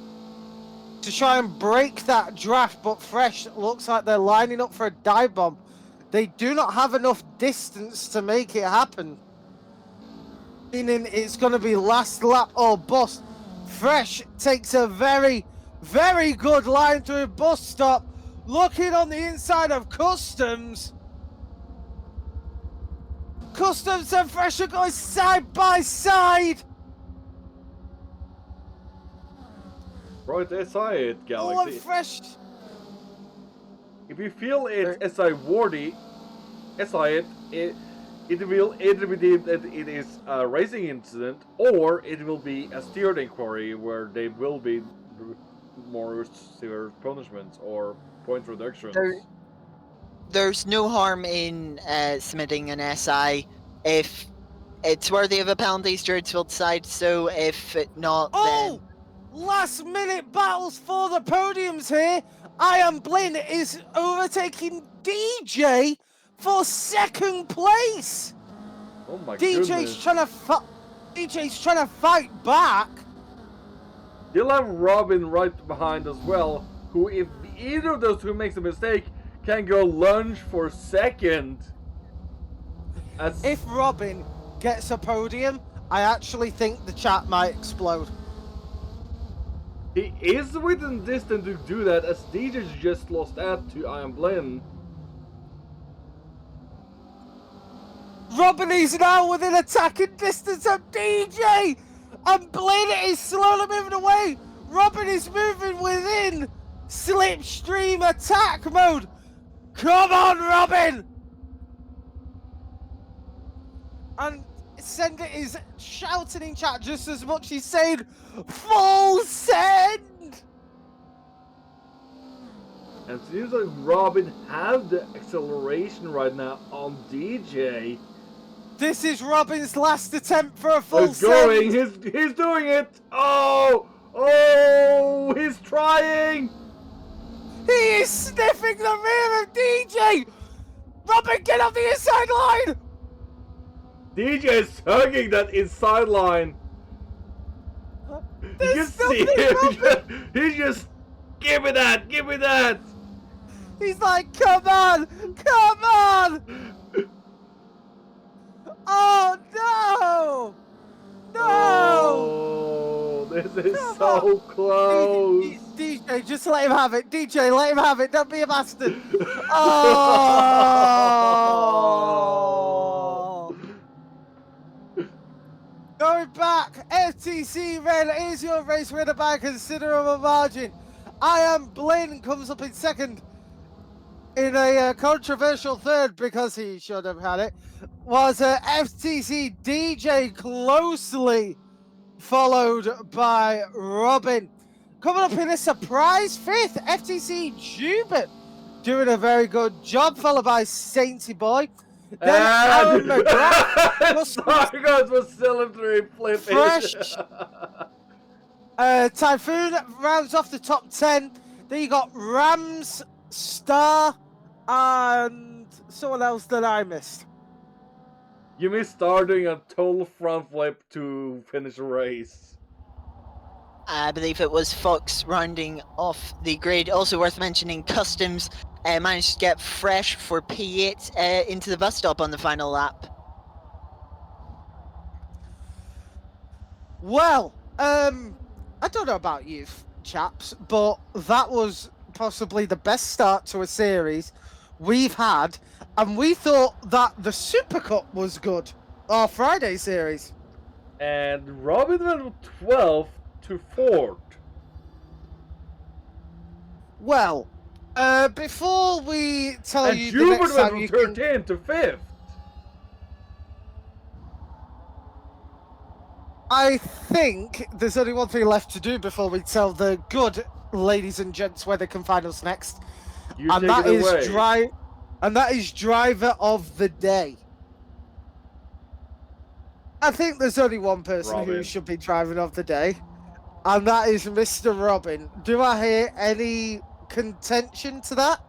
[SPEAKER 2] to try and break that draft, but Fresh looks like they're lining up for a dive bomb. They do not have enough distance to make it happen. Meaning it's going to be last lap or bust. Fresh takes a very, very good line through bus stop. Looking on the inside of Customs. Customs and Fresh are going side by side.
[SPEAKER 1] Right, SI it, Galaxy.
[SPEAKER 2] Oh, and Fresh.
[SPEAKER 1] If you feel it's SI worthy, SI it will either be deemed that it is a racing incident, or it will be a steered inquiry where there will be more severe punishments or point reductions.
[SPEAKER 3] There's no harm in submitting an SI if it's worthy of a penalty. Stewards will decide so. If not,
[SPEAKER 2] Oh! Last minute battles for the podiums here. I Am Blin is overtaking DJ for second place.
[SPEAKER 1] Oh my
[SPEAKER 2] DJ's
[SPEAKER 1] goodness.
[SPEAKER 2] DJ's trying to fight back.
[SPEAKER 1] You'll have Robin right behind as well, who, if either of those two makes a mistake, can go lunge for second.
[SPEAKER 2] If Robin gets a podium, I actually think the chat might explode.
[SPEAKER 1] He is within distance to do that, as DJ just lost that to I Am Blin.
[SPEAKER 2] Robin is now within attacking distance of DJ, and Blin is slowly moving away. Robin is moving within slipstream attack mode. Come on, Robin! And Sender is shouting in chat just as much. He's saying, full send!
[SPEAKER 1] And it seems like Robin have the acceleration right now on DJ.
[SPEAKER 2] This is Robin's last attempt for a full
[SPEAKER 1] He's going,
[SPEAKER 2] send.
[SPEAKER 1] he's doing it! Oh, he's trying!
[SPEAKER 2] He is sniffing the rear of DJ! Robin, get off the inside line!
[SPEAKER 1] DJ is hugging that inside line. You can
[SPEAKER 2] There's
[SPEAKER 1] see
[SPEAKER 2] something
[SPEAKER 1] him. He's just, give me that, give me that.
[SPEAKER 2] He's like, come on, come on! Oh no! No!
[SPEAKER 1] Oh, this is so close.
[SPEAKER 2] DJ, just let him have it. DJ, let him have it. Don't be a bastard. Oh! Going back, FTC Red is your race winner by a considerable margin. I Am Blin comes up in second. In a controversial third, because he should have had it, was FTC DJ, closely followed by Robin. Coming up in a surprise fifth, FTC Jubert doing a very good job, followed by Sainty Boy. Then Aaron McGrath.
[SPEAKER 1] Sargos was still in three flipping.
[SPEAKER 2] Fresh. Typhoon rounds off the top 10. Then you got Rams, Star, and someone else that I missed.
[SPEAKER 1] You missed starting a total front flip to finish a race.
[SPEAKER 3] I believe it was Fox rounding off the grid. Also worth mentioning, Customs managed to get Fresh for P8 into the bus stop on the final lap.
[SPEAKER 2] Well, I don't know about you chaps, but that was possibly the best start to a series we've had, and we thought that the Super Cup was good, our Friday series.
[SPEAKER 1] And Robin went from 12th to 4th.
[SPEAKER 2] Well, before we tell
[SPEAKER 1] And
[SPEAKER 2] you the
[SPEAKER 1] Hubert
[SPEAKER 2] next
[SPEAKER 1] went
[SPEAKER 2] time
[SPEAKER 1] from
[SPEAKER 2] you can...
[SPEAKER 1] 13th to 5th.
[SPEAKER 2] I think there's only one thing left to do before we tell the good ladies and gents where they can find us next.
[SPEAKER 1] You
[SPEAKER 2] And
[SPEAKER 1] take
[SPEAKER 2] that
[SPEAKER 1] it
[SPEAKER 2] is
[SPEAKER 1] away.
[SPEAKER 2] driver of the day. I think there's only one person who
[SPEAKER 1] Robin.
[SPEAKER 2] should be driver of the day, and that is Mr. Robin. Do I hear any contention to that?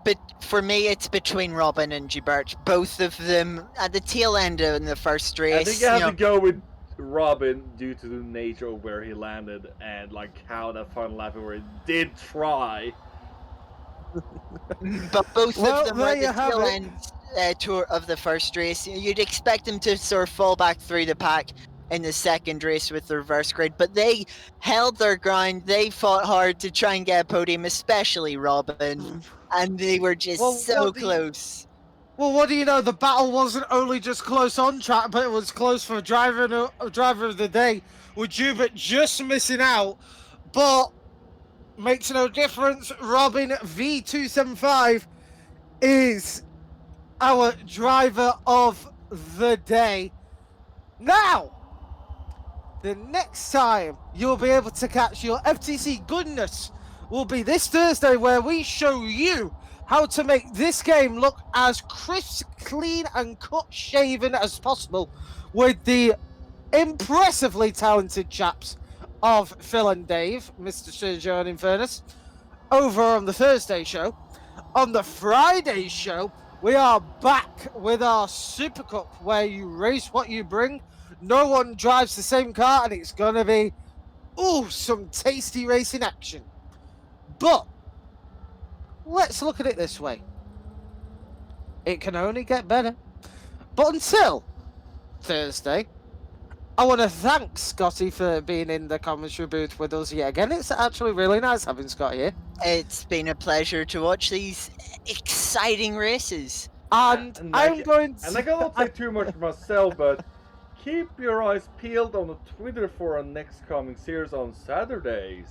[SPEAKER 3] But for me, it's between Robin and Gilbert. Both of them at the tail end of the first race.
[SPEAKER 1] I think I have to go with Robin due to the nature of where he landed and like how that final lap where he did try.
[SPEAKER 3] But both
[SPEAKER 2] Well,
[SPEAKER 3] of them were
[SPEAKER 2] there
[SPEAKER 3] at
[SPEAKER 2] you
[SPEAKER 3] the
[SPEAKER 2] have
[SPEAKER 3] tail
[SPEAKER 2] it.
[SPEAKER 3] end tour of the first race. You'd expect them to sort of fall back through the pack in the second race with the reverse grid, but they held their ground. They fought hard to try and get a podium, especially Robin, and they were just
[SPEAKER 2] Well,
[SPEAKER 3] so close.
[SPEAKER 2] Well, what do you know? The battle wasn't only just close on track, but it was close for driver of the day, with Hubert just missing out. But makes no difference. Robin V275 is our driver of the day. Now, the next time you'll be able to catch your FTC goodness will be this Thursday, where we show you how to make this game look as crisp, clean, and cut-shaven as possible with the impressively talented chaps of Phil and Dave, Mr. Sergio and Infernus, over on the Thursday show. On the Friday show, we are back with our Super Cup, where you race what you bring. No one drives the same car, and it's going to be, some tasty racing action. But let's look at it this way. It can only get better. But until Thursday, I want to thank Scotty for being in the commentary booth with us yet again. It's actually really nice having Scotty here.
[SPEAKER 3] It's been a pleasure to watch these exciting races.
[SPEAKER 2] And I'm going to...
[SPEAKER 1] And I cannot say too much for myself, but keep your eyes peeled on the Twitter for our next coming series on Saturdays.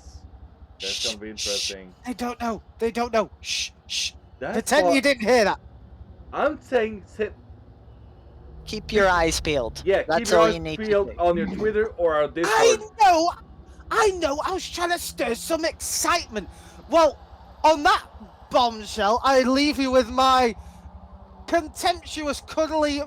[SPEAKER 1] That's gonna be interesting.
[SPEAKER 2] They don't know. They don't know. Shh, shh.
[SPEAKER 1] That's
[SPEAKER 2] Pretend you didn't hear that.
[SPEAKER 1] I'm saying
[SPEAKER 3] Keep your eyes peeled.
[SPEAKER 1] yeah,
[SPEAKER 3] That's
[SPEAKER 1] keep your
[SPEAKER 3] all
[SPEAKER 1] eyes
[SPEAKER 3] you need
[SPEAKER 1] peeled
[SPEAKER 3] to do.
[SPEAKER 1] on your Twitter or our Discord.
[SPEAKER 2] I know. I was trying to stir some excitement. Well, on that bombshell, I leave you with my contemptuous, cuddly...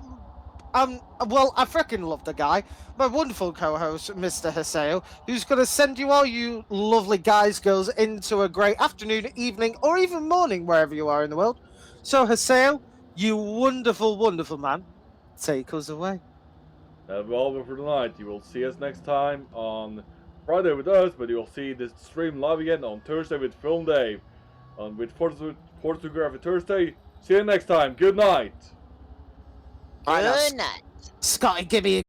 [SPEAKER 2] well, I freaking love the guy. My wonderful co-host, Mr. Haseo, who's going to send you all you lovely guys, girls, into a great afternoon, evening, or even morning, wherever you are in the world. So, Haseo, you wonderful, wonderful man, take us away.
[SPEAKER 1] That'll be all for tonight. You will see us next time on Friday with us, but you'll see this stream live again on Thursday with Film Dave. With Photography Thursday. See you next time. Good night.
[SPEAKER 3] Good night.
[SPEAKER 2] Scotty, give me a